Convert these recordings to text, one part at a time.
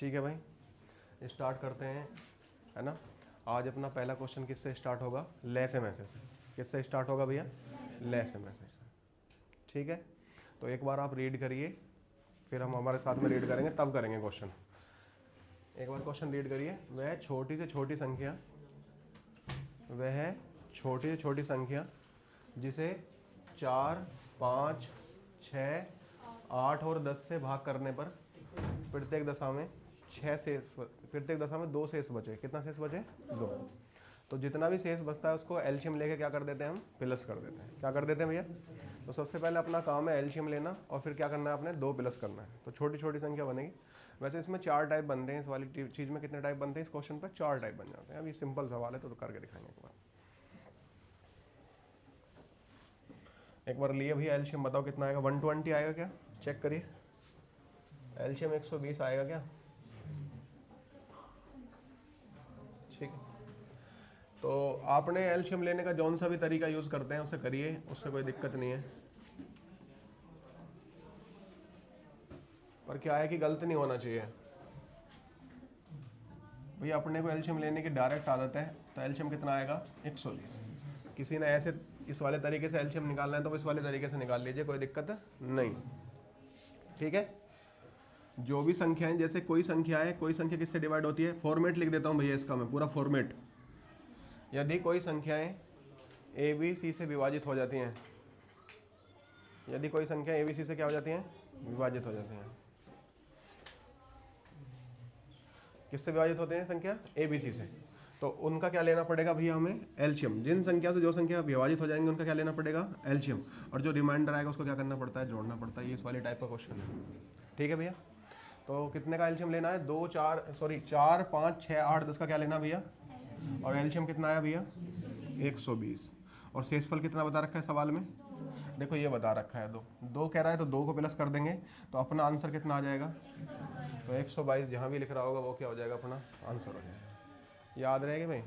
ठीक है भाई, स्टार्ट करते हैं, है ना। आज अपना पहला क्वेश्चन किससे स्टार्ट होगा? लेस एम से। किससे स्टार्ट होगा भैया? लेस एम से। ठीक है, तो एक बार आप रीड करिए, फिर हम हमारे साथ में रीड करेंगे, तब करेंगे क्वेश्चन। एक बार क्वेश्चन रीड करिए। वह छोटी से छोटी संख्या, वह छोटी से छोटी संख्या जिसे 4, 5, 6, 8 और 10 से भाग करने पर प्रत्येक दशा में 6 शेष, प्रत्येक दशा में 2 शेष बचे। कितना शेष बचे? 2। तो जितना भी शेष बचता है उसको एलसीएम लेके क्या कर देते हैं हम? प्लस कर देते हैं। क्या कर देते हैं भैया? तो सबसे पहले अपना काम है एलसीएम लेना, और फिर क्या करना है आपने? 2 प्लस करना है, तो छोटी छोटी संख्या बनेगी। वैसे इसमें 4 टाइप बनते हैं, इस वाली चीज़ में कितने टाइप बनते हैं? इस क्वेश्चन पर 4 टाइप बन जाते हैं। अभी सिंपल सवाल है तो करके दिखाएंगे एक बार। एक बार लिए भैया एलसीएम, बताओ कितना आएगा? 120 आएगा क्या? चेक करिए। एलसीएम 120 आएगा क्या? ठीक है, तो आपने एलसीएम लेने का जौन सा भी तरीका यूज़ करते हैं उसे करिए, उससे कोई दिक्कत नहीं है। पर क्या है कि गलत नहीं होना चाहिए भैया। अपने को एलसीएम लेने की डायरेक्ट आदत है, तो एलसीएम कितना आएगा? 120। किसी ने ऐसे इस वाले तरीके से एलसीएम निकालना है तो इस वाले तरीके से निकाल लीजिए, कोई दिक्कत नहीं। ठीक है, जो भी संख्याएं, जैसे कोई संख्या है, कोई संख्या किससे डिवाइड होती है? फॉर्मेट लिख देता हूँ भैया इसका मैं, पूरा फॉर्मेट। यदि कोई संख्याएं ए बी सी से विभाजित हो जाती हैं, यदि कोई संख्या ए बी सी से क्या हो जाती हैं? विभाजित हो जाती हैं। किससे विभाजित होते हैं संख्या? ए बी सी से। तो उनका क्या लेना पड़ेगा भैया हमें? एलसीएम। जिन संख्या से जो संख्या विभाजित हो जाएंगे उनका क्या लेना पड़ेगा? एलसीएम। और जो रिमाइंडर आएगा उसको क्या करना पड़ता है? जोड़ना पड़ता है। ये इस वाले टाइप का क्वेश्चन है। ठीक है भैया, तो कितने का एलसीएम लेना है? 4, 5, 6, 8, 10 का क्या लेना भैया? और एलसीएम कितना आया भैया? 120। और शेषफल कितना बता रखा है सवाल में? देखो ये बता रखा है 2 कह रहा है, तो 2 को प्लस कर देंगे तो अपना आंसर कितना आ जाएगा? तो 122 जहाँ भी लिख रहा होगा वो क्या हो जाएगा? अपना आंसर हो जाएगा। याद रहेगी भाई?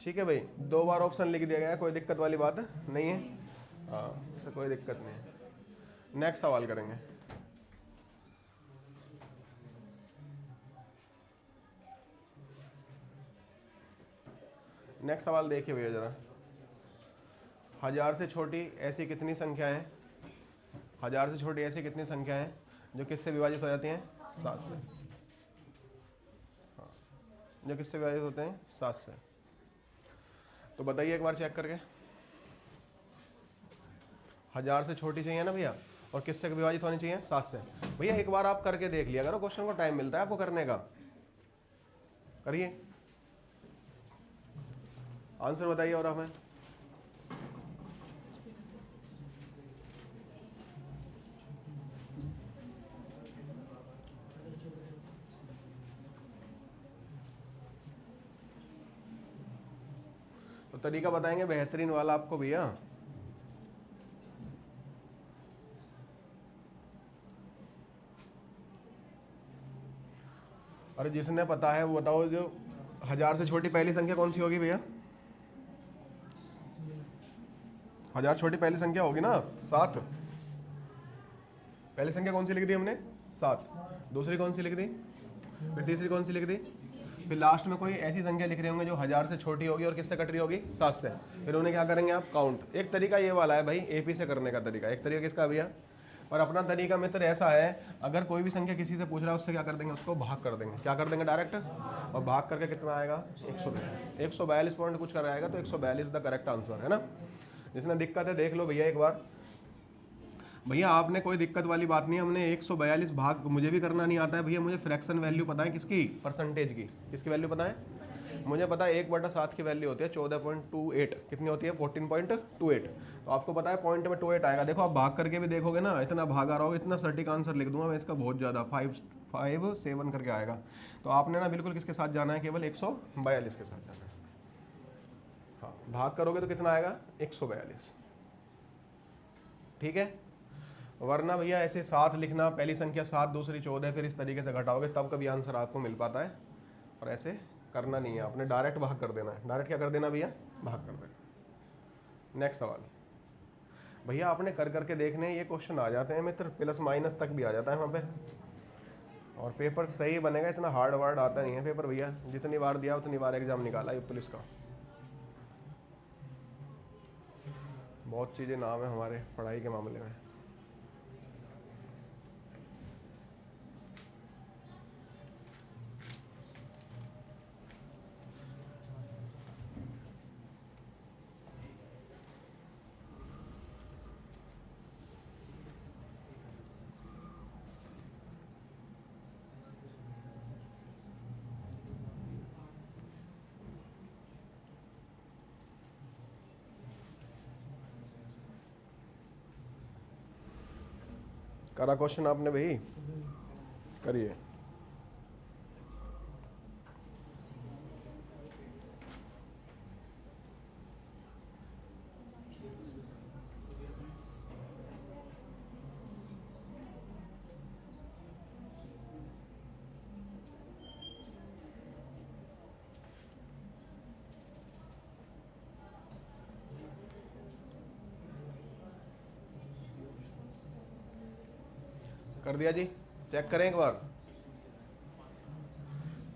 ठीक है भाई, 2 बार ऑप्शन लिख दिया गया है, कोई दिक्कत वाली बात नहीं है। हाँ, तो कोई दिक्कत नहीं है। नेक्स्ट सवाल करेंगे। नेक्स्ट सवाल देखिए भैया जरा। 1000 से छोटी ऐसी कितनी संख्या है? 1000 से छोटी ऐसी कितनी संख्या है जो किससे विभाजित हो जाती हैं? 7 से। हाँ, जो किससे विभाजित होते हैं? 7 से। तो बताइए एक बार चेक करके। 1000 से छोटी चाहिए ना भैया, और किससे विभाजित होनी चाहिए? 7 से। भैया एक बार आप करके देख लिया करो, क्वेश्चन को टाइम मिलता है आपको करने का, करिए, आंसर बताइए और हमें। तो तरीका बताएंगे बेहतरीन वाला आपको भैया। अरे जिसने पता है वो बताओ, जो 1000 से छोटी पहली संख्या कौन सी होगी भैया? 1000 छोटी पहली संख्या होगी ना 7। पहली संख्या कौन सी लिख दी हमने? 7। दूसरी कौन सी लिख दी? फिर तीसरी कौन सी लिख दी? फिर लास्ट में कोई ऐसी संख्या लिख रहे होंगे जो 1000 से छोटी होगी और किससे कट रही होगी? 7 से। फिर उन्हें क्या करेंगे आप? काउंट। एक तरीका ये वाला है भाई, एपी से करने का तरीका। एक तरीका किसका भैया? और अपना तरीका मित्र ऐसा है, अगर कोई भी संख्या किसी से पूछ रहा है उससे क्या कर देंगे? उसको भाग कर देंगे। क्या कर देंगे? डायरेक्ट। और भाग करके कितना आएगा? 142 पॉइंट कुछ कर आएगा, तो 142 द करेक्ट आंसर है ना। जिसमें दिक्कत है देख लो भैया एक बार। भैया आपने कोई दिक्कत वाली बात नहीं है, हमने 142 भाग मुझे भी करना नहीं आता है भैया। मुझे फ्रैक्शन वैल्यू पता है किसकी? परसेंटेज की। किसकी वैल्यू पता है? मुझे पता है 1/7 की वैल्यू होती है 14.28। कितनी होती है? 14.28। तो आपको पता है पॉइंट में 28 आएगा। देखो आप भाग करके भी देखोगे ना, इतना भागा रहा होगा, इतना सटीक आंसर लिख दूंगा मैं इसका, बहुत ज़्यादा 557 करके आएगा। तो आपने ना बिल्कुल किसके साथ जाना है? केवल 142 के साथ जाना है। हाँ, भाग करोगे तो कितना आएगा? 142। ठीक है, वरना भैया ऐसे 7 लिखना, पहली संख्या 7, दूसरी 14, फिर इस तरीके से घटाओगे तब कभी आंसर आपको मिल पाता है। और ऐसे करना नहीं है, आपने डायरेक्ट भाग कर देना है। डायरेक्ट क्या कर देना भैया? भाग कर देना। नेक्स्ट सवाल भैया आपने कर करके देखने ये क्वेश्चन आ जाते हैं मित्र, प्लस माइनस तक भी आ जाता है वहाँ पे, और पेपर सही बनेगा, इतना हार्ड वार्ड आता नहीं है पेपर भैया, जितनी बार दिया उतनी बार एग्जाम निकाला ये पुलिस का। बहुत चीज़ें नाम है हमारे पढ़ाई के मामले में। करा क्वेश्चन आपने भाई, करिए। कर दिया जी, चेक करें एक बार।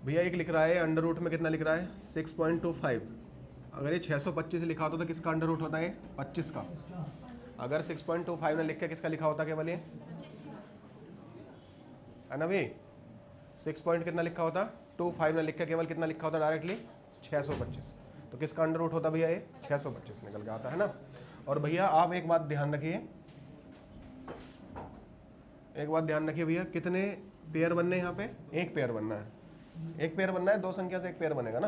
भैया एक लिख रहा है अंडर रूट में कितना लिख रहा है 6.25, अगर ये 625 लिखा होता तो किसका अंडर रूट होता है 25 का, अगर 6.25 ने लिख के किसका लिखा होता केवल ये, है ना भाई, 6 पॉइंट कितना लिखा होता 25 ने लिख के केवल कितना लिखा होता डायरेक्टली 625, तो किसका अंडर रूट होता भैया ये 625 निकल के आता है ना। और भैया आप एक बात ध्यान रखिए, एक बात ध्यान रखिए भैया, कितने पेयर बनने हैं यहाँ पे, एक पेयर बनना है, एक पेयर बनना है, दो संख्या से एक पेयर बनेगा ना,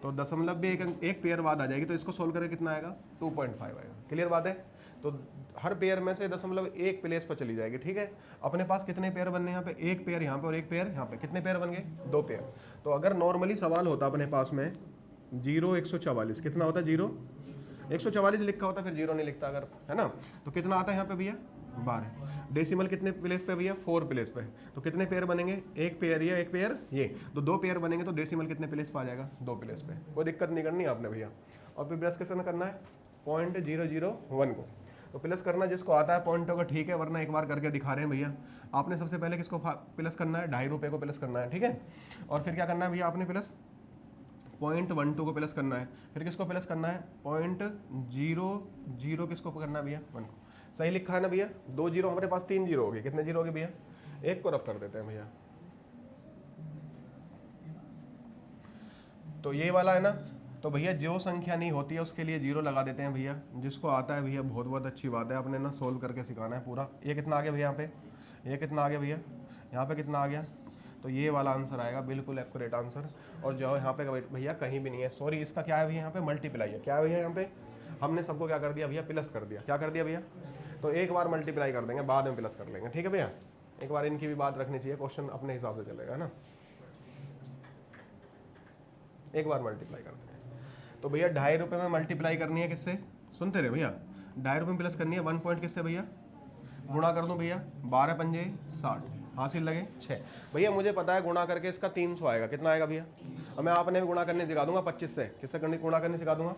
तो दशमलव भी एक पेयर बाद आ जाएगी, तो इसको सोल्व करके कितना आएगा 2.5 आएगा। क्लियर बात है, तो हर पेयर में से दशमलव एक प्लेस पर चली जाएगी। ठीक है, अपने पास कितने पेयर बनने हैं यहाँ पे, एक पेयर यहाँ पे और एक पेयर यहाँ पे, कितने पेयर बन गए 2 पेयर। तो अगर नॉर्मली सवाल होता अपने पास में 0 144, कितना होता 0 144 लिखा होता, फिर 0 नहीं लिखता अगर, है ना, तो कितना आता है यहाँ पे भैया 12। डेसिमल कितने प्लेस पे भैया 4 प्लेस पे, तो कितने पेयर बनेंगे, एक पेयर ये एक पेयर ये, तो 2 पेयर बनेंगे, तो डेसिमल कितने प्लेस पे आ जाएगा 2 प्लेस पे, कोई दिक्कत नहीं करनी आपने भैया। और फिर प्लस कैसे करना है 0.001 को, तो प्लस करना जिसको आता है पॉइंटों का ठीक है, वरना एक बार करके दिखा रहे हैं भैया। आपने सबसे पहले किसको प्लस करना है 2.5 रुपये को प्लस करना है, ठीक है, और फिर क्या करना है भैया आपने प्लस 0.12 को प्लस करना है, फिर किसको प्लस करना है 0.00 किसको करना है भैया 1 को। सही लिखा है ना भैया, 2 जीरो हमारे पास 3 जीरो हो गए, कितने जीरो हो गए भैया, एक को रफ कर देते हैं भैया, तो ये वाला है ना, तो भैया जो संख्या नहीं होती है उसके लिए 0 लगा देते हैं भैया, जिसको आता है भैया बहुत बहुत अच्छी बात है, आपने ना सोल्व करके सिखाना है पूरा। ये कितना आ गया भैया यहाँ पे, ये कितना आ गया भैया, यहाँ पे कितना आ गया, तो ये वाला आंसर आएगा बिल्कुल एक्यूरेट आंसर। और जो यहाँ पे भैया कहीं भी नहीं है, सॉरी इसका क्या है भैया यहाँ पे मल्टीप्लाई है, क्या है भैया यहाँ पे, हमने सबको क्या कर दिया भैया प्लस कर दिया, क्या कर दिया भैया, तो एक बार मल्टीप्लाई कर देंगे, बाद में प्लस कर लेंगे, ठीक है भैया, एक बार इनकी भी बात रखनी चाहिए, क्वेश्चन अपने हिसाब से चलेगा ना, एक बार मल्टीप्लाई कर देंगे। तो भैया 2.5 रुपये में मल्टीप्लाई करनी है किससे, सुनते रहे भैया, 2.5 रुपये में प्लस करनी है 1 पॉइंट किससे भैया, गुणा कर दूं भैया 12 पंजे 60, हासिल लगे 6। भैया मुझे पता है गुणा करके इसका 300 आएगा, कितना आएगा भैया, और मैं आपने भी गुणा करने सिखा दूंगा 25 से, किससे करनी गुणा करनी सिखा दूंगा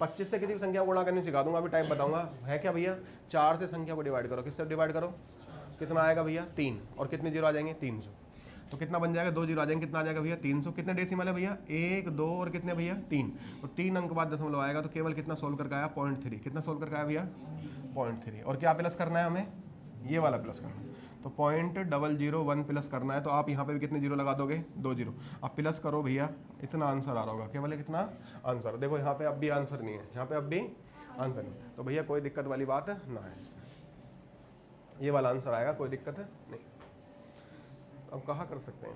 25 से, किसी भी संख्या गुणा करनी सिखा दूंगा, अभी टाइम बताऊंगा है क्या भैया, 4 से संख्या को डिवाइड करो, किससे डिवाइड करो, कितना आएगा भैया 3, और कितने जीरो आ जाएंगे 300, तो कितना बन जाएगा 2 जीरो आ जाएंगे, कितना आ जाएगा भैया 300, कितने डेसिमल है भैया 1 2 और कितने भैया 3, तो 3 अंक बाद दशमलव आएगा, तो केवल कितना सोल्व करके आया 0.3, कितना सोल्व करके आया भैया 0.3, और क्या प्लस करना है हमें, ये वाला प्लस करना है, तो 0.001 प्लस करना है, तो आप यहाँ पे भी कितने जीरो लगा दोगे 2 जीरो, अब प्लस करो भैया, इतना आंसर आ रहा होगा, केवल कितना आंसर, देखो यहाँ पे अब भी आंसर नहीं है, यहाँ पे अब भी आंसर नहीं, तो भैया कोई दिक्कत वाली बात ना है, ये वाला आंसर आएगा, कोई दिक्कत है नहीं। अब कहाँ कर सकते हैं,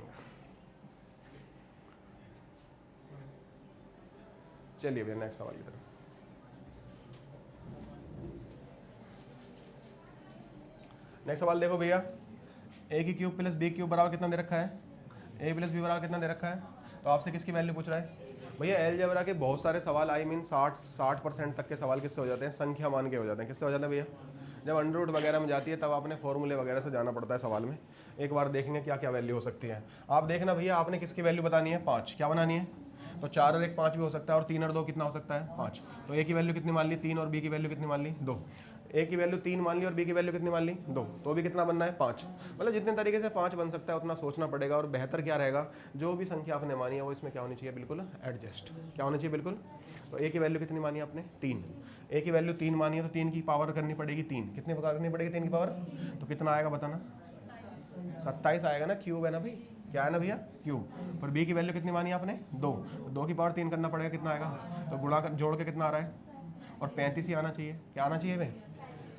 चलिए भैया नेक्स्ट सवाल की तरफ। नेक्स्ट सवाल देखो भैया, ए की क्यूब प्लस बी क्यूब बराबर कितना दे रखा है, ए प्लस बी बराबर कितना दे रखा है, तो आपसे किसकी वैल्यू पूछ रहा है भैया। अलजेब्रा के बहुत सारे सवाल आई मीन 60% तक के सवाल किससे हो जाते हैं, संख्या मान के हो जाते हैं, किससे हो जाते हैं भैया, जब अंडर रूट वगैरह में जाती है तब आपने फॉर्मूले वगैरह से जाना पड़ता है सवाल में, एक बार देखेंगे क्या क्या वैल्यू हो सकती है। आप देखना भैया आपने किसकी वैल्यू बतानी है 5, क्या बनानी है तो 4 और 1 5 भी हो सकता है, और 3 और 2 कितना हो सकता है 5। तो ए की वैल्यू कितनी मान ली 3 और बी की वैल्यू कितनी मान ली 2। ए की वैल्यू 3 मान ली और बी की वैल्यू कितनी मान ली 2, तो भी कितना बनना है 5। मतलब जितने तरीके से 5 बन सकता है उतना सोचना पड़ेगा, और बेहतर क्या रहेगा, जो भी संख्या आपने मानी है वो इसमें क्या होनी चाहिए, बिल्कुल एडजस्ट। क्या होनी चाहिए बिल्कुल। तो ए की वैल्यू कितनी मानी आपने 3, ए की वैल्यू 3 मानी है तो 3 की पावर करनी पड़ेगी 3, कितनी करनी पड़ेगी 3 की पावर, तो कितना आएगा बताना, 27 आएगा ना, क्यूब है ना भाई, क्या है ना भैया क्यूब। पर बी की वैल्यू कितनी मानी आपने 2, तो 2 की पावर 3 करना पड़ेगा, कितना आएगा, तो गुणा कर जोड़ के कितना आ रहा है, और 35 ही आना चाहिए। क्या आना चाहिए भाई,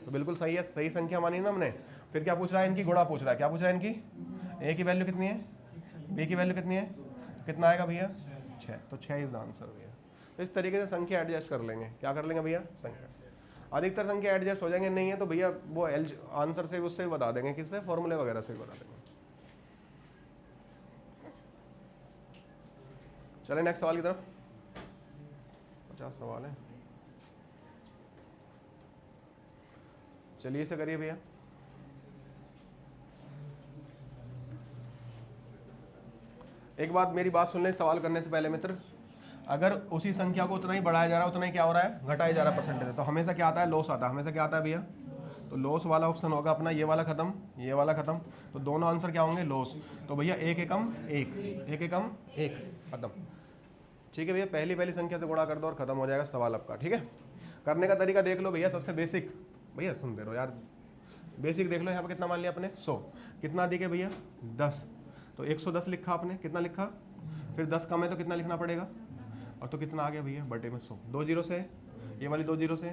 तो बिल्कुल सही है, सही संख्या मानी ना हमने। फिर क्या पूछ रहा है, इनकी गुणा पूछ रहा है, क्या पूछ रहा है इनकी, ए की वैल्यू कितनी है, बी की वैल्यू कितनी है, तो कितना आएगा भैया 6, तो 6 इज द आंसर भैया। तो इस तरीके से संख्या एडजस्ट कर लेंगे, क्या कर लेंगे भैया, संख्या। अधिकतर संख्या एडजस्ट हो जाएंगे, नहीं है तो भैया वो आंसर से उससे भी बता देंगे, किससे, फॉर्मूले वगैरह से भी बता देंगे। चले नेक्स्ट सवाल की तरफ, 50 सवाल है, चलिए इसे करिए भैया। एक बात, मेरी बात सुन लें सवाल करने से पहले मित्र, अगर उसी संख्या को उतना ही बढ़ाया जा रहा है उतना ही क्या हो रहा है, घटाया जा रहा है परसेंटेज, तो हमेशा क्या आता है, लॉस आता है। हमेशा क्या आता है भैया, तो लॉस वाला ऑप्शन होगा अपना, ये वाला खत्म, ये वाला खत्म, तो दोनों आंसर क्या होंगे, लॉस। तो भैया एक एकम एक, एक एकम एक, खत्म। ठीक है भैया, पहली संख्या से गुणा कर दो और खत्म हो जाएगा सवाल आपका। ठीक है, करने का तरीका देख लो भैया, सबसे बेसिक, भैया सुन दे रहो यार, बेसिक देख लो। यहाँ पे कितना मान लिया आपने 100, कितना अधिक है भैया 10, तो 110 लिखा आपने, कितना लिखा, फिर 10 कम है तो कितना लिखना पड़ेगा, और तो कितना आ गया भैया बटे में 100, 2 जीरो से, ये वाली 2 जीरो से,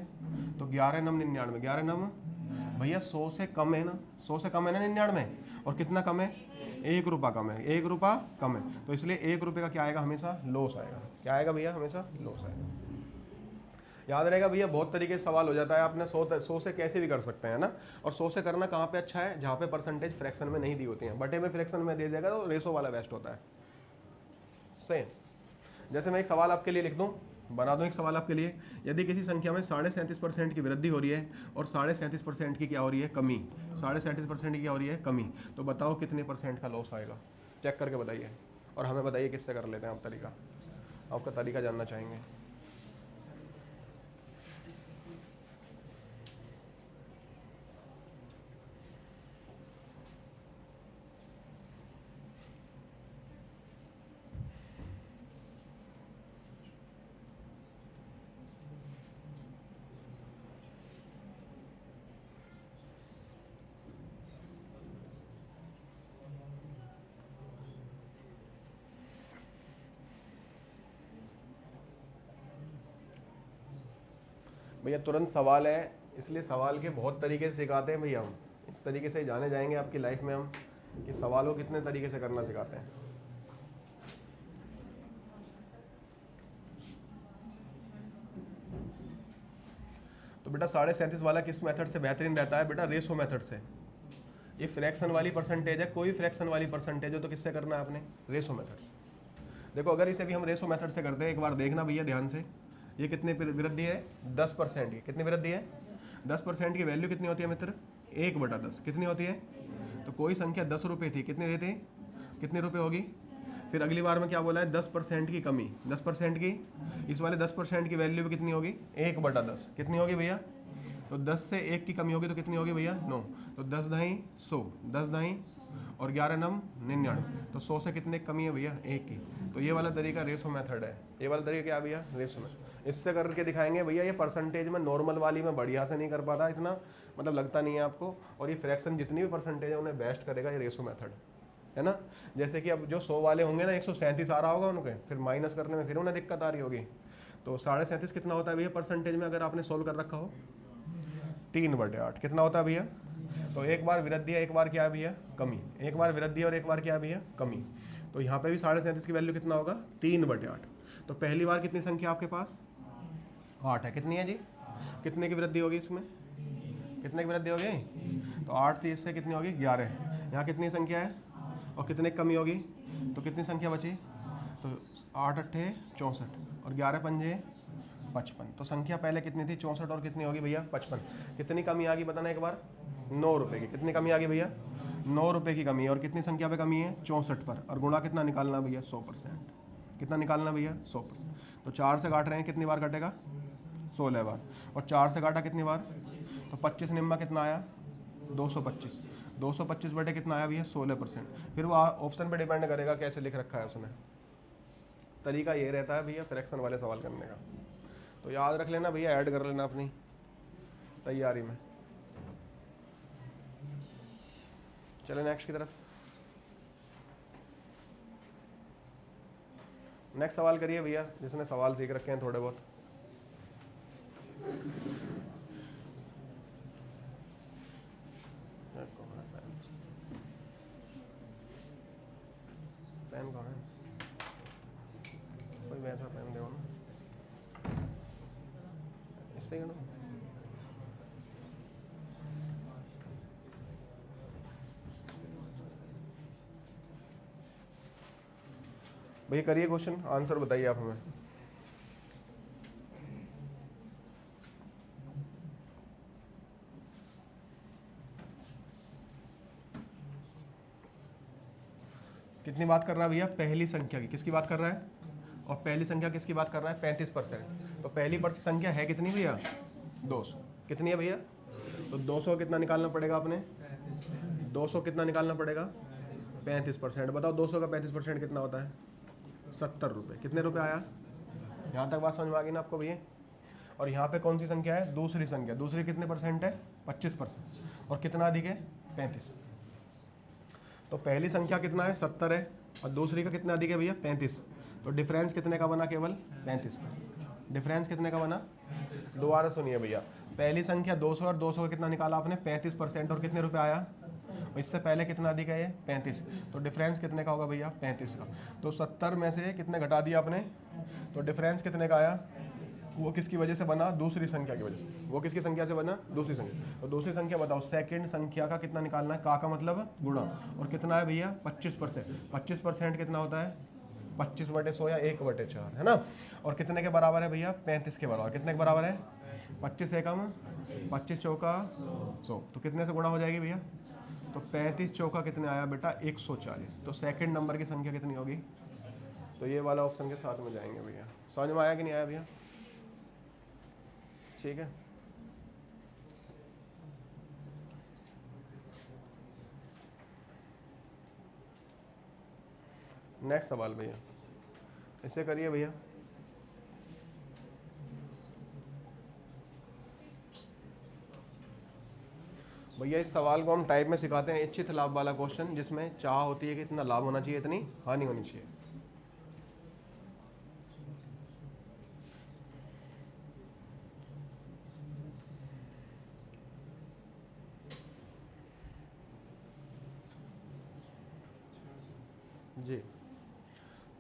तो 11 नम 99, 11 नम भैया 100 से कम है ना, 100 से कम है ना 99, और कितना कम है, 1 रुपया कम है, 1 रुपया कम है, तो इसलिए 1 रुपये का क्या आएगा, हमेशा लॉस आएगा। क्या आएगा भैया, हमेशा लॉस आएगा। याद रहेगा भैया, बहुत तरीके से सवाल हो जाता है, आपने 100 से कैसे भी कर सकते हैं ना। और 100 से करना कहाँ पे अच्छा है, जहाँ पे परसेंटेज फ्रैक्शन में नहीं दी होती है, बटे में फ्रैक्शन में दे देगा तो रेशो वाला बेस्ट होता है। सेम जैसे मैं एक सवाल आपके लिए लिख दूं, बना दूं एक सवाल आपके लिए, यदि किसी संख्या में 37.5% की वृद्धि हो रही है और 37.5% की क्या हो रही है, कमी, 37.5% की क्या हो रही है, कमी, तो बताओ कितने परसेंट का लॉस आएगा, चेक करके बताइए, और हमें बताइए किससे कर लेते हैं आप तरीका, आपका तरीका जानना चाहेंगे। भैया तुरंत सवाल है, इसलिए सवाल के बहुत तरीके से सिखाते हैं भैया हम, इस तरीके से जाने जाएंगे आपकी लाइफ में हम कि सवाल को कितने तरीके से करना सिखाते हैं। तो बेटा 37.5 वाला किस मेथड से बेहतरीन रहता है, बेटा रेशो मेथड से। ये फ्रैक्शन वाली परसेंटेज है, कोई फ्रैक्शन वाली परसेंटेज हो तो किससे करना है आपने, रेशो मेथड से। देखो अगर इसे भी हम रेशो मेथड से करते हैं, एक बार देखना भैया ध्यान से, ये कितने वृद्धि है 10% की, कितनी वृद्धि है 10% की वैल्यू कितनी होती है मित्र, 1/10 कितनी होती है, तो कोई संख्या 10 रुपये थी, कितनी देते, कितने रुपए होगी। फिर अगली बार में क्या बोला है, 10% की कमी, 10% की, इस वाले 10% की वैल्यू भी कितनी होगी 1/10, कितनी होगी भैया, तो 10 से 1 की कमी होगी तो कितनी होगी भैया 9, तो 10 दही 100, 10 दही और 11 नम 99, तो 100 से कितने कमी है भैया 1 की। तो ये वाला तरीका रेशो मेथड है, ये वाला तरीका क्या भैया, रेशो मेथड। इससे करके दिखाएंगे भैया, ये परसेंटेज में नॉर्मल वाली में बढ़िया से नहीं कर पाता इतना, मतलब लगता नहीं है आपको, और ये फ्रैक्शन जितनी भी परसेंटेज है उन्हें बेस्ट करेगा ये रेशो मेथड, है ना। जैसे कि अब जो 100 वाले होंगे ना, 137 आ रहा होगा उनके, फिर माइनस करने में फिर उन्हें दिक्कत आ रही होगी, तो 37.5 कितना होता है भैया परसेंटेज में, अगर आपने सोल्व कर रखा हो 3/8 कितना होता है भैया। तो एक बार वृद्धि है, एक बार क्या है भैया कमी, एक बार वृद्धि और एक बार क्या है भैया कमी। तो यहाँ पे भी 37.5 की वैल्यू कितना होगा 3/8। तो पहली बार कितनी संख्या आपके पास 8 है, कितनी है जी, कितने की वृद्धि होगी इसमें, कितने की वृद्धि होगी, तो 8 थी, इससे कितनी होगी 11, यहाँ कितनी संख्या है और कितने की कमी होगी, तो कितनी संख्या बची, तो 8 8 64 और 11 पंजे 55। तो संख्या पहले कितनी थी 64 और कितनी होगी भैया 55, कितनी कमी आ गई बताना एक बार, 9 रुपये की, कितनी कमी आ गई भैया 9 रुपये की कमी है, और कितनी संख्या पे कमी है 64 पर, और गुणा कितना निकालना भैया 100%। कितना निकालना भैया 100%। तो 4 से काट रहे हैं, कितनी बार कटेगा 16 बार, और 4 से काटा कितनी बार, तो 25 निम्मा कितना आया 225, 225 बटे कितना आया भैया 16%। फिर वो ऑप्शन पे डिपेंड करेगा कैसे लिख रखा है उसने। तरीका ये रहता है भैया फ्रैक्शन वाले सवाल करने का, तो याद रख लेना भैया, ऐड कर लेना अपनी तैयारी में। चले नेक्स्ट की तरफ। नेक्स्ट सवाल करिए भैया, जिसने सवाल सीख रखे हैं थोड़े बहुत। पेन कहाँ है, कोई वैसा पेन दो ना, इससे ही ना। भैया करिए क्वेश्चन, आंसर बताइए आप हमें। कितनी बात कर रहा है भैया, पहली संख्या की। किसकी बात कर रहा है, और पहली संख्या किसकी बात कर रहा है 35%। तो पहली संख्या है कितनी भैया 200। कितनी है भैया, तो 200 कितना निकालना पड़ेगा आपने, 200 कितना निकालना पड़ेगा 35%। बताओ 200 का 35% कितना होता है 70 रुपये। कितने रुपए आया, यहाँ तक बात समझ में आ गई ना आपको भैया। और यहाँ पे कौन सी संख्या है, दूसरी संख्या, दूसरी कितने परसेंट है 25%, और कितना अधिक है 35। तो पहली संख्या कितना है 70 है, और दूसरी का कितना अधिक है भैया 35। तो डिफरेंस कितने का बना, केवल 35 का। डिफरेंस कितने का बना, दोबारा सुनिए भैया, पहली संख्या 200 और 200 का कितना निकाला आपने 35%, और कितने रुपए आया, इससे पहले कितना अधिक है ये 35। तो डिफरेंस कितने का होगा भैया 35 का। तो 70 में से कितने घटा दिया आपने, तो डिफरेंस कितने का आया, वो किसकी वजह से बना, दूसरी संख्या की वजह से। वो किसकी संख्या से बना, दूसरी संख्या। तो दूसरी संख्या बताओ, सेकंड संख्या का कितना निकालना है, का मतलब गुणा, और कितना है भैया 25%। 25% कितना होता है 25/100 या 1/4 है ना। और कितने के बराबर है भैया 35 के बराबर। कितने के बराबर है 25 एकम 25 चौका 100। तो कितने से गुणा हो जाएगी भैया, तो 35 चौका कितने आया बेटा 140। तो सेकंड नंबर की संख्या कितनी होगी, तो ये वाला ऑप्शन के साथ में जाएंगे भैया। समझ में आया कि नहीं आया भैया, ठीक है। नेक्स्ट सवाल भैया, इसे करिए भैया। भैया इस सवाल को हम टाइप में सिखाते हैं, इच्छित लाभ वाला क्वेश्चन, जिसमें चाह होती है कि इतना लाभ होना चाहिए, इतनी हानि होनी चाहिए। जी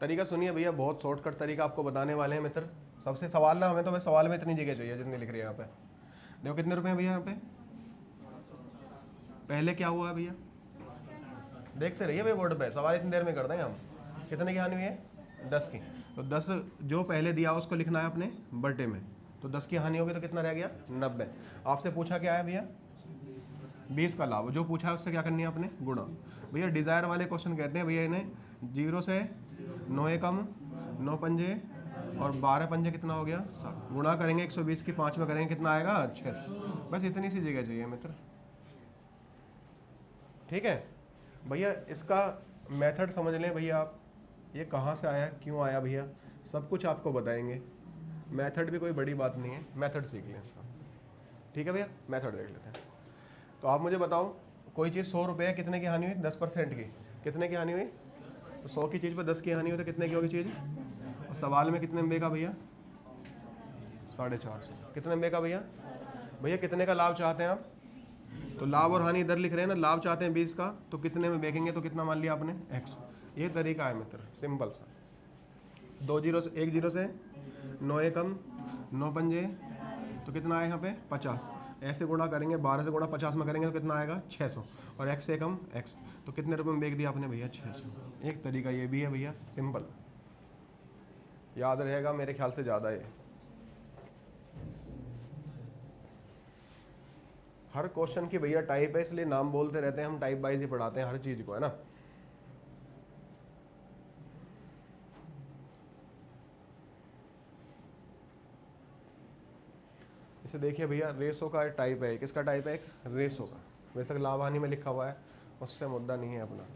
तरीका सुनिए भैया, बहुत शॉर्टकट तरीका आपको बताने वाले हैं मित्र। सबसे सवाल ना, हमें तो बस सवाल में इतनी जगह चाहिए जितनी लिख रही है यहाँ पे। देखो कितने रुपए हैं भैया यहाँ पे, पहले क्या हुआ है भैया, देखते रहिए भैया बोर्ड पे, सवाल इतनी देर में कर देंगे हम। कितने की हानि हुई है 10 की। तो 10 जो पहले दिया उसको लिखना है अपने बटे में। तो 10 की हानि होगी तो कितना रह गया 90। आपसे पूछा क्या है भैया 20 का लाभ, जो पूछा है उससे क्या करनी है आपने गुणा। भैया डिजायर वाले क्वेश्चन कहते हैं भैया इन्हें, 0 से 9 एकम 9 पंजे और 12 पंजे कितना हो गया 60। गुणा करेंगे 120 की 5 में करेंगे कितना आएगा 600। बस इतनी सी जगह चाहिए मित्र, ठीक है भैया। इसका मेथड समझ लें भैया आप, ये कहाँ से आया क्यों आया भैया, सब कुछ आपको बताएंगे। मेथड भी कोई बड़ी बात नहीं है, मेथड सीख लें इसका, ठीक है भैया। मेथड देख लेते हैं। तो आप मुझे बताओ, कोई चीज़ 100 रुपये है, कितने की हानि हुई 10% की। कितने की हानि हुई, तो 100 की चीज़ पर 10 की हानि हुई तो कितने की होगी चीज़। और सवाल में कितने में का भैया 450। कितने में का भैया, भैया कितने का लाभ चाहते हैं आप, तो लाभ और हानि इधर लिख रहे हैं ना, लाभ चाहते हैं 20 का, तो कितने में बेचेंगे, तो कितना मान लिया आपने x। ये तरीका है मित्र, सिंपल सा। 2 जीरो से 1 जीरो से 9 एकम 9 पंजे, तो कितना आया यहाँ पे 50। ऐसे गुणा करेंगे 12 से गुणा 50 में करेंगे तो कितना आएगा 600। और x एकम x, तो कितने रुपए में बेच दिया आपने भैया 600। एक तरीका ये भी है भैया, सिंपल, याद रहेगा मेरे ख्याल से ज़्यादा है। हर क्वेश्चन की भैया टाइप है, इसलिए नाम बोलते रहते हैं हम, टाइप वाइज ही पढ़ाते हैं हर चीज़ को, है ना। जैसे देखिए भैया रेशो का टाइप है, किसका टाइप है, एक रेशो का। वैसे लाभ हानि में लिखा हुआ है, उससे मुद्दा नहीं है अपना।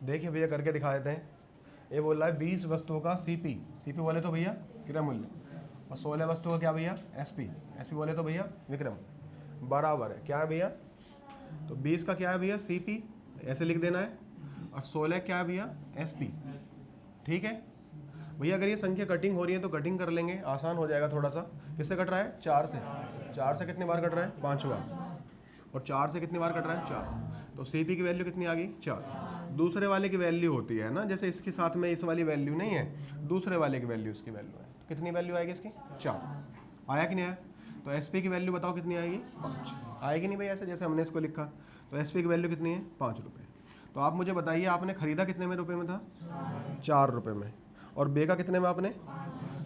देखिए भैया करके दिखा देते हैं। ये बोल रहा है 20 वस्तुओं का सीपी, सीपी बोले तो भैया क्रय मूल्य, और 16 वस्तुओं का क्या भैया, एसपी, एसपी बोले तो भैया विक्रम, बराबर है क्या है भैया, तो 20 का क्या है भैया सीपी, ऐसे लिख देना है, और 16 क्या है भैया एसपी। ठीक है भैया, अगर ये संख्या कटिंग हो रही है तो कटिंग कर लेंगे, आसान हो जाएगा थोड़ा सा। किससे कट रहा है, 4 से, 4 से कितनी बार कट रहा है, 5 बार, और 4 से कितनी बार कट रहा है, 4, तो सीपी की वैल्यू कितनी आ गई, 4। दूसरे वाले की वैल्यू होती है ना, जैसे इसके साथ में इस वाली वैल्यू नहीं है, दूसरे वाले की वैल्यू इसकी वैल्यू है, तो कितनी वैल्यू आएगी इसकी, 4। आया कि नहीं आया, तो एसपी की वैल्यू बताओ कितनी आएगी, 5 आएगी नहीं भाई, ऐसे जैसे हमने इसको लिखा, तो एसपी की वैल्यू कितनी है, 5 रुपये। तो आप मुझे बताइए आपने खरीदा कितने में रुपये में था, 4 रुपये में, और बेचा कितने में आपने,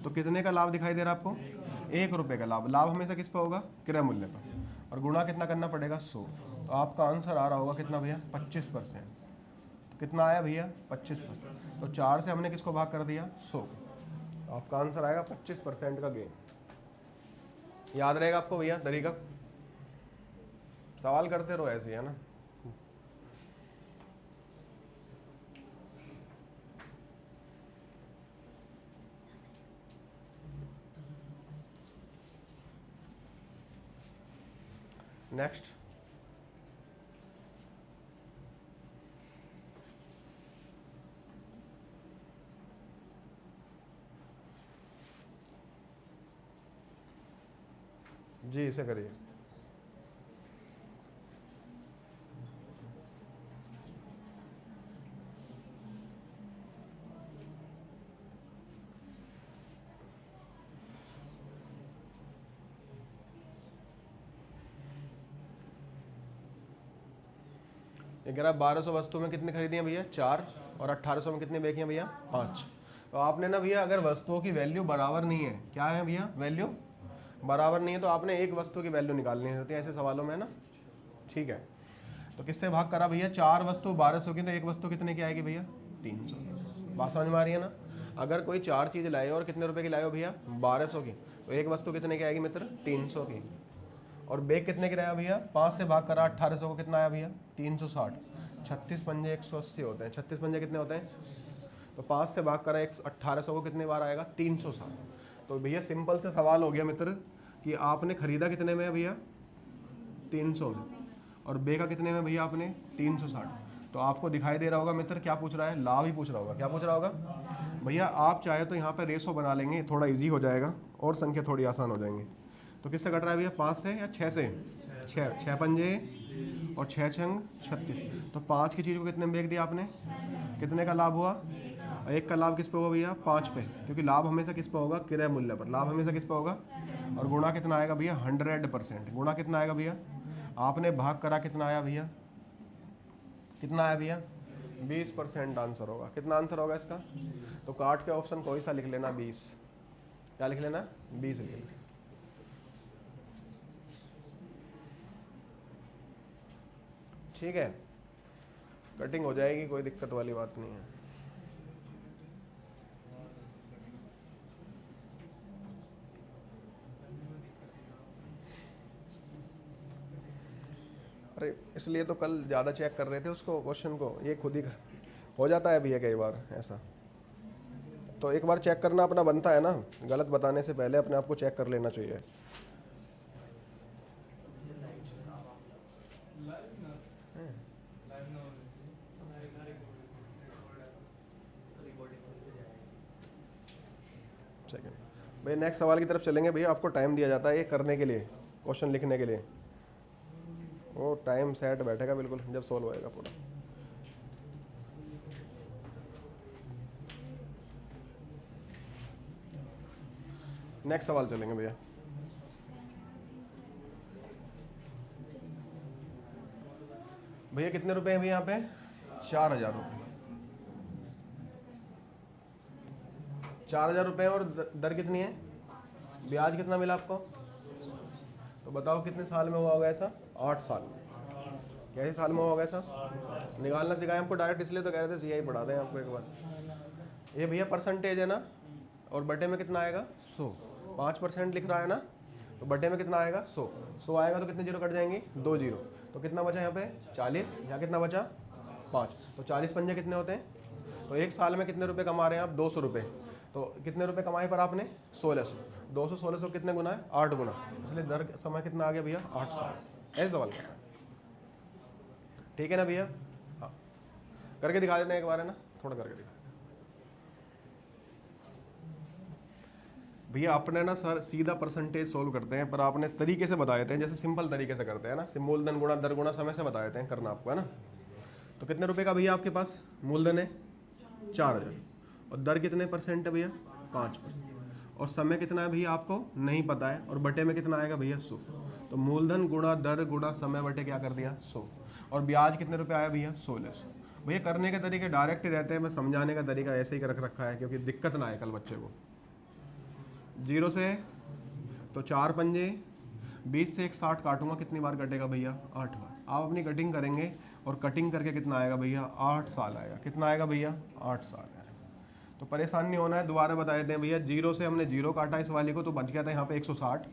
तो कितने का लाभ दिखाई दे रहा है आपको, 1 रुपये का लाभ। लाभ हमेशा किस पर होगा, क्रय मूल्य पर, और गुणा कितना करना पड़ेगा, 100। तो आपका आंसर आ रहा होगा कितना भैया, 25%। तो कितना आया भैया, 25%। तो 4 से हमने किसको भाग कर दिया, 100। तो आपका आंसर आएगा 25% का गेन। याद रहेगा आपको भैया तरीका, सवाल करते रहो ऐसे, है ना। नेक्स्ट, जी इसे करिए। ये कह रहा 1200 वस्तु में कितनी खरीदी है भैया, 4, और 1800 में कितनी बेची है भैया, 5। तो आपने ना भैया, अगर वस्तुओं की वैल्यू बराबर नहीं है, क्या है भैया, वैल्यू बराबर नहीं है, तो आपने एक वस्तु की वैल्यू निकालनी होती है ऐसे सवालों में, है ना। ठीक है, तो किससे भाग करा भैया, 4 वस्तु 1200 की, तो एक वस्तु कितने की आएगी भैया, 300। बात समझ में आ रही है ना। अगर कोई 4 चीज़ लाए और कितने रुपए की लाए हो भैया, 1200 की, तो एक वस्तु कितने की आएगी मित्र, 300 की। और बेग कितने की आया भैया, 5 से भाग करा 1800 को, कितना आया भैया, 360। 36 पंजे 180 होते हैं, 36 पंजे कितने होते हैं, तो 5 से भाग करा 1800 को, कितने बार आएगा, 360। तो भैया सिंपल से सवाल हो गया मित्र कि आपने खरीदा कितने में है भैया, 300 में, और बेचा कितने में भैया आपने, 360। तो आपको दिखाई दे रहा होगा मित्र क्या पूछ रहा है, लाभ ही पूछ रहा होगा। क्या पूछ रहा होगा भैया, आप चाहे तो यहाँ पे रेशो बना लेंगे, थोड़ा इजी हो जाएगा और संख्या थोड़ी आसान हो जाएंगी। तो किससे कट रहा है भैया, 5 से या 6 से, 6 पंजे और 6 छंग 36। तो 5 की चीज़ को कितने में बेच दिया आपने, कितने का लाभ हुआ, एक का लाभ किस पे होगा भैया, 5 पे, क्योंकि लाभ हमेशा किस पे होगा, क्रय मूल्य पर, लाभ हमेशा किस पे होगा, और गुणा कितना आएगा भैया, 100%। गुणा कितना आएगा भैया, आपने भाग करा कितना आया भैया, कितना आया भैया, 20% आंसर होगा। कितना आंसर होगा इसका, तो काट के ऑप्शन कोई सा लिख लेना, 20। क्या लिख लेना, 20 लिख लेना। ठीक है, कटिंग हो जाएगी, कोई दिक्कत वाली बात नहीं है। अरे इसलिए तो कल ज़्यादा चेक कर रहे थे उसको, क्वेश्चन को, ये खुद ही हो जाता है भैया कई बार ऐसा। तो एक बार चेक करना अपना बनता है ना, गलत बताने से पहले अपने आप को चेक कर लेना चाहिए। सेकंड भैया, नेक्स्ट सवाल की तरफ चलेंगे भैया। आपको टाइम दिया जाता है ये करने के लिए, क्वेश्चन लिखने के लिए, वो टाइम सेट बैठेगा बिल्कुल जब सोल्व होएगा पूरा। नेक्स्ट सवाल चलेंगे भैया। भैया कितने रुपए हैं भैया यहाँ पे, 4000 रुपये, 4000 रुपये, और दर कितनी है, ब्याज कितना मिला आपको, तो बताओ कितने साल में हुआ होगा ऐसा, 8 साल में। कैसे साल में होगा ऐसा? निकालना सिखाया हमको डायरेक्ट, इसलिए तो कह रहे थे सीआई पढ़ा दें आपको एक बार। ये भैया परसेंटेज है ना, और बटे में कितना आएगा 100, 5% लिख रहा है ना, तो बटे में कितना आएगा 100, 100 आएगा तो कितने जीरो कट जाएंगे 2 जीरो, तो कितना बचा यहाँ पे 40, यहाँ कितना बचा 5, तो 40 पंजे कितने होते हैं? तो एक साल में कितने रुपए कमा रहे हैं आप? 200 रुपये। तो कितने रुपए कमाए पर आपने? 1600। 200 1600 कितने गुना है? 8 गुना, इसलिए दर समय कितना आ गया भैया? 8 साल। ऐसे सवाल करना है, ठीक है ना भैया? हाँ, करके दिखा देते हैं एक बार, है ना, थोड़ा करके दिखा। भैया आपने ना सर सीधा परसेंटेज सोल्व करते हैं, पर आपने तरीके से बताए थे, जैसे सिंपल तरीके से करते हैं ना, मूलधन गुणा दर गुणा समय से बताए थे करना आपको, है ना। तो कितने रुपए का भैया आपके पास मूलधन है? 4000, और दर कितने परसेंट है भैया? 5%, और समय कितना है भैया आपको नहीं पता है, और बटे में कितना आएगा भैया 100। तो मूलधन गुणा दर गुणा समय बटे क्या कर दिया 100, और ब्याज कितने रुपए आया भैया? 1600। भैया करने के तरीके डायरेक्ट ही रहते हैं, मैं समझाने का तरीका ऐसे ही रख रखा है क्योंकि दिक्कत ना आए कल बच्चे को। 0 से तो 4 पंजे, 20 से एक 60 काटूंगा, कितनी बार कटेगा भैया? 8 बार। आप अपनी कटिंग करेंगे और कटिंग करके कितना आएगा भैया? 8 साल आएगा। कितना आएगा भैया? 8 साल आएगा। तो परेशान नहीं होना है, दोबारा बता देते हैं भैया। 0 से हमने 0 काटा इस वाली को, तो बच गया था यहाँ पे 160,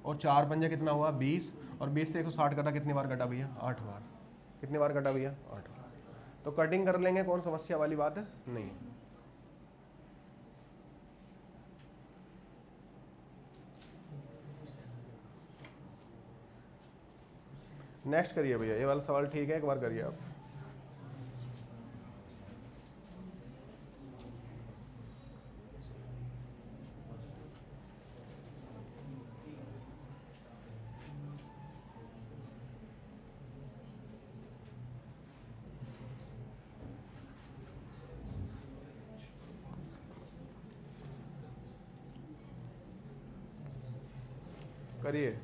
और 4 पंजे कितना हुआ 20, और 20 से 160 कटा, कितनी बार कटा भैया? 8 बार। कितनी बार कटा भैया? 8 बार। तो कटिंग कर लेंगे, कौन समस्या वाली बात है नहीं। नेक्स्ट करिए भैया, ये वाला सवाल ठीक है, एक बार करिए आप। करिए।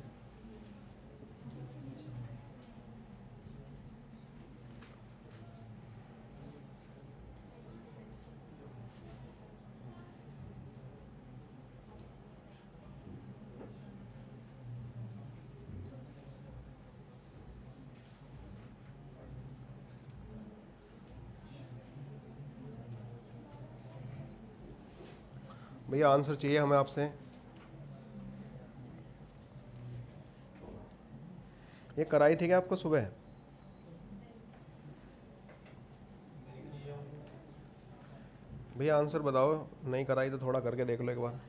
भैया आंसर चाहिए हमें आपसे। ये कराई थी क्या आपको सुबह? भैया आंसर बताओ, नहीं कराई तो थोड़ा करके देख लो एक बार।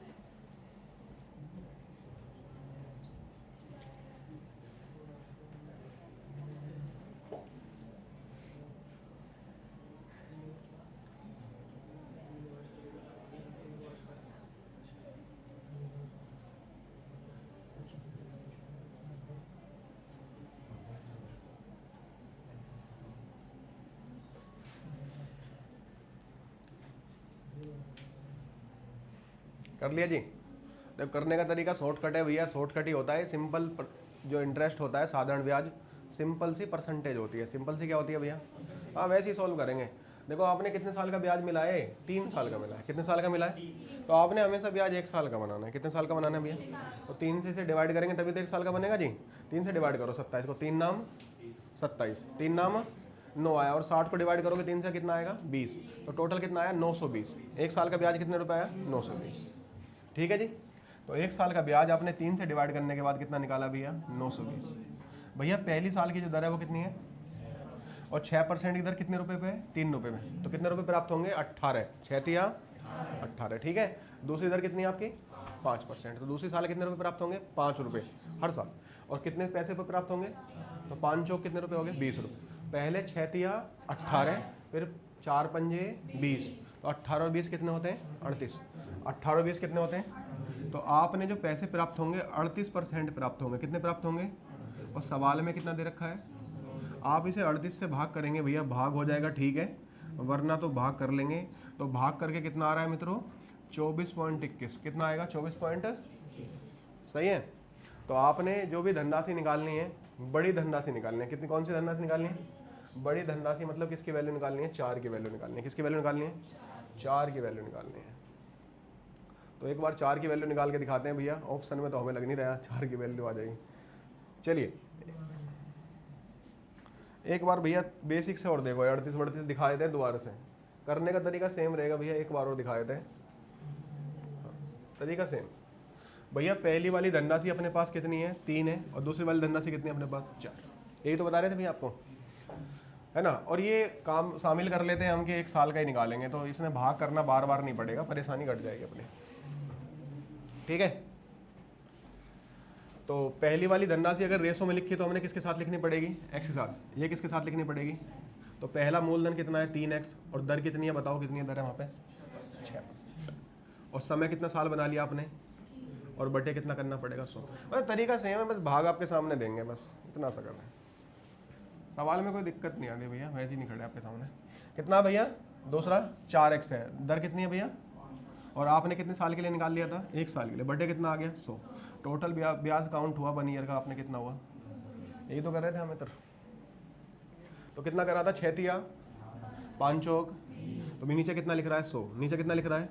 कर लिया जी? जब करने का तरीका शॉर्टकट है भैया, शॉर्टकट ही होता है। सिंपल जो इंटरेस्ट होता है, साधारण ब्याज, सिंपल सी परसेंटेज होती है। सिंपल सी क्या होती है भैया? हाँ, वैसे ही सॉल्व करेंगे। देखो आपने कितने साल का ब्याज मिला है? 3 साल का मिला है। कितने साल का मिला है? तो आपने हमेशा ब्याज 1 साल का बनाना है। कितने साल का बनाना है भैया? तो 3 से इसे डिवाइड करेंगे तभी तो 1 साल का बनेगा जी। 3 से डिवाइड करो 27 को, 3 नाम 27, 3 नाम 9 आया, और 60 को डिवाइड करोगे 3 से, कितना आएगा 20, तो टोटल कितना आया 920। 1 साल का ब्याज कितने रुपए आया? 920। ठीक है जी। तो 1 साल का ब्याज आपने 3 से डिवाइड करने के बाद कितना निकाला भैया? 920। भैया पहली साल की जो दर है वो कितनी है? और 6% की दर कितने रुपए पे है? 3 रुपए में। तो कितने रुपए प्राप्त होंगे? 18, 6 तिया 18, ठीक है। दूसरी दर कितनी है आपकी? 5%। तो दूसरी साल कितने रुपए प्राप्त होंगे? 5 रुपए हर साल। और कितने पैसे पर प्राप्त होंगे? तो 5 चौक कितने रुपए हो गए? 20 रुपए। पहले 6 तिया 18, फिर 4 पंजे 20, तो 18 और 20 कितने होते हैं? 38। 18 और 20 कितने होते हैं? तो आपने जो पैसे प्राप्त होंगे 38% प्राप्त होंगे। कितने प्राप्त होंगे? और सवाल में कितना दे रखा है? आप इसे 38 से भाग करेंगे भैया, भाग हो जाएगा, ठीक है, वरना तो भाग कर लेंगे। तो भाग करके कितना आ रहा है मित्रों? 24.21। कितना आएगा? 24 सही है। तो आपने जो भी धनराशि निकालनी है, बड़ी धनराशि निकालनी है। कितनी, कौन सी धनराशि निकालनी है? बड़ी धनराशि, मतलब किसकी वैल्यू निकालनी है? 4 की वैल्यू निकालनी है। किसकी वैल्यू निकालनी है? 4 की वैल्यू निकालनी है। तो एक बार 4 की वैल्यू निकाल के दिखाते हैं भैया। ऑप्शन में तो हमें लग नहीं रहा 4 की वैल्यू आ जाएगी। चलिए एक बार भैया बेसिक से और देखो, 38 दिखा देते हैं दोबारा से, करने का तरीका सेम रहेगा भैया, एक बार और दिखा देते हैं, तरीका सेम। भैया पहली वाली धनराशि अपने पास कितनी है, 3 है, और दूसरी वाली धनराशि कितनी है अपने पास, 4। यही तो बता रहे थे भैया आपको, है ना। और ये काम शामिल कर लेते हैं हम कि 1 साल का ही निकालेंगे, तो इसमें भाग करना बार बार नहीं पड़ेगा, परेशानी घट जाएगी अपनी, ठीक है। तो पहली वाली धनराशि अगर रेशो में लिखी तो हमने किसके साथ लिखनी पड़ेगी, x के साथ। ये किसके साथ लिखनी पड़ेगी, तो पहला मूलधन कितना है 3x, और दर कितनी है बताओ, कितनी है दर है वहाँ पे 6%, और समय कितना साल बना लिया आपने, और बटे कितना करना पड़ेगा 100। बस तरीका सेम है, बस भाग आपके सामने देंगे, बस इतना सा करना है। सवाल में कोई दिक्कत नहीं आती भैया, वैसे ही नहीं खड़े आपके सामने। कितना भैया, दूसरा 4x है, दर कितनी है भैया, और आपने कितने साल के लिए निकाल लिया था, 1 साल के लिए, बटे कितना आ गया 100। टोटल ब्याज काउंट हुआ 1 ईयर का, आपने कितना हुआ, यही तो कर रहे थे हम इधर। तो कितना करा था, 6 तिया 5 चौक, तो भी नीचे कितना लिख रहा है 100, नीचे कितना लिख रहा है,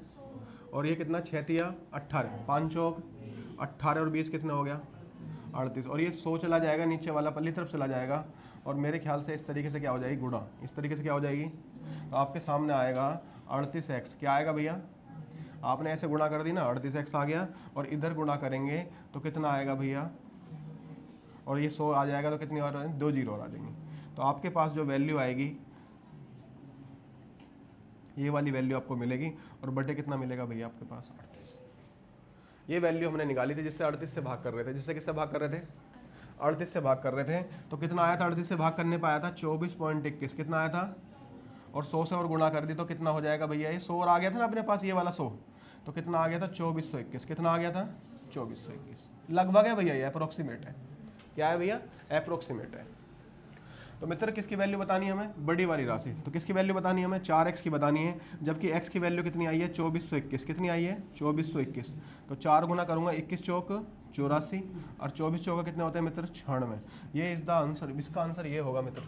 और ये कितना 6 तिया 18, 5 चौक 18 और 20 कितना हो गया 38, और ये 100 चला जाएगा, नीचे वाला पल्ली तरफ चला जाएगा, और मेरे ख्याल से इस तरीके से क्या हो जाएगी गुणा, इस तरीके से क्या हो जाएगी, तो आपके सामने आएगा 38x, क्या आएगा भैया, आपने ऐसे गुणा कर दी ना, 38x आ गया, और इधर गुणा करेंगे तो कितना आएगा भैया, और ये 100 आ जाएगा, तो कितनी और 2 जीरो और आ जाएंगे, तो आपके पास जो वैल्यू आएगी ये वाली वैल्यू आपको मिलेगी, और बटे कितना मिलेगा भैया आपके पास 38। ये वैल्यू हमने निकाली थी जिससे 38 से भाग कर रहे थे, जिससे किससे भाग कर रहे थे, 38 से भाग कर रहे थे, तो कितना आया था 38 से भाग करने पर आया था 24.21, कितना आया था, और 100 से और गुणा कर दी तो कितना हो जाएगा भैया, ये 100 और आ गया था ना अपने पास, ये वाला 100, तो कितना आ गया था 2421, कितना आ गया था 2421, लगभग है भैया, ये अप्रोक्सीमेट है, क्या है भैया, अप्रोक्सीमेट है। तो मित्र किसकी वैल्यू बतानी है हमें, बड़ी वाली राशि, तो किसकी वैल्यू बतानी है हमें, 4x की बतानी है, जबकि x की वैल्यू कितनी आई है 2421, कितनी आई है 2421, तो 4 गुना करूंगा 21 चौक 84, और 24 चौका कितने होते हैं मित्र 96, ये इज द आंसर, इसका आंसर ये होगा मित्र।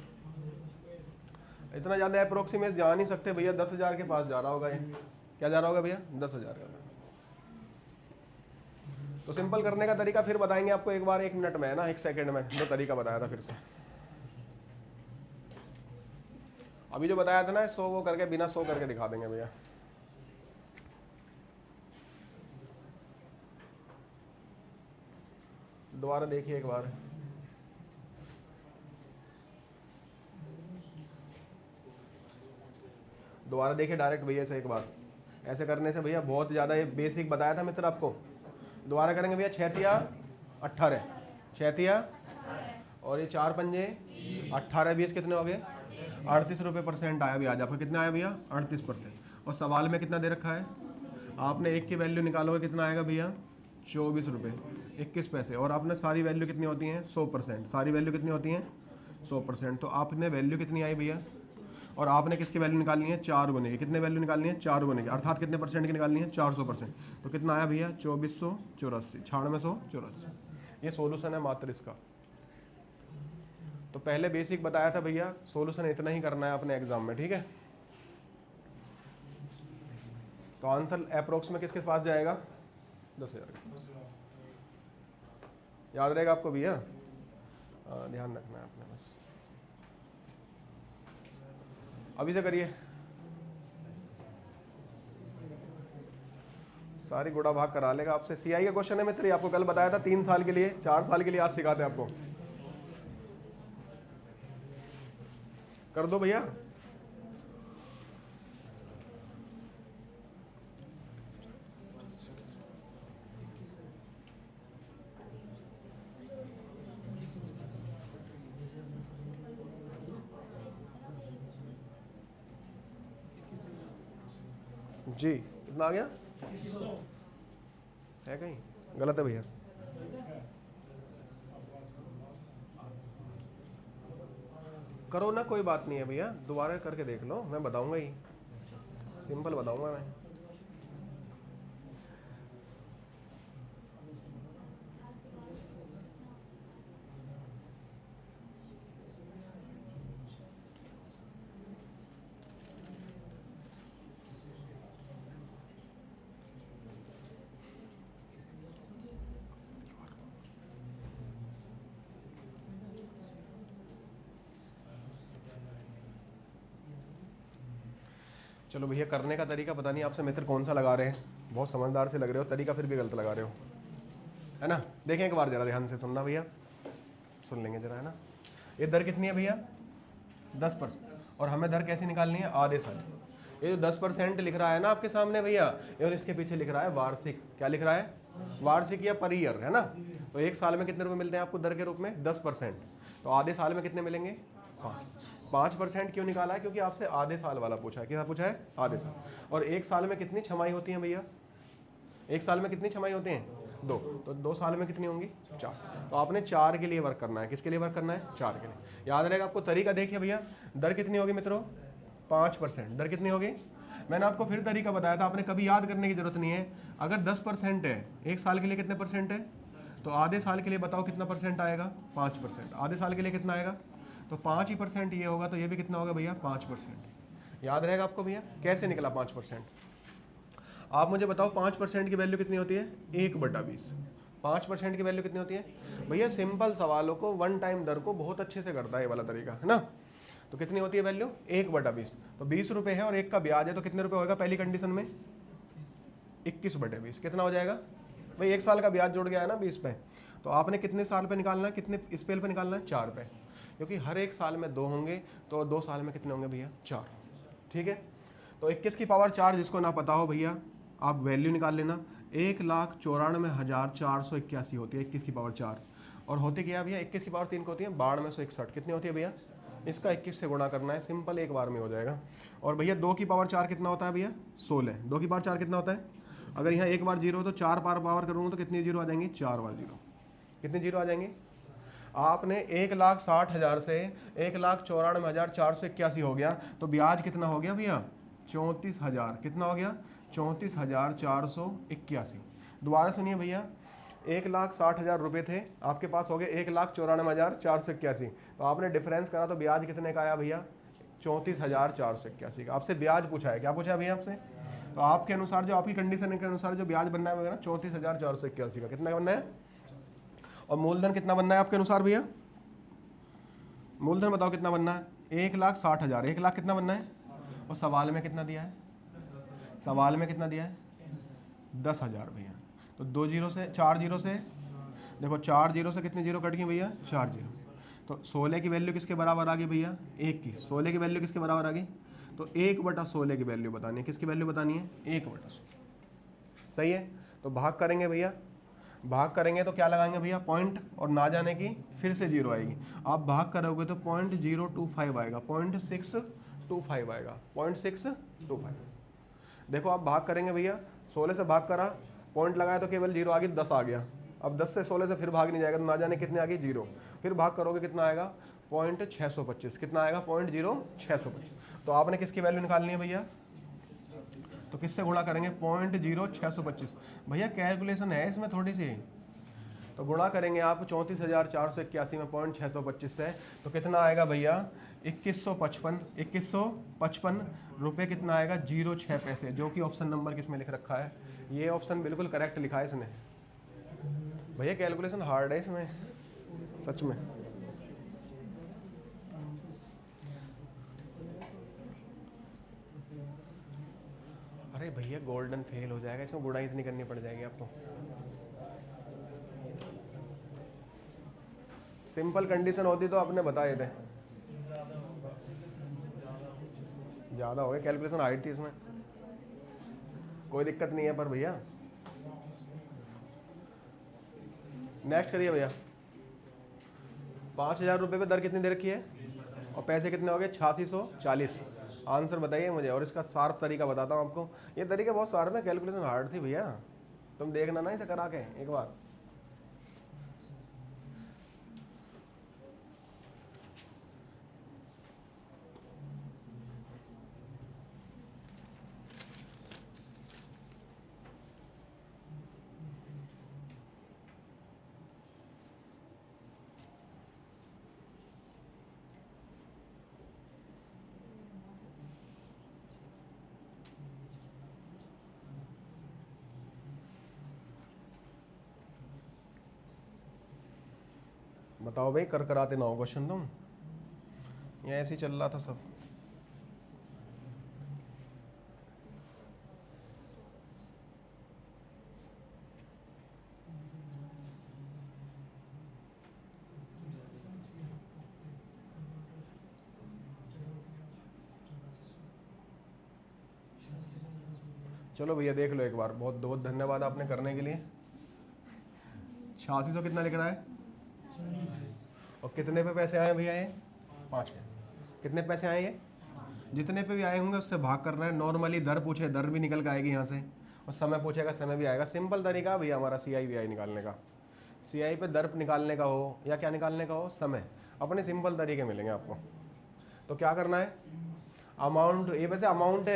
इतना ज़्यादा अप्रोक्सीमेट जा नहीं सकते भैया, 10,000 के पास जा रहा होगा ये, क्या जा रहा होगा भैया 10,000 का। तो सिंपल करने का तरीका फिर बताएंगे आपको एक बार, 1 मिनट में है ना, 1 सेकेंड में जो तरीका बताया था फिर से, अभी जो बताया था ना 100 वो करके, बिना 100 करके दिखा देंगे भैया। दोबारा देखिए एक बार, दोबारा देखिए डायरेक्ट भैया से एक बार, ऐसे करने से भैया बहुत ज़्यादा, ये बेसिक बताया था मित्र आपको, दोबारा करेंगे भैया 6 तिया 18, 6 तिया और ये 4 पंजे 18 20 कितने हो गए 38 रुपये % आया भैया, आज आपका कितना आया भैया 38%, और सवाल में कितना दे रखा है, आपने एक की वैल्यू निकालोगे कितना आएगा भैया 24 रुपये 21 पैसे, और आपने सारी वैल्यू कितनी होती हैं 100%, सारी वैल्यू कितनी होती हैं 100%, तो आपने वैल्यू कितनी आई भैया, और आपने किसकी वैल्यू निकालनी है 4 गुने की, कितने वैल्यू निकालनी है 4 गुने की, अर्थात कितने % की निकालनी है 400%, तो कितना आया भैया 2484, 9684, ये सोल्यूशन है मात्र इसका। तो पहले बेसिक बताया था भैया, सोल्यूशन इतना ही करना है अपने एग्जाम में, ठीक है। तो आंसर अप्रोक्स में किसके पास जाएगा 10,000 के पास, याद रहेगा आपको भैया, ध्यान रखना है आपने बस। अभी से करिए, सारी गुड़ा भाग करा लेगा आपसे। सीआई का क्वेश्चन है मित्र, आपको कल बताया था 3 साल के लिए 4 साल के लिए, आज सिखाते आपको, कर दो भैया। जी कितना आ गया है, कहीं गलत है भैया, करो ना, कोई बात नहीं है भैया, दोबारा करके देख लो, मैं बताऊंगा ही, सिंपल बताऊंगा मैं। चलो भैया, करने का तरीका पता नहीं आपसे मित्र कौन सा लगा रहे हैं, बहुत समझदार से लग रहे हो, तरीका फिर भी गलत लगा रहे हो, है ना। देखें एक बार जरा ध्यान से सुनना भैया, सुन लेंगे जरा, है ना। ये दर कितनी है भैया, 10%, और हमें दर कैसे निकालनी है, आधे साल। ये जो 10% लिख रहा है ना आपके सामने भैया, और इसके पीछे लिख रहा है वार्षिक, क्या लिख रहा है, वार्षिक या पर ईयर, है ना। तो एक साल में कितने रुपए मिलते हैं आपको दर के रूप में, 10%। तो आधे साल में कितने मिलेंगे, 5% क्यों निकाला है, क्योंकि आपसे आधे साल वाला पूछा है, क्या पूछा है, आधे साल। और एक साल में कितनी छमाई होती है भैया, एक साल में कितनी छमाई होती हैं, 2, तो 2 साल में कितनी होंगी, 4। तो आपने 4 के लिए वर्क करना है, किसके लिए वर्क करना है, 4 के लिए। याद रहेगा आपको तरीका, देखिए भैया, दर कितनी होगी मित्रों, 5%। दर कितनी होगी, मैंने आपको फिर तरीका बताया था, आपने कभी याद करने की जरूरत नहीं है। अगर 10% है, एक साल के लिए कितने परसेंट है, तो आधे साल के लिए बताओ कितना परसेंट आएगा, 5%। आधे साल के लिए कितना आएगा, तो 5 ही % ये होगा, तो ये भी कितना होगा भैया, 5%। याद रहेगा आपको भैया, कैसे निकला 5%, आप मुझे बताओ 5% की वैल्यू कितनी होती है, 1/20। 5% की वैल्यू कितनी होती है भैया, सिंपल सवालों को, वन टाइम दर को बहुत अच्छे से करता है ये वाला तरीका, है ना। तो कितनी होती है वैल्यू, 1/20। तो 20 रुपये है और 1 का ब्याज है, तो कितने रुपए होगा पहली कंडीशन में, 21/20। कितना हो जाएगा भाई, 1 साल का ब्याज जुड़ गया है ना 20 पे। तो आपने कितने साल पे निकालना है, कितने स्पेल पे निकालना है, 4 पे, क्योंकि हर एक साल में 2 होंगे, तो 2 साल में कितने होंगे भैया, 4। ठीक है, तो 21 की पावर 4 जिसको ना पता हो भैया, आप वैल्यू निकाल लेना, 1,94,481 होती है 21 की पावर 4। और होती क्या है भैया, 21 की पावर 3 को होती है 9261, कितनी होती है भैया, इसका 21 से गुणा करना है, सिंपल, एक बार में हो जाएगा। और भैया 2 की पावर 4 कितना होता है भैया, 16। 2 की पावर 4 कितना होता है, अगर यहाँ एक बार जीरो, तो 4 बार पावर करूँगा तो कितनी जीरो आ जाएंगी, 4 बार जीरो, कितनी जीरो आ जाएंगे। आपने 1,60,000 से 1,94,481 हो गया, तो ब्याज कितना हो गया भैया, 34,000। कितना हो गया, 34,481। दोबारा सुनिए भैया, 1,60,000 रुपये थे आपके पास, हो गए 1,94,481। तो आपने डिफरेंस करा तो ब्याज कितने का आया भैया, 34,481 का। आपसे ब्याज पूछा है, क्या पूछा है भैया आपसे, तो आपके अनुसार, जो आपकी कंडीशन के अनुसार जो ब्याज बनना है 34,481 का, कितना बनना है। और मूलधन कितना बनना है आपके अनुसार भैया, मूलधन बताओ कितना बनना है, 1,60,000। 1 लाख कितना बनना है, और सवाल में कितना दिया है, सवाल में कितना दिया है, 10,000 भैया। तो 2 जीरो से, 4 जीरो से, देखो 4 जीरो से कितनी जीरो कट गई भैया, 4 जीरो। तो 16 की वैल्यू किसके बराबर आ गई भैया, 1 की। 16 की वैल्यू किसके बराबर आ गई, तो 1/16 की वैल्यू बतानी है, किसकी वैल्यू बतानी है, 1/16। सही है, तो भाग करेंगे भैया, भाग करेंगे तो क्या लगाएंगे भैया, पॉइंट, और ना जाने की फिर से जीरो आएगी। आप भाग करोगे तो 0.025 आएगा, 0.625 आएगा, 0.625। देखो आप भाग करेंगे भैया, 16 से भाग करा, पॉइंट लगाया तो केवल जीरो आ गई, 10 आ गया। अब 10 से 16 से फिर भाग नहीं जाएगा, तो ना जाने कितने आ गई, जीरो। फिर भाग करोगे कितना आएगा, 0.625। कितना आएगा, 0.0625। तो आपने किसकी वैल्यू निकालनी है भैया, तो किससे गुणा करेंगे, 0.0625। भैया कैलकुलेशन है इसमें थोड़ी सी, तो गुणा करेंगे आप 34,481 में 0.625 से, तो कितना आएगा भैया, 2155 रुपये कितना आएगा, 06 पैसे, जो कि ऑप्शन नंबर किसमें लिख रखा है, ये ऑप्शन बिल्कुल करेक्ट लिखा है इसने। भैया कैलकुलेशन हार्ड है इसमें सच में। अरे भैया गोल्डन फेल हो जाएगा, इसमें गुणा इतनी करनी पड़ जाएगी आपको। सिंपल कंडीशन होती तो आपने बताए थे, ज़्यादा हो गया, कैलकुलेशन हार्ड थी इसमें, कोई दिक्कत नहीं है पर भैया। नेक्स्ट करिए भैया, 5,000 रुपये पे दर कितनी दे रखी है, और पैसे कितने हो गए, 8640। आंसर बताइए मुझे, और इसका शार्प तरीका बताता हूँ आपको। ये तरीका बहुत शार्प है, कैलकुलेशन हार्ड थी भैया, तुम देखना ना इसे करा के एक बार। बताओ भाई, कर कराते ना हो क्वेश्चन तुम, ये ऐसे ही चल रहा था सब। चलो भैया देख लो एक बार, बहुत बहुत धन्यवाद आपने करने के लिए। 8600 कितना लिख रहा है, और कितने पे पैसे आए भैया ये, 5 के। कितने पैसे आए ये, जितने पे भी आए होंगे उससे भाग करना है। नॉर्मली दर पूछे दर भी निकल के आएगी यहाँ से, और समय पूछेगा समय भी आएगा। सिंपल तरीका है भैया हमारा CI/VI निकालने का। CI पे दर निकालने का हो या क्या निकालने का हो, समय, अपने सिंपल तरीके मिलेंगे आपको। तो क्या करना है, अमाउंट, ये वैसे अमाउंट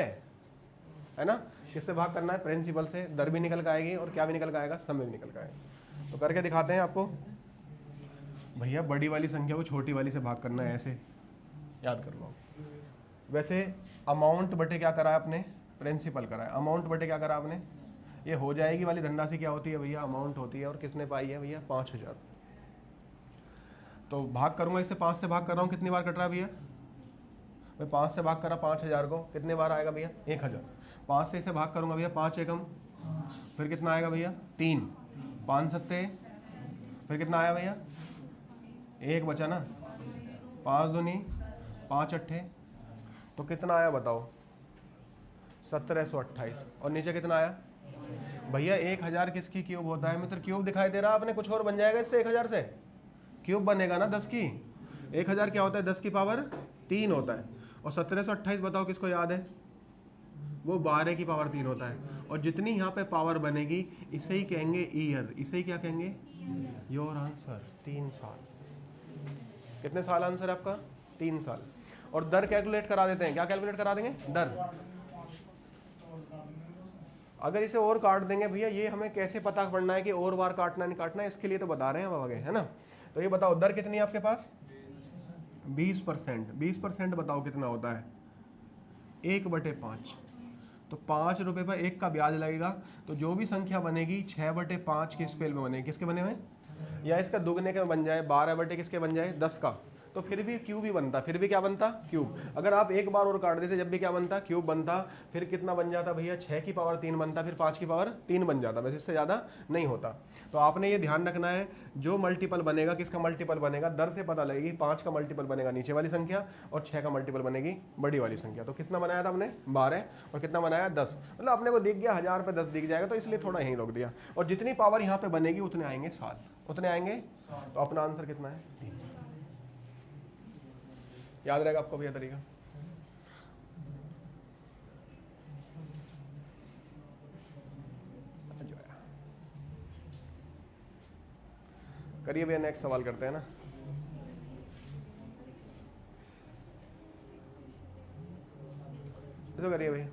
है ना, किससे भाग करना है, प्रिंसिपल से। दर भी निकल के आएगी और क्या भी निकल के आएगा, समय भी निकल के आएगा। तो करके दिखाते हैं आपको। भैया बड़ी वाली संख्या को छोटी वाली से भाग करना है, ऐसे याद कर लो। वैसे अमाउंट बटे क्या करा है आपने, प्रिंसिपल करा है। अमाउंट बटे क्या करा आपने, ये हो जाएगी वाली धनराशि क्या होती है भैया, अमाउंट होती है। और किसने पाई है भैया, 5000। तो भाग करूंगा इसे, 5 से भाग कर रहा हूँ, कितनी बार कट रहा है भैया, मैं 5 से भाग करा 5000 को, कितने बार आएगा भैया, 1000। 5 से इसे भाग करूंगा भैया, 5 एकम, फिर कितना आएगा भैया, 3, 5 सत्ते, फिर कितना आया भैया, 1 बचा ना, 5 दूनी 5 अट्ठे, तो कितना आया बताओ, 1728। और नीचे कितना आया भैया, 1000 किसकी क्यूब होता है मित्र, क्यूब दिखाई दे रहा है आपने, कुछ और बन जाएगा इससे, 1000 से क्यूब बनेगा ना 10 की। 1000 क्या होता है, 10 की पावर 3 होता है। और 1728 बताओ किसको याद है, वो 12 की पावर 3 होता है। और जितनी यहाँ पे पावर बनेगी इसे ही कहेंगे ईयर, इसे ही क्या कहेंगे, योर आंसर 3 साल। कितने साल आंसर है आपका, 3 साल। और दर कैलकुलेट करा देते हैं, क्या कैलकुलेट करा देंगे, दर। अगर इसे और काट देंगे भैया, ये हमें कैसे पता पड़ना है कि और बार काटना नहीं काटना है, इसके लिए तो बता रहे हैं हम आगे, है ना। तो ये बताओ दर कितनी है आपके पास, 20%। 20% बताओ कितना होता है, 1/5। तो 5 रुपये पर 1 का ब्याज लगेगा। तो जो भी संख्या बनेगी 6/5 के स्केल में बनेगी, किसके बने हुए, या इसका दुगने का बन जाए, 12 बटे किसके बन जाए, 10 का, तो फिर भी क्यूब ही बनता, फिर भी क्या बनता, क्यूब। अगर आप एक बार और काट देते जब भी क्या बनता, क्यूब बनता। फिर कितना बन जाता भैया, 6 की पावर 3 बनता, फिर 5 की पावर 3 बन जाता, बस इससे ज़्यादा नहीं होता। तो आपने ये ध्यान रखना है, जो मल्टीपल बनेगा, किसका मल्टीपल बनेगा, दर से पता लगेगी। 5 का मल्टीपल बनेगा नीचे वाली संख्या, और 6 का मल्टीपल बनेगी बड़ी वाली संख्या। तो कितना बनाया था हमने, 12, और कितना बनाया 10। मतलब अपने को दिख गया 1000 पे 10 दिख जाएगा, तो इसलिए थोड़ा यहीं रोक दिया। और जितनी पावर यहाँ पे बनेगी उतने आएंगे साल, उतने आएंगे। तो अपना आंसर कितना है, 3 साल। याद रहेगा आपको भैया तरीका। करिए भैया, नेक्स्ट सवाल करते हैं ना। तो करिए भैया।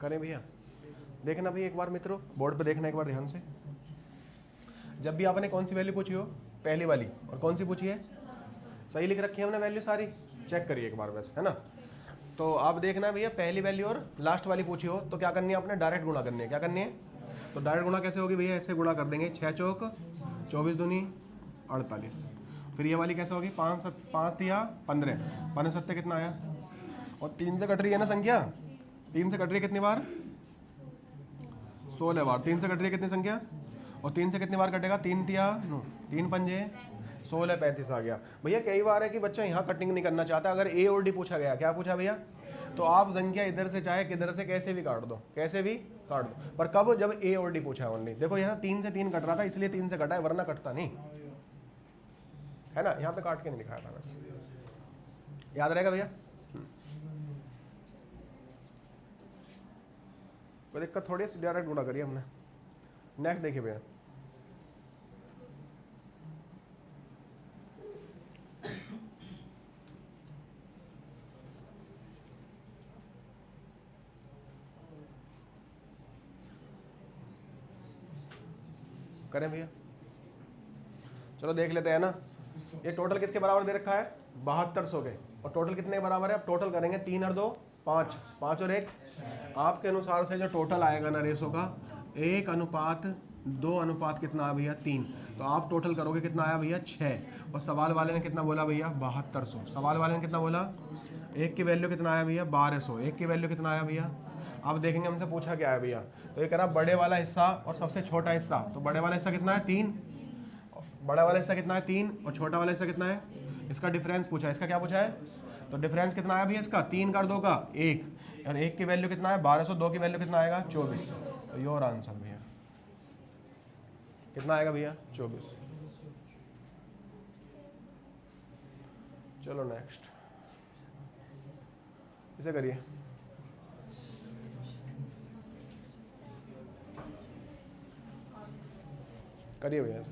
करें भैया, देखना भैया एक बार मित्रों, बोर्ड पे देखना एक बार ध्यान से। जब भी आपने कौन सी वैल्यू पूछी हो, पहली वाली, और कौन सी पूछी है, सही लिख रखी है हमने वैल्यू सारी, चेक करिए एक बार बस, है ना। तो आप देखना भैया, पहली वैल्यू और लास्ट वाली पूछी हो तो क्या करनी है आपने, डायरेक्ट गुणा करनी है। क्या करनी है, तो डायरेक्ट गुणा कैसे होगी भैया, ऐसे गुणा कर देंगे, 6 चौक 24 दूनी 48। फिर ये वाली कैसे होगी, 5 दिया 15, 15 सत्ते कितना आया, और 3 से कट रही है ना संख्या, 3 से कट रही है कितनी बार, 16 बार। 3 से कट रही है कितनी संख्या, और 3 से कितनी बार कटेगा, 3 तिया 9, 3 पंजे 16, 35 आ गया। भैया कई बार है कि बच्चा यहाँ कटिंग नहीं करना चाहता, अगर ए और डी पूछा गया, क्या पूछा भैया, तो आप संख्या इधर से चाहे किधर से कैसे भी काट दो, कैसे भी काट दो। पर कब, जब ए और डी पूछा है ओनली। देखो यहाँ 3 से 3 कट रहा था इसलिए 3 से कटा है, वरना कटता नहीं। है ना, यहाँ पे काट के नहीं दिखाया था बस, याद रहेगा भैया। कोई दिक्कत थोड़ी सी, डायरेक्ट गुणा करिए हमने। नेक्स्ट देखिए भैया, करें भैया, चलो देख लेते हैं ना। ये टोटल किसके बराबर दे रखा है, 7200 के, और टोटल कितने के बराबर है, अब टोटल करेंगे 3 और 2 5, 5 और 1, आपके अनुसार से जो टोटल आएगा ना रेशो का, 1 अनुपात 2 अनुपात कितना आया भैया 3, तो आप टोटल करोगे कितना आया भैया 6, और सवाल वाले ने कितना बोला भैया 7200, सवाल वाले ने कितना बोला, 1 की वैल्यू कितना आया भैया 1200, 1 की वैल्यू कितना आया भैया। अब देखेंगे हमसे पूछा क्या है भैया, तो ये कह रहा बड़े वाला हिस्सा और सबसे छोटा हिस्सा, तो बड़े वाला हिस्सा कितना है 3, बड़ा वाला हिस्सा कितना है 3, और छोटा वाला हिस्सा कितना है, इसका डिफरेंस पूछा है, इसका क्या पूछा है, तो डिफरेंस कितना आया भैया इसका 3 का 2 का 1, यानी 1 की वैल्यू कितना है 1200, 2 की वैल्यू कितना आएगा 24, तो योर आंसर भैया कितना आएगा भैया 24। चलो नेक्स्ट, इसे करिए, करिए भैया।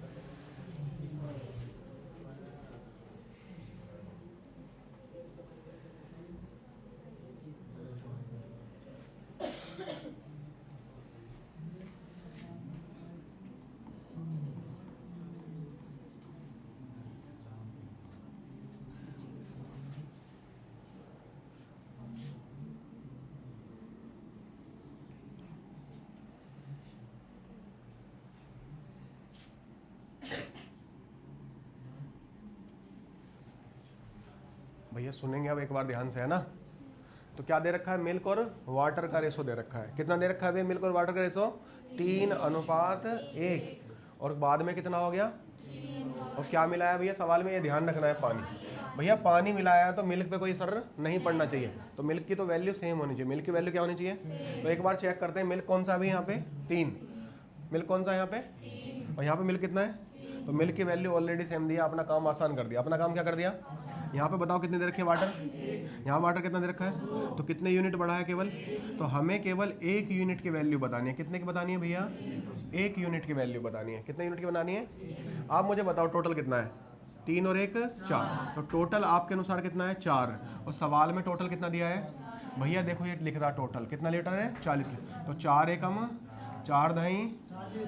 भैया सुनेंगे अब एक बार ध्यान से, है ना। तो क्या दे रखा है, मिल्क और वाटर का रेशो दे रखा है, कितना दे रखा है भैया मिल्क और वाटर का रेशो 3 अनुपात 1, और बाद में कितना हो गया, और क्या मिलाया भैया सवाल में, ये ध्यान रखना है पानी, भैया पानी मिलाया है तो मिल्क पे कोई असर नहीं पड़ना चाहिए, तो मिल्क की तो वैल्यू सेम होनी चाहिए, मिल्क की वैल्यू क्या होनी चाहिए, तो एक बार चेक करते हैं, मिल्क कौन सा है यहाँ पे 3, मिल्क कौन सा है यहाँ पे, और यहाँ पे मिल्क कितना है, तो मिल्क की वैल्यू ऑलरेडी सेम दिया, अपना काम आसान कर दिया, अपना काम क्या कर दिया, यहाँ पे बताओ कितने दे रखे वाटर, यहाँ वाटर कितना दे रखा है, तो कितने यूनिट बढ़ा है केवल, तो हमें केवल 1 यूनिट की वैल्यू बतानी है, कितने की बतानी है भैया 1 यूनिट की वैल्यू बतानी है, कितने यूनिट की बनानी है, आप मुझे बताओ टोटल कितना है, 3 और 1 4, तो टोटल आपके अनुसार कितना है 4, और सवाल में टोटल कितना दिया है भैया, देखो ये लिख रहा टोटल कितना लीटर है 40 लीटर, तो 4 एकम 4 दही,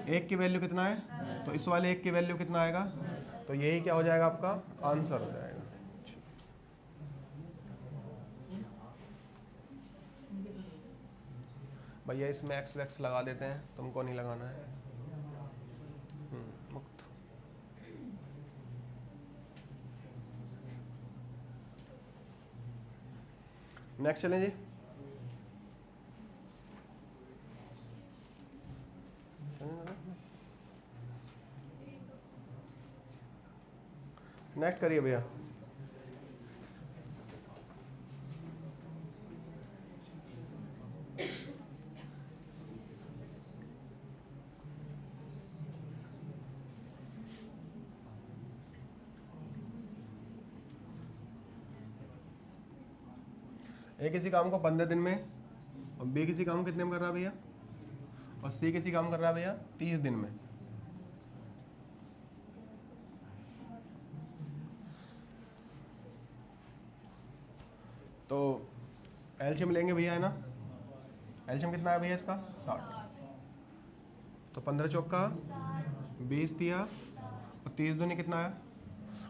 1 की वैल्यू कितना है, तो इस वाले 1 की वैल्यू कितना आएगा, तो यही क्या हो जाएगा आपका आंसर हो जाएगा। भैया इसमें एक्स वैक्स लगा देते हैं, तुमको नहीं लगाना है, मुक्त। नेक्स्ट चलें जी, नेक्स्ट करिए भैया। ए किसी काम को 15 दिन में, और बी किसी काम को कितने में कर रहा है भैया, और सी किसी काम कर रहा है भैया 30 दिन में। तो एलसीएम लेंगे भैया, है ना, एलसीएम कितना है भैया इसका 60, तो 15 चौका 20 दिया, और 30 दूनी कितना है,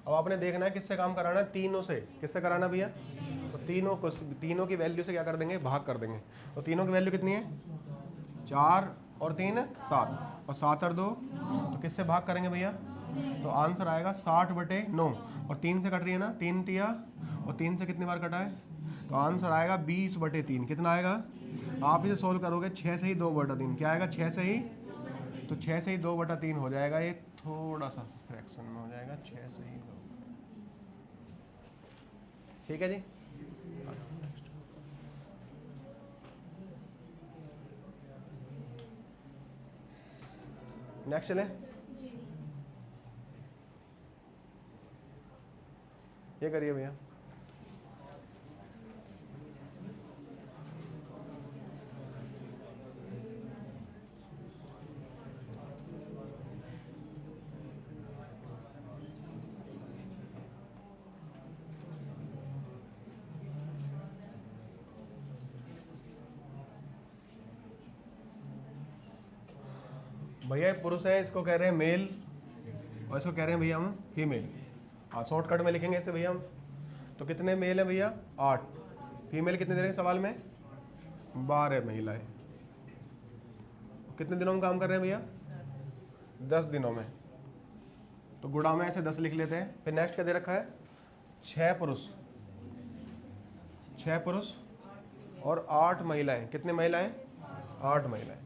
अब आपने देखना है किससे काम कराना है, तीनों से, किससे कराना भैया, तो तीनों की वैल्यू से क्या कर देंगे, भाग कर देंगे, तो तीनों की वैल्यू कितनी है 4 और 3 7, और 7 और 2, तो किससे भाग करेंगे भैया, तो आंसर आएगा 60/9, और 3 से कट रही है ना, 3 तिया, और 3 से कितनी बार कटा है, तो आंसर आएगा 20/3, कितना आएगा, आप इसे सोल्व करोगे 6 से ही 2/3, क्या आएगा 6 से ही, तो 6 से ही 2/3 हो जाएगा, ये थोड़ा सा फ्रैक्शन में हो जाएगा, 6 से ही 2, ठीक है जी। नेक्स्ट चले, ये करिए भैया। भैया ये पुरुष है, इसको कह रहे हैं मेल, और इसको कह रहे हैं भैया हम फीमेल। हाँ शॉर्टकट में लिखेंगे इसे भैया हम। तो कितने मेल है भैया? 8। फीमेल कितने दे रहे हैं सवाल में? 12 महिलाएं। कितने दिनों में काम कर रहे हैं भैया? 10 दिनों में। तो गुणा में ऐसे 10 लिख लेते हैं। फिर नेक्स्ट क्या दे रखा है? 6 पुरुष, 6 पुरुष और 8 महिलाएं। कितने महिलाएं? 8 महिलाएं।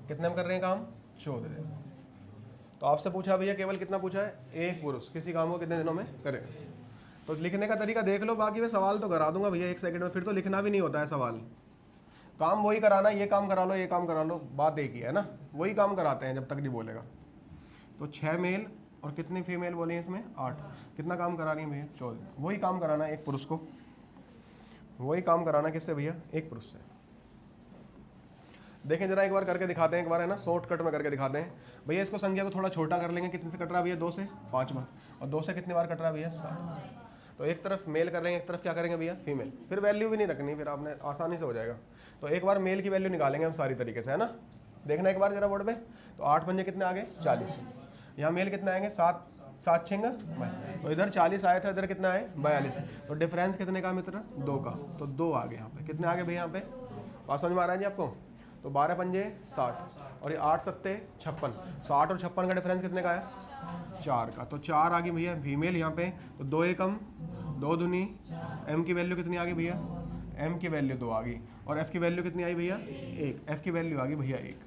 कितने में कर रहे हैं काम? 14। तो आपसे पूछा भैया केवल कितना पूछा है? 1 पुरुष किसी काम को कितने दिनों में करे। तो लिखने का तरीका देख लो, बाकी मैं सवाल तो करा दूंगा भैया 1 सेकंड में, फिर तो लिखना भी नहीं होता है सवाल। काम वही कराना, ये काम करा लो, ये काम करा लो, बात एक ही है ना, वही काम कराते हैं जब तक नहीं बोलेगा। तो 6 मेल और कितनी फीमेल बोले हैं इसमें? 8। कितना काम करा रही है भैया? 14। वही काम कराना है 1 पुरुष को, वही काम कराना किससे भैया? 1 पुरुष से। देखें जरा एक बार करके दिखाते हैं, एक बार है ना शॉर्टकट में करके दिखाते हैं भैया। इसको संख्या को थोड़ा छोटा कर लेंगे। कितने से कट रहा है भैया? 2 से 5 बार। और 2 से कितनी बार कट रहा है भैया? 7। तो एक तरफ मेल कर लेंगे, एक तरफ क्या करेंगे भैया? फीमेल। फिर वैल्यू भी नहीं रखनी, फिर आपने आसानी से हो जाएगा। तो एक बार मेल की वैल्यू निकालेंगे हम सारी तरीके से, है ना। देखना एक बार जरा बोर्ड पे। तो 8 पंजे कितने आ गए? 40। यहाँ मेल कितने आएंगे? 7 7 6 तो इधर 40 आया था, इधर कितना आए? 42। तो डिफरेंस कितने का मित्र? 2 का। तो 2 आ गए यहाँ पे। कितने आ गए भैया यहाँ पे? बात समझ में आ रहा है जी आपको? तो 12 पंजे 60 और ये 8 सत्ते 56। 60 और 56 का डिफरेंस कितने का है? 4 का। तो 4 आ गई भैया फीमेल यहाँ पे। तो 2 एकम 2 दूनी, एम की वैल्यू कितनी आ गई भैया? एम की वैल्यू 2 आ गई। और एफ की वैल्यू कितनी आई भैया? 1। एफ की वैल्यू आ गई भैया 1।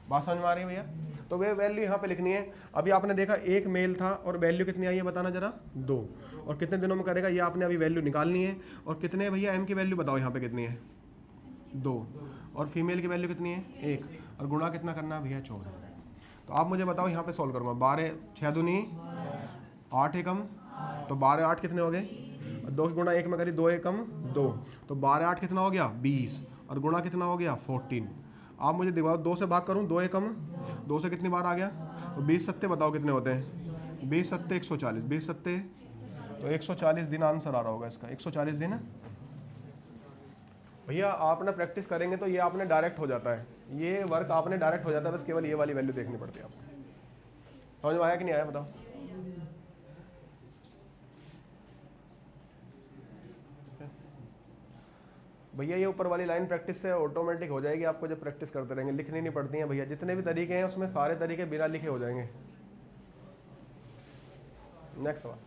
बात समझ में आ रही है भैया? तो वे वैल्यू यहाँ पे लिखनी है। अभी आपने देखा 1 मेल था और वैल्यू कितनी आई है बताना जरा? 2। और कितने दिनों में करेगा ये आपने अभी वैल्यू निकालनी है। और कितने भैया एम की वैल्यू बताओ यहाँ पे कितनी है? 2। और फीमेल की वैल्यू कितनी है? 1। और गुणा कितना करना है भैया? 14। तो आप मुझे बताओ, यहाँ पे सॉल्व करूँगा। 12 6 दूनी 8 एकम, तो 12 8 कितने हो गए? 2 गुणा 1 में करी 2 एकम 2, तो 12 8 कितना हो गया? 20। और गुणा कितना हो गया? 14। आप मुझे दिखाओ 2 से भाग करूँ, 2 एकम 2 से कितनी बार आ गया? तो 20 सत्ते बताओ कितने होते हैं? 20 सत्ते 140। 20 सत्ते तो 140 दिन आंसर आ रहा होगा इसका। 140 दिन भैया आपने प्रैक्टिस करेंगे तो ये आपने डायरेक्ट हो जाता है, ये वर्क आपने डायरेक्ट हो जाता है। बस केवल ये वाली वैल्यू देखनी पड़ती है आपको। समझ में आया कि नहीं आया बताओ? भैया ये ऊपर वाली लाइन प्रैक्टिस से ऑटोमेटिक हो जाएगी आपको, जब प्रैक्टिस करते रहेंगे। लिखनी नहीं पड़ती है भैया, जितने भी तरीके हैं उसमें सारे तरीके बिना लिखे हो जाएंगे। नेक्स्ट सवाल।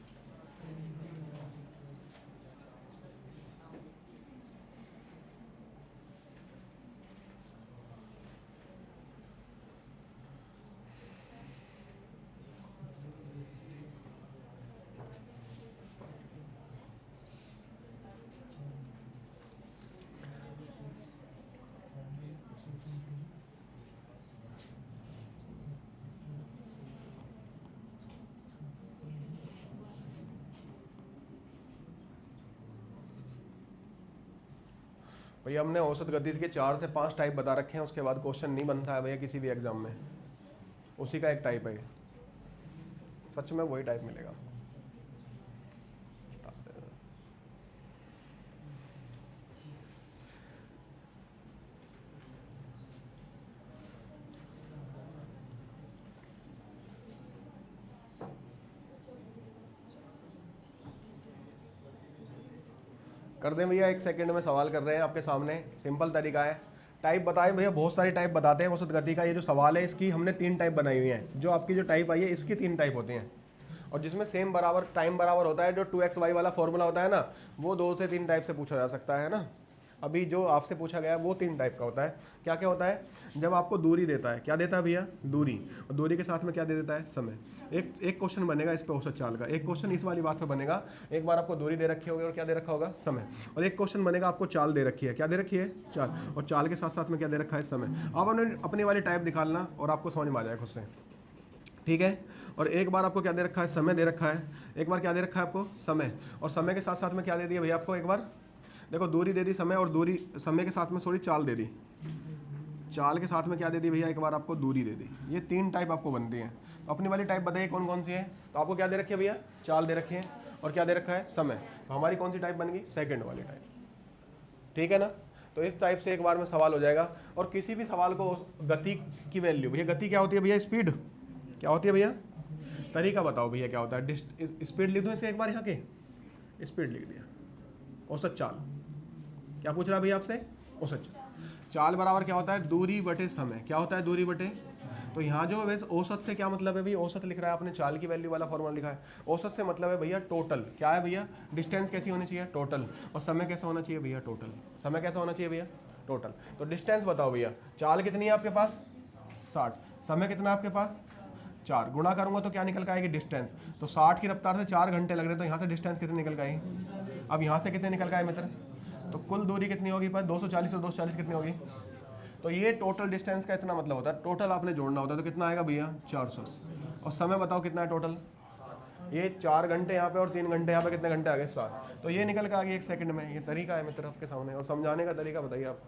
भैया हमने औसत गति के 4 से 5 टाइप बता रखे हैं, उसके बाद क्वेश्चन नहीं बनता है भैया किसी भी एग्जाम में। उसी का एक टाइप है ये, सच में वही टाइप मिलेगा। कर दें भैया, 1 सेकंड में सवाल कर रहे हैं आपके सामने। सिंपल तरीका है। टाइप बताए भैया, बहुत सारी टाइप बताते हैं औसत गति का। ये जो सवाल है इसकी हमने 3 टाइप बनाई हुई हैं। जो आपकी जो टाइप आई है इसकी 3 टाइप होती हैं, और जिसमें सेम बराबर टाइम बराबर होता है। जो 2xy वाला फॉर्मूला होता है ना, वो 2 से 3 टाइप से पूछा जा सकता है ना। अभी जो आपसे पूछा गया वो 3 टाइप का होता है। क्या क्या होता है? जब आपको दूरी देता है, क्या देता है भैया? दूरी। और दूरी के साथ में क्या दे देता है? समय। एक क्वेश्चन बनेगा इस पे औसत चाल का, एक क्वेश्चन इस वाली बात पे बनेगा। एक बार आपको दूरी दे रखी होगी और क्या दे रखा होगा? समय। और एक क्वेश्चन बनेगा आपको चाल दे रखी है। क्या दे रखी है? चाल। और चाल के साथ साथ में क्या दे रखा है? समय। अब आपने अपनी वाली टाइप निकालना और आपको समझ में आ जाएगा खुद से। ठीक है। और एक बार आपको क्या दे रखा है, समय दे रखा है, एक बार क्या दे रखा है आपको, समय, और समय के साथ साथ में क्या दे दिया भैया आपको, एक बार देखो दूरी दे दी समय, और दूरी समय के साथ में सॉरी चाल दे दी, चाल के साथ में क्या दे दी भैया, एक बार आपको दूरी दे दी। ये 3 टाइप आपको बनती हैं। तो अपनी वाली टाइप बताइए कौन कौन सी है। तो आपको क्या दे रखी है भैया, चाल दे रखी है, और क्या दे रखा है, समय। तो हमारी कौन सी टाइप बन गई, सेकंड वाली टाइप, ठीक है ना। तो इस टाइप से एक बार में सवाल हो जाएगा। और किसी भी सवाल को गति की वैल्यू, भैया गति क्या होती है भैया, स्पीड क्या होती है भैया, तरीका बताओ भैया क्या होता है, स्पीड लिख दो इसे एक बार, यहाँ के स्पीड लिख दिया, औसत चाल, क्या पूछ रहा है भैया आपसे, औसत चाल बराबर क्या होता है, दूरी बटे समय, क्या होता है, दूरी बटे। तो यहाँ जो वैसे औसत से क्या मतलब है भैया, औसत लिख रहा है आपने, चाल की वैल्यू वाला फॉर्मूला लिखा है, औसत से मतलब है भैया टोटल, क्या है भैया, डिस्टेंस कैसी होनी चाहिए, टोटल, और समय कैसा होना चाहिए भैया, टोटल, समय कैसा होना चाहिए भैया, टोटल। तो डिस्टेंस बताओ भैया, चाल कितनी है आपके पास 60, समय कितना है आपके पास 4, गुणा करूंगा तो क्या निकल के आएगी, डिस्टेंस। तो 60 की रफ्तार से 4 घंटे लग रहे हैं, तो यहाँ से डिस्टेंस कितनी निकल के आई, अब यहाँ से कितने निकल के आए मित्र, तो कुल दूरी कितनी होगी पर 240 और 240 कितनी होगी। तो ये टोटल डिस्टेंस का इतना मतलब होता है, टोटल आपने जोड़ना होता है, तो कितना आएगा भैया 400। और समय बताओ कितना है टोटल, ये 4 घंटे यहाँ पे और 3 घंटे यहाँ पे, कितने घंटे आ गए 7। तो ये निकल के आ गई 1 सेकंड में। ये तरीका है मित्र आपके सामने, और समझाने का तरीका बताइए आप।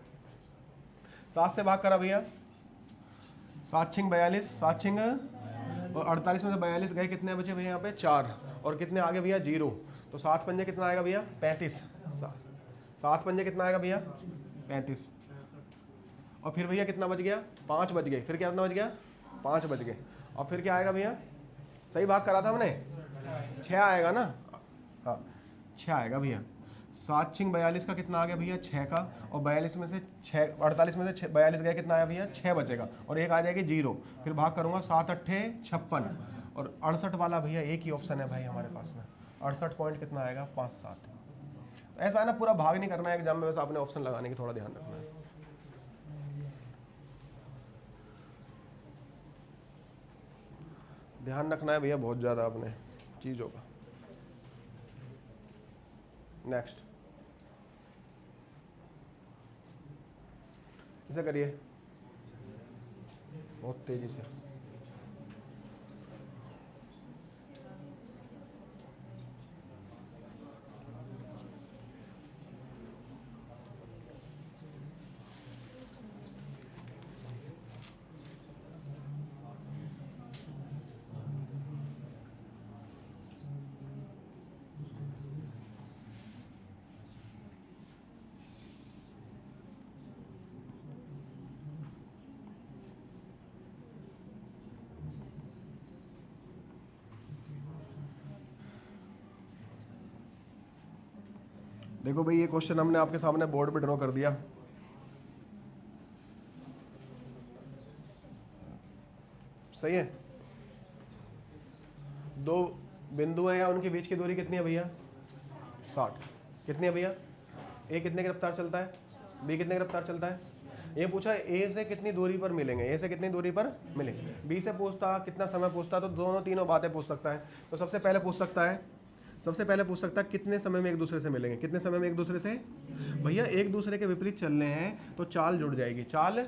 7 से भाग करा भैया, 7 छिंग 42, 7 छिंग और 48 में से 42 गए, कितने बचे भैया यहाँ पे 4, और कितने आगे भैया 0। तो 7 पंजे कितना आएगा भैया 35, 7 पंजे कितना आएगा भैया 35, और फिर भैया कितना बच गया 5 बच गए, फिर क्या कितना बच गया 5 बच गए, और फिर क्या आएगा भैया, सही भाग करा था हमने 6 आएगा ना, हाँ 6 आएगा भैया। 7 छिंग 42 का कितना आ गया भैया 6 का, और 42 में से 6, 48 में से 42 गए, कितना आया भैया 6 बचेगा, और एक आ जाएगी 0। फिर भाग करूंगा 7 अट्ठे 56, और 68 वाला भैया एक ही ऑप्शन है भाई हमारे पास में, 68 पॉइंट कितना आएगा 5-7। ऐसा है ना, पूरा भाग नहीं करना है एग्जाम में, वैसे आपने ऑप्शन लगाने की थोड़ा ध्यान रखना है। ध्यान रखना है भैया बहुत ज़्यादा आपने चीज़ों का। नेक्स्ट, इसे करिए बहुत तेजी से। देखो भाई, ये क्वेश्चन हमने आपके सामने बोर्ड पे ड्रॉ कर दिया, सही है। 2 बिंदु हैं, उनके बीच की दूरी कितनी है भैया 60, कितनी है भैया, ए कितने की रफ्तार चलता है, बी कितने की रफ्तार चलता है। ये पूछा ए से कितनी दूरी पर मिलेंगे, ए से कितनी दूरी पर मिलेंगे, बी से पूछता कितना समय पूछता, तो दोनों तीनों बातें पूछ सकता है। तो सबसे पहले पूछ सकता है कितने समय में एक दूसरे से मिलेंगे, कितने समय में एक दूसरे से, भैया एक दूसरे के विपरीत चल रहे हैं तो चाल जुड़ जाएगी, चाल।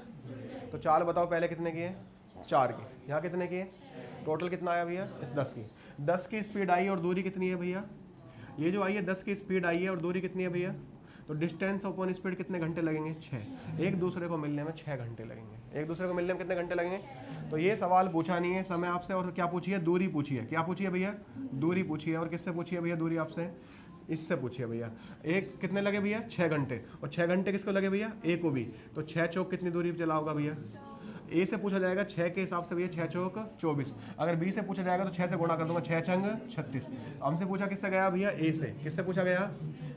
तो चाल बताओ पहले कितने की है 4 की, यहाँ कितने की है, टोटल कितना आया भैया इस 10 की स्पीड आई, और दूरी कितनी है भैया, ये जो आई है 10 की स्पीड आई है, और दूरी कितनी है भैया, तो डिस्टेंस अपॉन स्पीड कितने घंटे लगेंगे 6, एक दूसरे को मिलने में 6 घंटे लगेंगे, एक दूसरे को मिलने में कितने घंटे लगेंगे। तो ये सवाल पूछा नहीं है समय आपसे, और क्या पूछी है, दूरी पूछी है, क्या पूछी है भैया, दूरी पूछी है, और किससे पूछी है भैया दूरी आपसे, इससे पूछिए भैया। एक कितने लगे भैया 6 घंटे, और 6 घंटे किसको लगे भैया ए को भी, तो 6 चौक कितनी दूरी पर चला होगा भैया, ए से पूछा जाएगा 6 के हिसाब से भैया 6 चौक 24, अगर बी से पूछा जाएगा तो 6 से गुणा कर दूंगा, 6 छंग 36। हमसे पूछा किससे गया भैया ए से, किससे पूछा गया,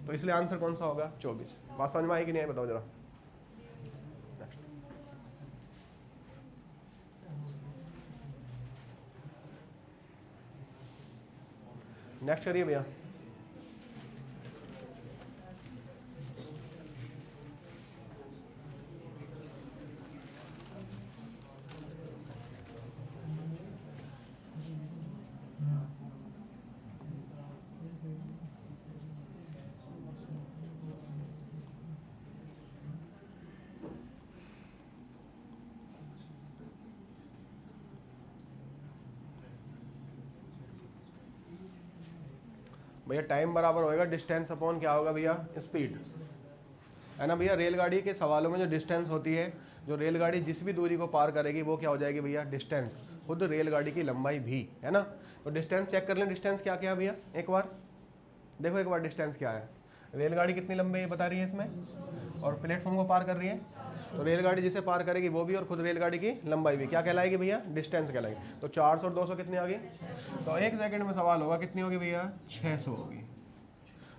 तो इसलिए आंसर कौन सा होगा 24। बात समझ में आई कि नहीं आई बताओ जरा। नेक्स्ट करिए भैया। भैया टाइम बराबर होएगा डिस्टेंस अपॉन क्या होगा भैया, स्पीड, है ना भैया। रेलगाड़ी के सवालों में जो डिस्टेंस होती है, जो रेलगाड़ी जिस भी दूरी को पार करेगी वो क्या हो जाएगी भैया, डिस्टेंस, खुद रेलगाड़ी की लंबाई भी, है ना। तो डिस्टेंस चेक कर लें, डिस्टेंस क्या क्या है भैया, एक बार देखो, एक बार डिस्टेंस क्या है। रेलगाड़ी कितनी लंबी है बता रही है इसमें, और प्लेटफॉर्म को पार कर रही है, तो रेलगाड़ी जिसे पार करेगी वो भी, और खुद रेलगाड़ी की लंबाई भी क्या कहलाएगी भैया, डिस्टेंस कहलाएगी। तो 400 और 200 कितनी आ गई, तो 1 सेकंड में सवाल होगा कितनी होगी भैया, 600 होगी।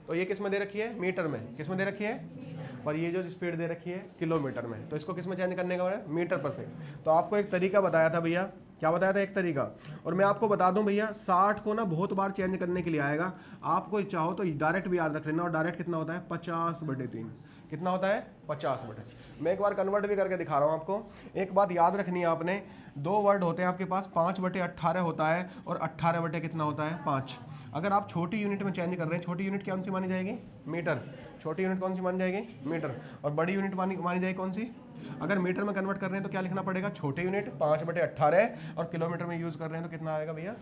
तो ये किस में दे रखी है, मीटर में, किस में दे रखी है, और ये जो स्पीड दे रखी है किलोमीटर में, तो इसको किस में चेंज करने का है, मीटर पर सेकंड। तो आपको एक तरीका बताया था भैया, क्या बताया था, एक तरीका। और मैं आपको बता दूं भैया, 60 को ना बहुत बार चेंज करने के लिए आएगा, आपको चाहो तो डायरेक्ट भी याद रख लेना। और डायरेक्ट कितना होता है, 50/3, कितना होता है, 50/। मैं एक बार कन्वर्ट भी करके दिखा रहा हूँ आपको। एक बात याद रखनी है आपने, 2 वर्ड होते हैं आपके पास, 5/18 होता है, और 18 कितना होता है, 5। अगर आप छोटी यूनिट में चेंज कर रहे हैं, छोटी यूनिट कौन सी मानी जाएगी, मीटर, छोटी यूनिट कौन सी मानी जाएगी, मीटर, और बड़ी यूनिट मानी जाएगी कौन सी। अगर मीटर में कन्वर्ट कर रहे हैं तो क्या लिखना पड़ेगा, छोटी यूनिट 5/18, और किलोमीटर में यूज कर रहे हैं तो कितना आएगा भैया,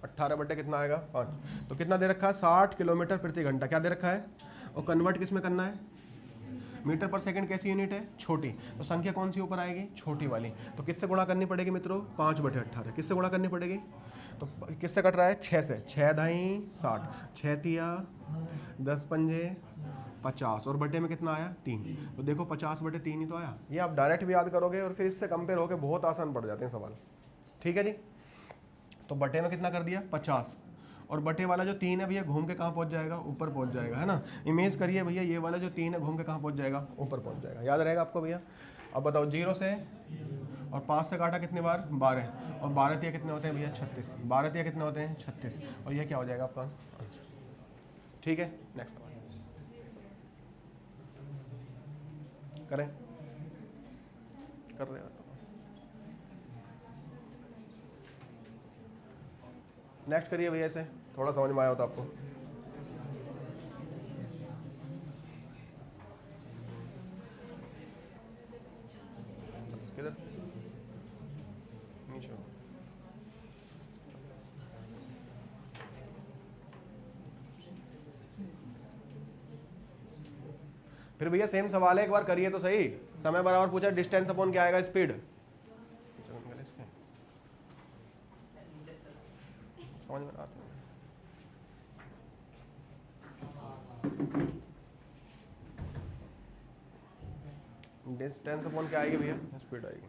18 कितना आएगा, 5। तो कितना दे रखा है, 60 किलोमीटर प्रति घंटा, क्या दे रखा है, और कन्वर्ट किस में करना है, मीटर पर सेकंड कैसी यूनिट है, छोटी, तो संख्या कौन सी ऊपर आएगी, छोटी वाली। तो किससे गुणा करनी पड़ेगी मित्रों, 5/18, किससे गुणा करनी पड़ेगी, तो किससे कट रहा है, 6 से, 6 दाई 60, 6 तिया 10 पंजे 50, और बटे में कितना आया, 3। तो देखो 50/3 ही तो आया। ये आप डायरेक्ट भी याद करोगे और फिर इससे कंपेयर होकर बहुत आसान पड़ जाते हैं सवाल, ठीक है जी। तो बटे में कितना कर दिया, 50, और बटे वाला जो 3 है भैया घूम के कहाँ पहुँच जाएगा, ऊपर पहुँच जाएगा, है ना। इमेज करिए भैया, ये वाला जो 3 है घूम के कहाँ पहुँच जाएगा, ऊपर पहुँच जाएगा, याद रहेगा आपको भैया। अब बताओ 0 से और 5 से काटा कितनी बार, 12, और 12 तिया कितने होते हैं भैया, 36, 12 तिया कितने होते हैं, 36, और ये क्या हो जाएगा आपका आंसर, ठीक है। नेक्स्ट सवाल करें, कर रहे हैं, नेक्स्ट करिए भैया, ऐसे थोड़ा समझ में आया होता आपको। किधर नीचे, फिर भैया सेम सवाल है, एक बार करिए तो सही। समय बराबर पूछा, डिस्टेंस अपॉन क्या आएगा, स्पीड, समझ में आता है। डिस्टेंस अपॉन क्या आएगी भैया, स्पीड आएगी।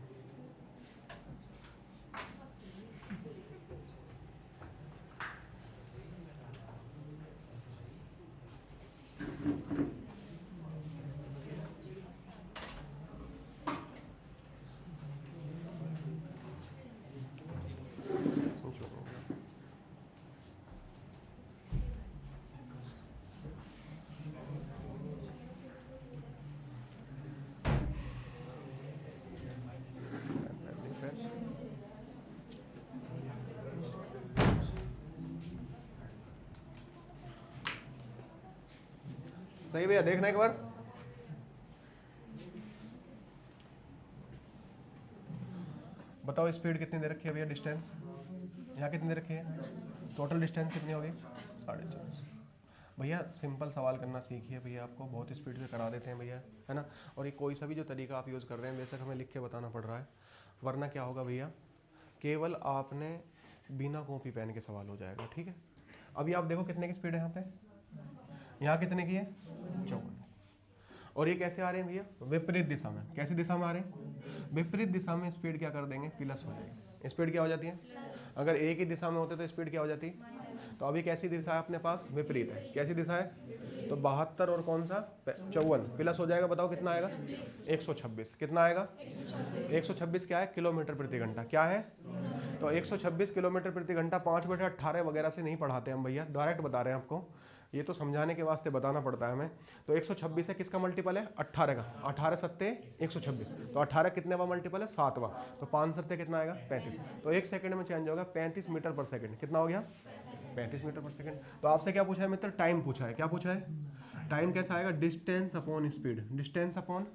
सही भैया, देखना एक बार। बताओ स्पीड कितनी दे रखी है भैया, डिस्टेंस यहाँ कितनी दे रखी है, टोटल डिस्टेंस कितनी होगी, 4.5। भैया सिंपल सवाल करना सीखिए भैया, आपको बहुत स्पीड से करा देते हैं भैया, है ना। और ये कोई सा भी जो तरीका आप यूज़ कर रहे हैं, बेशक हमें लिख के बताना पड़ रहा है, वरना क्या होगा भैया, केवल आपने बिना कॉपी पेन के सवाल हो जाएगा, ठीक है। अभी आप देखो कितने की स्पीड है यहाँ पे, यहाँ कितने की है, 54। और ये कैसे आ रहे हैं भैया, विपरीत दिशा में, कैसी दिशा में आ रहे हैं, विपरीत दिशा में। स्पीड क्या कर देंगे, प्लस हो जाएगी, स्पीड क्या हो जाती है, अगर एक ही दिशा में होते तो स्पीड क्या हो जाती। तो अभी कैसी दिशा है अपने पास, विपरीत है, कैसी दिशा है, तो 72 और कौन सा 54 प्लस हो जाएगा, बताओ कितना आएगा, 126, कितना आएगा, 126 क्या है, किलोमीटर प्रति घंटा, क्या है, तो 126 किलोमीटर प्रति घंटा। 5/18 वगैरह से नहीं पढ़ाते हम भैया, डायरेक्ट बता रहे हैं आपको, ये तो समझाने के वास्ते बताना पड़ता है हमें। तो 126 है, किसका मल्टीपल है, 18 का, 18 सत्ते 126, तो 18 कितने का मल्टीपल है, 7वां, तो 5 सत्ते कितना आएगा, 35। तो 1 सेकंड में चेंज होगा, 35 मीटर पर सेकंड, कितना हो गया, 35 मीटर पर सेकंड। तो आपसे क्या पूछा है मित्र, टाइम पूछा है, क्या पूछा है, टाइम कैसा आएगा, distance upon speed, distance upon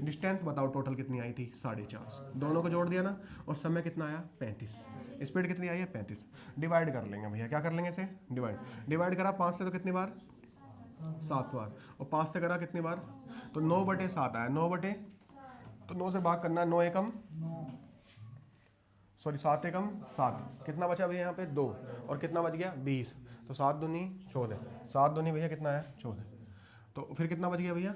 distance बताओ टोटल कितनी आई थी 4.5, दोनों को जोड़ दिया ना, और समय कितना आया 35, स्पीड कितनी आई है 35। डिवाइड कर लेंगे भैया, क्या कर लेंगे इसे डिवाइड करा 5 से तो कितनी बार 7 बार, और 5 से करा कितनी बार तो 9/7 आया, 9 तो 9 से भाग करना, 9 एकम सॉरी 7 एकम 7, कितना बचा भैया यहाँ पे 2, और कितना बच गया 20, तो 7 दूनी 14, 7 दूनी भैया कितना आया 14, तो फिर कितना बच गया भैया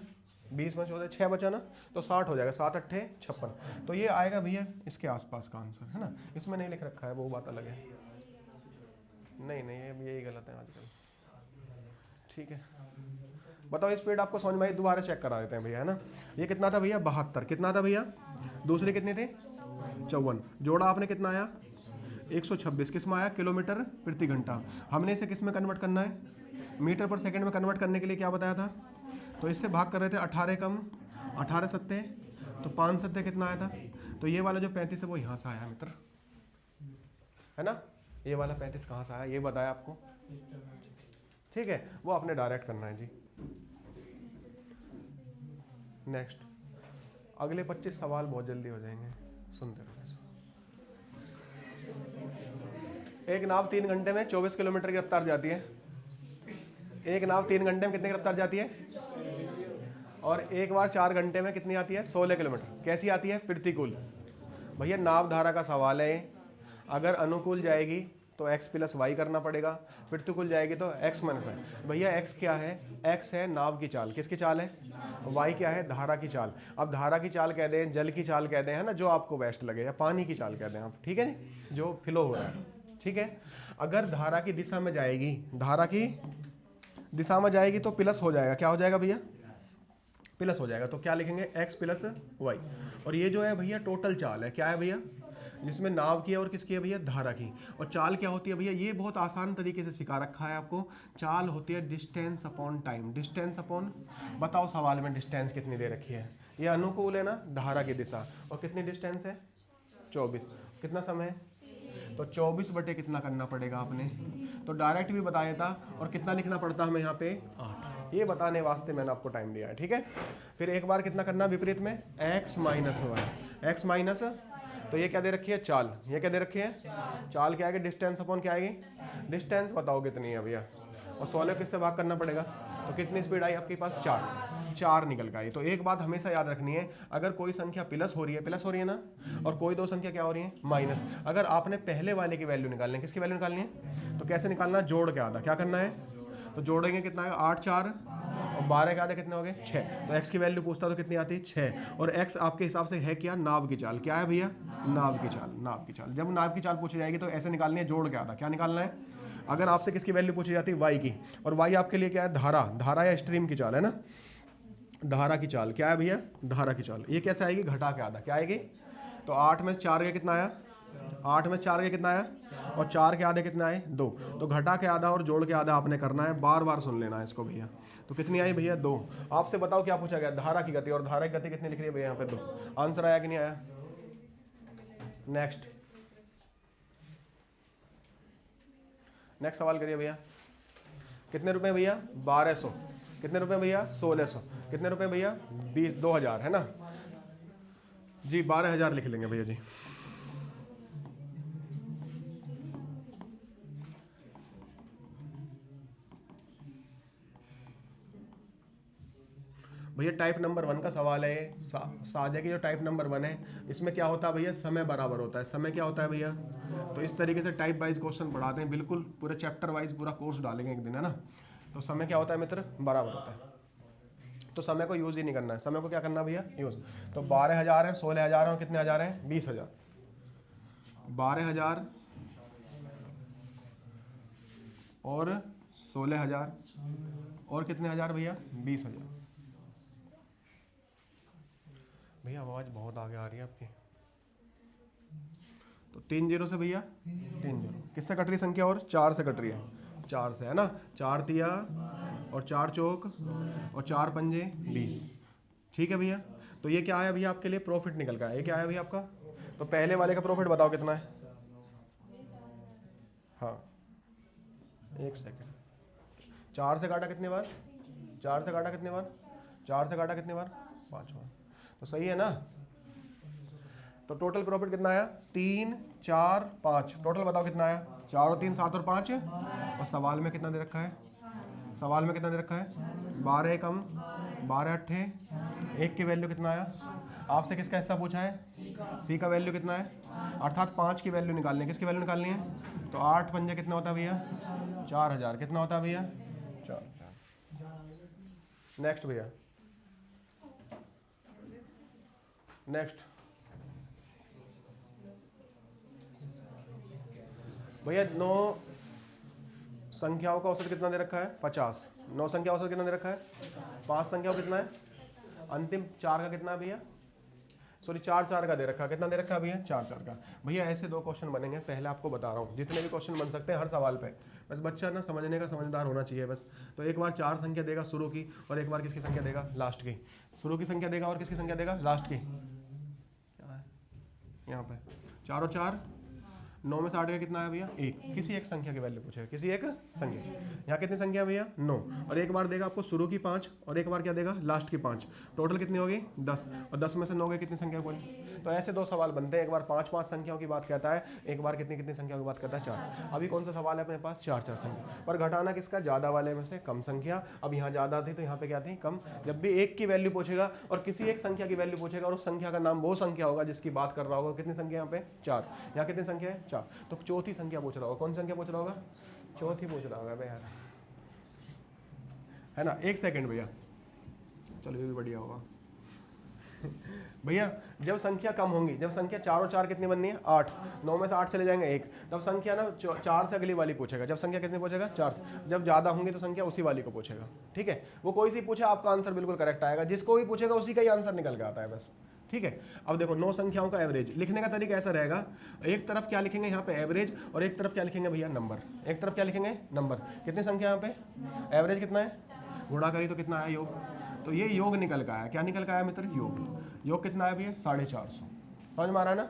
20 में 14 6 बचा ना, तो 60 हो जाएगा, 7 8 56, तो ये आएगा भैया इसके आसपास का आंसर है ना। इसमें नहीं लिख रखा है वो बात अलग है, नहीं नहीं ये यही गलत है आजकल, ठीक है। बताओ स्पीड आपको समझ में आई, दोबारा चेक करा देते हैं भैया है ना। ये कितना था भैया 72, कितना था भैया दूसरे कितने थे 54, जोड़ा आपने कितना आया 126, किस में आया किलोमीटर प्रति घंटा। हमने इसे किस में कन्वर्ट करना है मीटर पर सेकंड में कन्वर्ट करने के लिए क्या बताया था, तो इससे भाग कर रहे थे 18 कम 18 सत्ते, तो 5 सत्ते कितना आया था, तो ये वाला जो 35 है वो यहाँ से आया मित्र है ना, ये वाला 35 कहाँ से आया ये बताया आपको, ठीक है, वो आपने डायरेक्ट करना है जी। नेक्स्ट अगले 25 सवाल बहुत जल्दी हो जाएंगे, सुनते रहो। एक नाव 3 घंटे में 24 किलोमीटर की रफ्तार जाती है, एक नाव 3 घंटे में कितने की रफ्तार जाती है, और एक बार 4 घंटे में कितनी आती है 16 किलोमीटर, कैसी आती है प्रतिकूल। भैया नाव धारा का सवाल है, अगर अनुकूल जाएगी तो x प्लस वाई करना पड़ेगा, प्रतिकूल जाएगी तो x माइनस वाई। भैया x क्या है, x है नाव की चाल, किसकी चाल है, y क्या है धारा की चाल। अब धारा की चाल कह दें, जल की चाल कह दें है ना, जो आपको बेस्ट लगे, या पानी की चाल कह दें आप, ठीक है जो फ्लो हो रहा है, ठीक है। अगर धारा की दिशा में जाएगी, धारा की दिशा में जाएगी तो प्लस हो जाएगा, क्या हो जाएगा भैया प्लस हो जाएगा, तो क्या लिखेंगे x प्लस वाई। और ये जो है भैया टोटल चाल है, क्या है भैया जिसमें नाव की है और किसकी है भैया धारा की। और चाल क्या होती है भैया, ये बहुत आसान तरीके से सिखा रखा है आपको, चाल होती है distance upon time, distance upon, बताओ सवाल में डिस्टेंस कितनी दे रखी है, ये अनुकूल है ना धारा की दिशा, और कितनी डिस्टेंस है 24, कितना समय है तो 24 बटे कितना करना पड़ेगा आपने, तो डायरेक्ट भी बता देता, और कितना लिखना पड़ता हमें यहाँ पे 8, ये बताने वास्ते मैंने आपको टाइम दिया है, ठीक है। फिर एक बार कितना करना विपरीत में x minus y, x minus, तो ये क्या दे रखी है चाल, ये क्या दे रखी है चाल, क्या आएगी डिस्टेंस अपॉन क्या आएगी डिस्टेंस, बताओ कितनी है भैया, और 16 किससे भाग करना पड़ेगा, तो कितनी स्पीड आई आपके पास 4 निकल के आई। तो एक बात हमेशा याद रखनी है, अगर कोई संख्या प्लस हो रही है ना, और कोई दो संख्या क्या हो रही है माइनस, अगर आपने पहले वाले की वैल्यू निकालनी है, किसकी वैल्यू निकालनी है, तो कैसे निकालना, जोड़ के आधा, क्या करना है तो जोड़ेंगे कितना आएगा 8 4 और 12 के आधे कितने हो गए 6, तो x की वैल्यू पूछता तो कितनी आती है 6, और x आपके हिसाब से है क्या नाव की चाल, क्या है भैया नाव की चाल, नाव की चाल। जब नाव की चाल पूछी जाएगी तो ऐसे निकालनी है जोड़ के आधा, क्या निकालना है, अगर आपसे किसकी वैल्यू पूछी जाती है y की, और y आपके लिए क्या है धारा या स्ट्रीम की चाल है ना, धारा की चाल क्या है भैया धारा की चाल, ये कैसे आएगी घटा के आधा, क्या आएगी, तो 8 में 4 का कितना आया 8 में 4 के कितना आया, और 4 के आधे कितने आए 2, तो घटा के आधा और जोड़ के आधा आपने करना है, बार बार सुन लेना है इसको भैया। तो कितनी आई भैया 2, आपसे बताओ क्या पूछा गया धारा की गति, और धारा की गति कितनी लिख रही है भैया यहाँ पे 2, आंसर आया कि नहीं आया। नेक्स्ट सवाल करिए भैया, कितने रुपए भैया 1200, कितने रुपए भैया 1600, कितने रुपए भैया 2000 है ना जी, 12000 लिख लेंगे भैया जी। भैया टाइप नंबर 1 का सवाल है, साझा की जो टाइप नंबर 1 है इसमें क्या होता है भैया समय बराबर होता है, समय क्या होता है भैया, तो इस तरीके से टाइप वाइज क्वेश्चन पढ़ाते हैं, बिल्कुल पूरे चैप्टर वाइज पूरा कोर्स डालेंगे एक दिन है ना। तो समय क्या होता है मित्र बराबर होता है, तो समय को यूज़ ही नहीं करना है, समय को क्या करना भैया यूज़। तो 12000 है 16000 है और कितने हज़ार हैं 20000, 12000 और 16000 और कितने हज़ार भैया 20000। भैया आवाज़ बहुत आगे आ रही है आपकी, तो 3 जीरो से भैया 3 जीरो, किससे कट रही संख्या और 4 से कट रही है, 4 से है ना, 4 तिया और 4 चौक और 4 पंजे 20, ठीक है भैया। तो ये क्या आया भैया आपके लिए प्रॉफिट निकल का, ये क्या आया भैया आपका, तो पहले वाले का प्रॉफिट बताओ कितना है, हाँ 1 सेकेंड, 4 से काटा कितने बार 4 से काटा कितने बार 4 से काटा कितने बार 5 बार, तो सही है ना। तो टोटल प्रॉफिट कितना आया 3 4 5, टोटल बताओ कितना आया 4 और 3 7 और 5, और सवाल में कितना दे रखा है, सवाल में कितना दे रखा है 12 कम 12 अट्ठे, एक की वैल्यू कितना आया, आपसे किसका हिस्सा पूछा है, सी का वैल्यू कितना है, अर्थात 5 की वैल्यू निकालनी है, किसकी वैल्यू निकालनी है, तो 8 पंजे कितना होता है भैया 4000, कितना होता है भैया 4000। नेक्स्ट भैया, नेक्स्ट भैया 9 संख्याओं का औसत कितना दे रखा है 50, 9 संख्या औसत कितना दे रखा है 5 संख्याओं कितना है, अंतिम 4 का कितना है भैया, सॉरी 4 4 का दे रखा है, कितना दे रखा है भैया 4 4 का। भैया ऐसे 2 क्वेश्चन बनेंगे, पहले आपको बता रहा हूँ जितने भी क्वेश्चन बन सकते हैं हर सवाल पे, बस बच्चा ना समझने का समझदार होना चाहिए बस। तो एक बार 4 संख्या देगा शुरू की, और एक बार किसकी संख्या देगा लास्ट की, शुरू की संख्या देगा और किसकी संख्या देगा लास्ट की, क्या है यहाँ पे 4 और 4 9 में से 8 का कितना है भैया 1, किसी एक संख्या की वैल्यू पूछेगा, किसी एक संख्या, यहाँ कितनी संख्या है भैया 9, और एक बार देगा आपको शुरू की 5 और एक बार क्या देगा लास्ट की 5, टोटल कितनी होगी 10, और 10 में से 9 की कितनी संख्या बोली। तो ऐसे 2 सवाल बनते हैं, एक बार 5 5 संख्याओं की बात कहता है, एक बार कितनी कितनी संख्याओं की बात करता है 4। अभी कौन सा सवाल है अपने पास 4 4 संख्या, पर घटाना किसका ज़्यादा वाले में से कम संख्या, अब यहाँ ज़्यादा थी तो यहाँ पे क्या थी कम। जब भी एक की वैल्यू पूछेगा और किसी एक संख्या की वैल्यू पूछेगा और उस संख्या का नाम वो संख्या होगा जिसकी बात कर रहा होगा, कितनी संख्या यहाँ पे 4, यहाँ कितनी संख्या है 4, तो चौथी संख्या पूछ रहा होगा, कौन सी संख्या पूछ रहा होगा चौथी पूछ रहा होगा यार, है ना। 1 सेकंड भैया, चलो ये भी बढ़िया होगा भैया जब संख्या कम होंगी, जब संख्या 4 और 4 कितनी बननी है 8, 9 में से 8 चले जाएंगे 1, तब संख्या ना 4 से अगली वाली पूछेगा, जब संख्या कितनी पूछेगा 4 से, जब ज़्यादा होंगी तो संख्या उसी वाली को पूछेगा, ठीक है। वो कोई सी पूछे आपका आंसर बिल्कुल करेक्ट आएगा, जिसको भी पूछेगा उसी का ही आंसर निकल के आता है बस, ठीक है। अब देखो 9 संख्याओं का एवरेज लिखने का तरीका ऐसा रहेगा, एक तरफ क्या लिखेंगे यहाँ पे एवरेज, और एक तरफ क्या लिखेंगे भैया नंबर, एक तरफ क्या लिखेंगे नंबर, कितनी संख्या यहाँ पे एवरेज कितना है, गुणा करी तो कितना आया योग, तो ये योग निकल का आया, क्या निकल का आया मित्र योग, योग कितना है भैया 450, समझ में आ रहा है ना।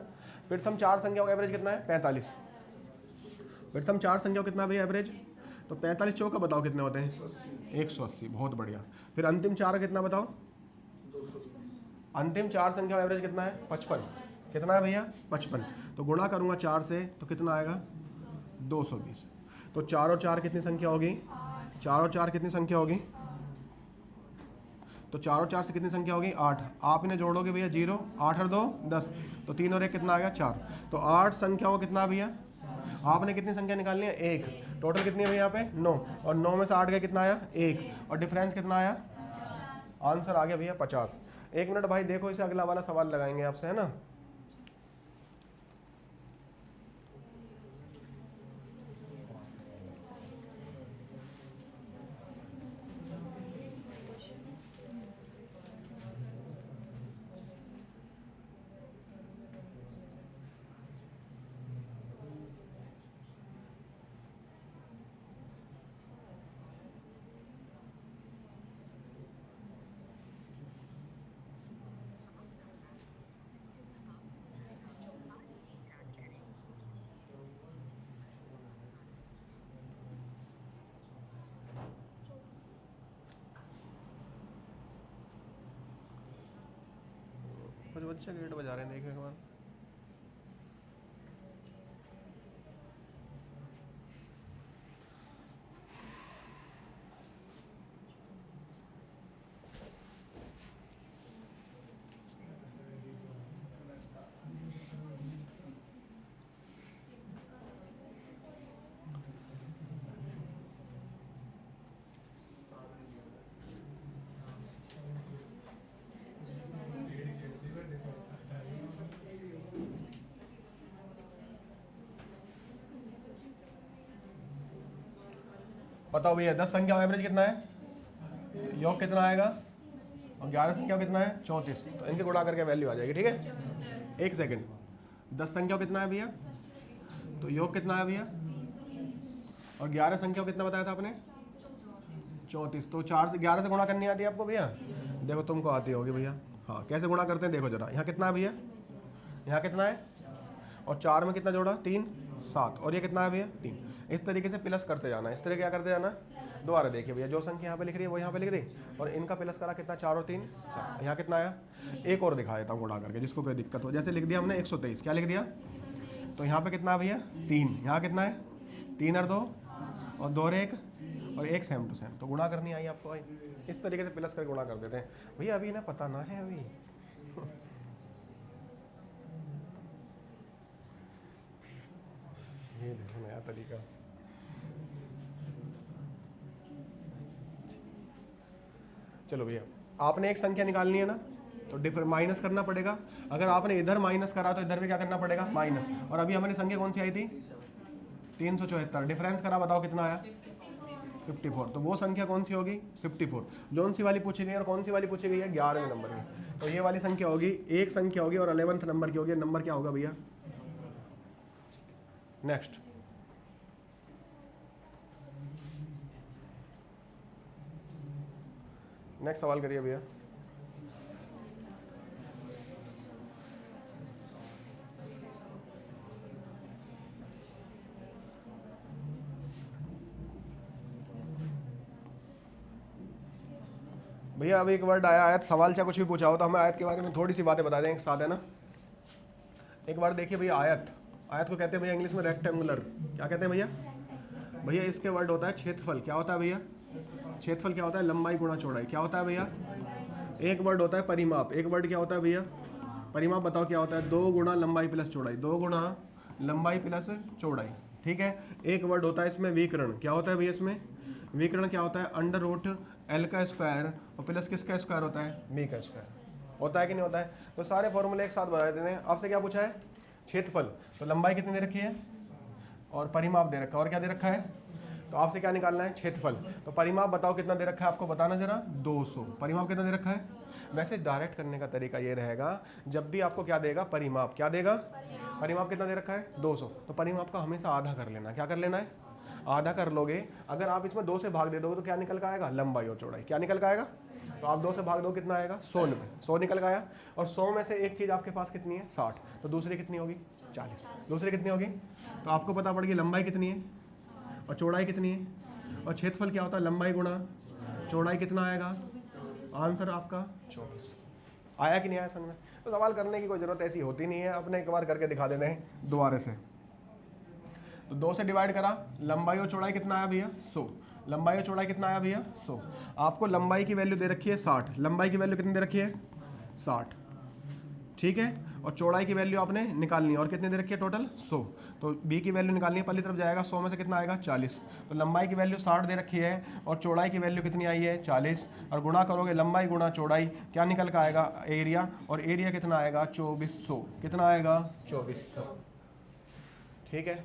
प्रथम 4 संख्याओं का एवरेज कितना है 45, प्रथम 4 संख्याओं कितना है भैया एवरेज, तो 45 चौका बताओ कितने होते हैं 180, बहुत बढ़िया। फिर अंतिम 4 कितना बताओ, अंतिम 4 संख्या एवरेज कितना है 55, कितना है भैया 55, तो गुणा करूंगा 4 से तो कितना आएगा 220, तो 4 और 4 कितनी संख्या होगी, 4 और 4 कितनी संख्या होगी, तो 4 और 4 से कितनी संख्या होगी 8, आप इन्हें जोड़ोगे भैया 0, 8 और 2 10, तो 3 और 1 कितना आएगा 4, तो 8 संख्याओं कितना भैया, आपने कितनी संख्या निकालनी है 1, टोटल कितनी है भैया यहाँ पे 9, और 9 में से 8 गया कितना आया 1, और डिफरेंस कितना आया, आंसर आ गया भैया 50। 1 मिनट भाई देखो, इसे अगला वाला सवाल लगाएंगे आपसे, है ना। कुछ बच्चे गेट बजा रहे हैं, देखो एक बार। बताओ भैया 10 संख्या एवरेज कितना है, योग कितना आएगा, और 11 संख्या कितना है 34, तो इनके गुणा करके वैल्यू आ जाएगी, ठीक है। 1 सेकंड, 10 संख्या कितना है भैया, तो योग कितना है भैया, और 11 संख्या कितना बताया था आपने 34, तो 4 से 11 से गुणा करनी आती है आपको भैया, देखो तुमको आती होगी भैया, हाँ कैसे गुणा करते हैं देखो जरा, यहाँ कितना है भैया, यहाँ कितना है, और 4 में कितना जोड़ा 3, 7 और ये कितना है भैया 3। इस तरीके से प्लस करते जाना, इस तरह क्या करते जाना। दोबारा देखिए भैया, जो संख्या यहाँ पे लिख रही है वो यहाँ पे लिख दी और इनका प्लस करा कितना 4 और 3 7। यहाँ कितना आया, एक और दिखा देता हूँ गुणा करके जिसको कोई दिक्कत हो। जैसे लिख दिया हमने 123, क्या लिख दिया, तो यहाँ पे कितना है भैया 3, यहाँ कितना है 3 और 2 और 2 और 1 और 1 सेम टू सेम। तो गुणा करनी आई आपको, आई इस तरीके से प्लस करके गुणा कर देते हैं भैया। अभी ना पता ना है अभी ये देखो नया तरीका। चलो भैया, आपने एक संख्या निकालनी है ना, तो डिफर माइनस करना पड़ेगा। अगर आपने इधर माइनस करा तो इधर भी क्या करना पड़ेगा, माइनस। और अभी हमारी संख्या कौन सी आई थी 374, डिफरेंस करा, बताओ कितना आया 54। तो वो संख्या कौन सी होगी 54, जोन सी वाली पूछी गई और कौन सी वाली पूछी गई है 11वें नंबर की। तो ये वाली संख्या होगी, एक संख्या होगी और 11वें नंबर की होगी। नंबर क्या होगा भैया, नेक्स्ट नेक्स्ट सवाल करिए भैया। भैया अब एक वर्ड आया आयत, सवाल चाहे कुछ भी पूछा हो तो हमें आयत के बारे में थोड़ी सी बातें बता दें एक साथ, है ना। एक बार देखिए भैया, आयत, आयत को कहते हैं भैया इंग्लिश में रेक्टेंगुलर। क्या कहते हैं भैया, भैया इसके वर्ड होता है क्षेत्रफल। क्या होता है भैया, क्षेत्रफल क्या होता है, लंबाई गुणा चौड़ाई। क्या होता है भैया, एक वर्ड होता है परिमाप। एक वर्ड क्या होता है भैया, परिमाप। बताओ क्या होता है, 2 गुणा लंबाई प्लस चौड़ाई, 2 गुणा लंबाई प्लस चौड़ाई। ठीक है। एक वर्ड होता है इसमें विकर्ण। क्या होता है भैया इसमें, विकर्ण क्या होता है, अंडर रूट एल का स्क्वायर और प्लस किसका स्क्वायर होता है, बी का स्क्वायर। होता है कि नहीं होता है। तो सारे फॉर्मूले एक साथ बता देते हैं। आपसे क्या पूछा है, क्षेत्रफल, तो लंबाई कितनी दे रखी है और परिमाप दे रखा है, और क्या दे रखा है, तो आपसे क्या निकालना है, क्षेत्रफल। तो परिमाप बताओ कितना दे रखा है आपको, बताना जरा 200। परिमाप कितना दे रखा है। वैसे डायरेक्ट करने का तरीका ये रहेगा, जब भी आपको क्या देगा, परिमाप, क्या देगा, परिमाप कितना दे रखा है 200, तो परिमाप का हमेशा आधा कर लेना। क्या कर लेना है, आधा कर लोगे। अगर आप इसमें 2 से भाग दे दोगे तो क्या निकल का आएगा, लंबाई और चौड़ाई। क्या निकल का आएगा, तो आप 2 से भाग दो कितना आएगा, 100 में 100 निकल का आया। और 100 में से एक चीज़ आपके पास कितनी है 60, तो दूसरी कितनी होगी 40, दूसरी कितनी होगी। तो आपको पता पड़ गई लंबाई कितनी है और चौड़ाई कितनी है। और क्षेत्रफल क्या होता है, लंबाई गुणा चौड़ाई, कितना आएगा, आंसर आपका 24। आया कि नहीं आया समझ में। तो सवाल करने की कोई ज़रूरत ऐसी होती नहीं है, अपने एक बार करके दिखा देते हैं दोबारा से। तो 2 से डिवाइड करा, लंबाई और चौड़ाई कितना आया भैया 100, लंबाई और चौड़ाई कितना आया भैया 100। आपको लंबाई की वैल्यू दे रखी है 60, लंबाई की वैल्यू कितनी दे रखी है 60, ठीक है। और चौड़ाई की वैल्यू आपने निकालनी है, और कितनी दे रखी है टोटल 100। तो बी की वैल्यू निकालनी है, पहली तरफ जाएगा, 100 में से कितना आएगा 40। तो लंबाई की वैल्यू 60 दे रखी है और चौड़ाई की वैल्यू कितनी आई है 40। और गुणा करोगे लंबाई गुणा चौड़ाई, क्या निकल का आएगा एरिया, और एरिया कितना आएगा 2400। कितना आएगा 2400, ठीक है।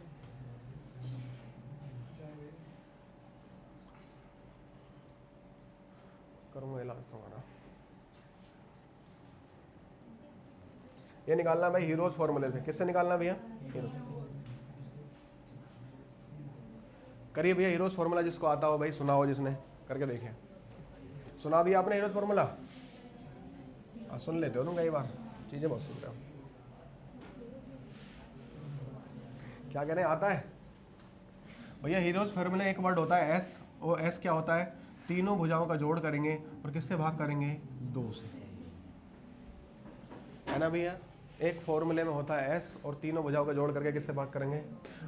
करूँगा इलाज तुम्हारा। ये निकालना भाई हीरोज फॉर्मूले से। किससे निकालना भैया, हीरोज। करिए भैया हीरोज फॉर्मूला, जिसको आता हो भाई, सुना हो जिसने, करके देखें। सुना भी आपने हीरोज फॉर्मूला, सुन लेते हो तुम कई बार, चीज़ें बहुत सुन रहे हो। क्या कहने आता है भैया, हीरोज फॉर्मूला एक वर्ड होता है एस। वो एस क्या होता है, तीनों भुजाओं का जोड़ करेंगे और किससे भाग करेंगे 2 से, है ना भैया। एक फॉर्मूले में होता है एस और तीनों भुजाओं का जोड़ करके किससे भाग करेंगे।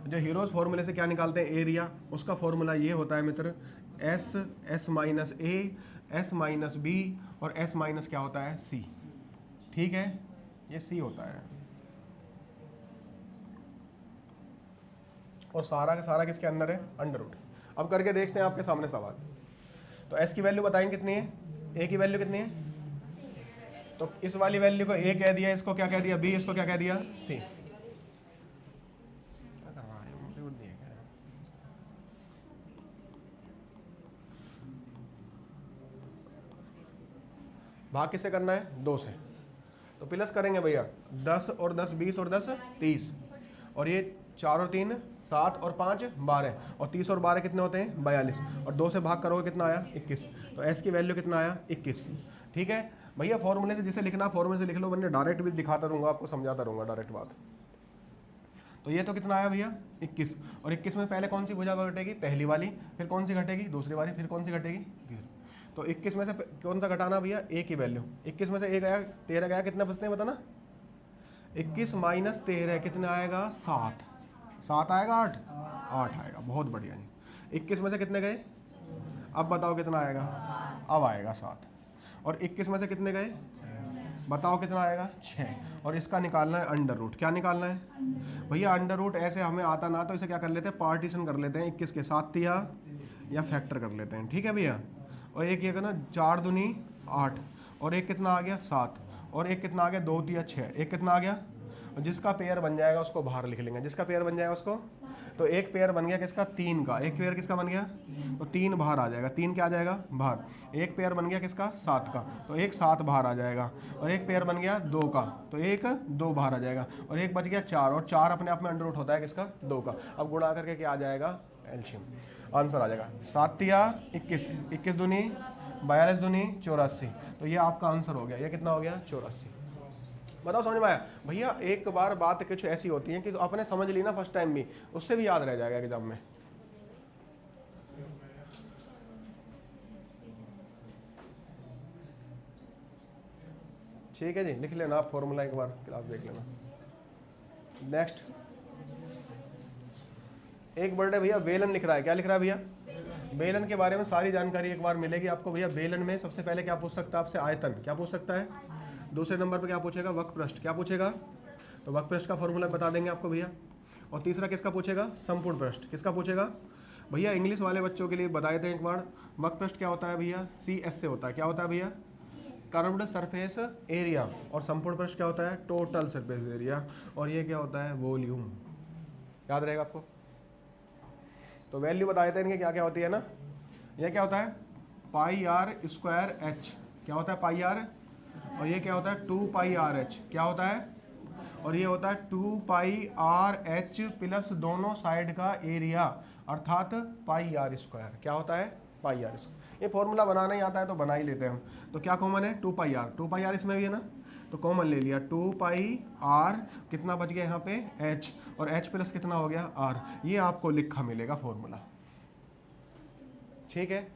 जो हीरोज फॉर्मूले से क्या निकालते हैं एरिया, उसका फॉर्मूला ये होता है मित्र, एस, एस माइनस ए, एस माइनस बी और एस माइनस क्या होता है सी, ठीक है। ये सी होता है और सारा का सारा किसके अंदर है, अंडर रूट। अब करके देखते हैं आपके सामने सवाल। तो एस की वैल्यू बताएंगे कितनी है, ए की वैल्यू कितनी है। तो इस वाली वैल्यू को ए कह दिया, इसको क्या कह दिया बी, इसको क्या कह दिया सी। क्या कर रहा है, मुझे बुद्धि है क्या? भाग किससे करना है 2 से। तो प्लस करेंगे भैया 10 और 10 20 और 10 30, और ये 4 और 3 7 और 5 12, और 30 और 12 कितने होते हैं 42, और 2 से भाग करोगे कितना आया 21। तो एस की वैल्यू कितना आया 21, ठीक है भैया। फॉर्मूले से जिसे लिखना फॉर्मूले से लिख लो, वरना डायरेक्ट भी दिखाता रहूँगा आपको, समझाता रहूँगा डायरेक्ट बात। तो ये तो कितना आया भैया 21, और 21 में पहले कौन सी भुजा घटेगी, पहली वाली, फिर कौन सी घटेगी, दूसरी वाली, फिर कौन सी घटेगी, तो 21 में से कौन सा घटाना भैया, एक ही वैल्यू, 21 में से एक आया 13 गया, कितने बचते हैं बताना, 21 माइनस 13 कितना आएगा 7, 7 आएगा 8 आएगा, बहुत बढ़िया जी। 21 में से कितने गए, अब बताओ कितना आएगा, अब आएगा 7, और 21 में से कितने गए, बताओ कितना आएगा 6, और इसका निकालना है अंडर रूट, क्या निकालना है भैया, अंडर रूट ऐसे हमें आता ना तो इसे क्या कर लेते हैं, पार्टीशन कर लेते हैं, 21 के 7 तिया या फैक्टर कर लेते हैं, ठीक है भैया। और एक ये ना 4 दूनी 8, और एक कितना आ गया 7, और एक कितना आ गया 2 तिया 6, एक कितना आ गया, और जिसका पेयर बन जाएगा उसको बाहर लिख लेंगे, जिसका पेयर बन जाएगा उसको, तो एक पेयर बन गया किसका 3 का, एक पेयर किसका बन गया, तो 3 बाहर आ जाएगा, 3 क्या आ जाएगा बाहर, एक पेयर बन गया किसका 7 का, तो एक 7 बाहर आ जाएगा, और एक पेयर बन गया 2 का, तो एक 2 बाहर आ जाएगा, और एक बच गया 4, और 4 अपने आप में अंडर रूट होता है किसका 2 का। अब गुणा करके क्या आ जाएगा, एलसीएम, आंसर आ जाएगा 7 तिया 21, 21 दूनी 42 दूनी 84, तो ये आपका आंसर हो गया, ये कितना हो गया 84। बताओ समझ में आया भैया। एक बार बात कुछ ऐसी होती है कि तो आपने समझ ली ना फर्स्ट टाइम भी, उससे भी याद रह जाएगा एग्जाम में। ठीक है जी, लिख लेना आप फॉर्मूला, एक बार क्लास देख लेना। नेक्स्ट एक वर्ड है भैया बेलन, लिख रहा है, क्या लिख रहा है भैया, बेलन के बारे में सारी जानकारी एक बार मिलेगी आपको भैया। बेलन में सबसे पहले क्या पूछ सकता है आपसे, आयतन, क्या पूछ सकता है, दूसरे नंबर पे क्या पूछेगा, वक्रपृष्ठ, क्या पूछेगा, तो वक्रपृष्ठ का फॉर्मूला बता देंगे आपको भैया। और तीसरा किसका पूछेगा, संपूर्ण पृष्ठ, किसका पूछेगा भैया, इंग्लिश वाले बच्चों के लिए बताए थे एक बार, वक्रपृष्ठ क्या होता है भैया, CS से होता है, क्या होता है भैया, कर्व्ड सरफेस एरिया, और संपूर्ण पृष्ठ क्या होता है, टोटल सरफेस एरिया, और ये क्या होता है, वॉल्यूम, याद रहेगा आपको। तो वैल्यू बताए थे इनके क्या क्या होती है ना, ये क्या होता है पाई आर स्क्वायर एच, क्या होता है पाई आर, और ये क्या होता है 2 पाई आर एच, क्या होता है, और ये होता है 2 पाई आर एच प्लस दोनों साइड का एरिया अर्थात पाई आर स्क्वायर, क्या होता है पाई आर स्क्वायर। ये फॉर्मूला बनाना ही आता है तो बना ही लेते हैं हम। तो क्या कॉमन है 2 पाई आर, 2 पाई आर इसमें भी है ना, तो कॉमन ले लिया 2 पाई आर, कितना बच गया यहाँ पे एच, और एच प्लस कितना हो गया आर, ये आपको लिखा मिलेगा फॉर्मूला, ठीक है,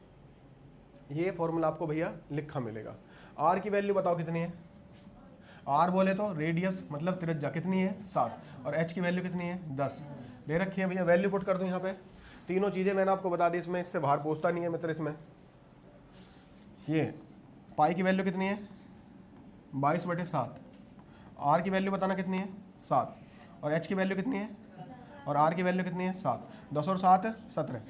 ये फॉर्मूला आपको भैया लिखा मिलेगा। आर की वैल्यू बताओ कितनी है, आर बोले तो रेडियस मतलब त्रिज्या कितनी है 7, और एच की वैल्यू कितनी है 10 दे रखी है भैया। वैल्यू पुट कर दूं यहाँ पे, तीनों चीजें मैंने आपको बता दी, इसमें इससे बाहर पूछता नहीं है मित्र। इसमें ये पाई की वैल्यू कितनी है 22/7, आर की वैल्यू बताना कितनी है 7, और एच की वैल्यू कितनी है, और आर की वैल्यू कितनी है 7, 10 और 7 17,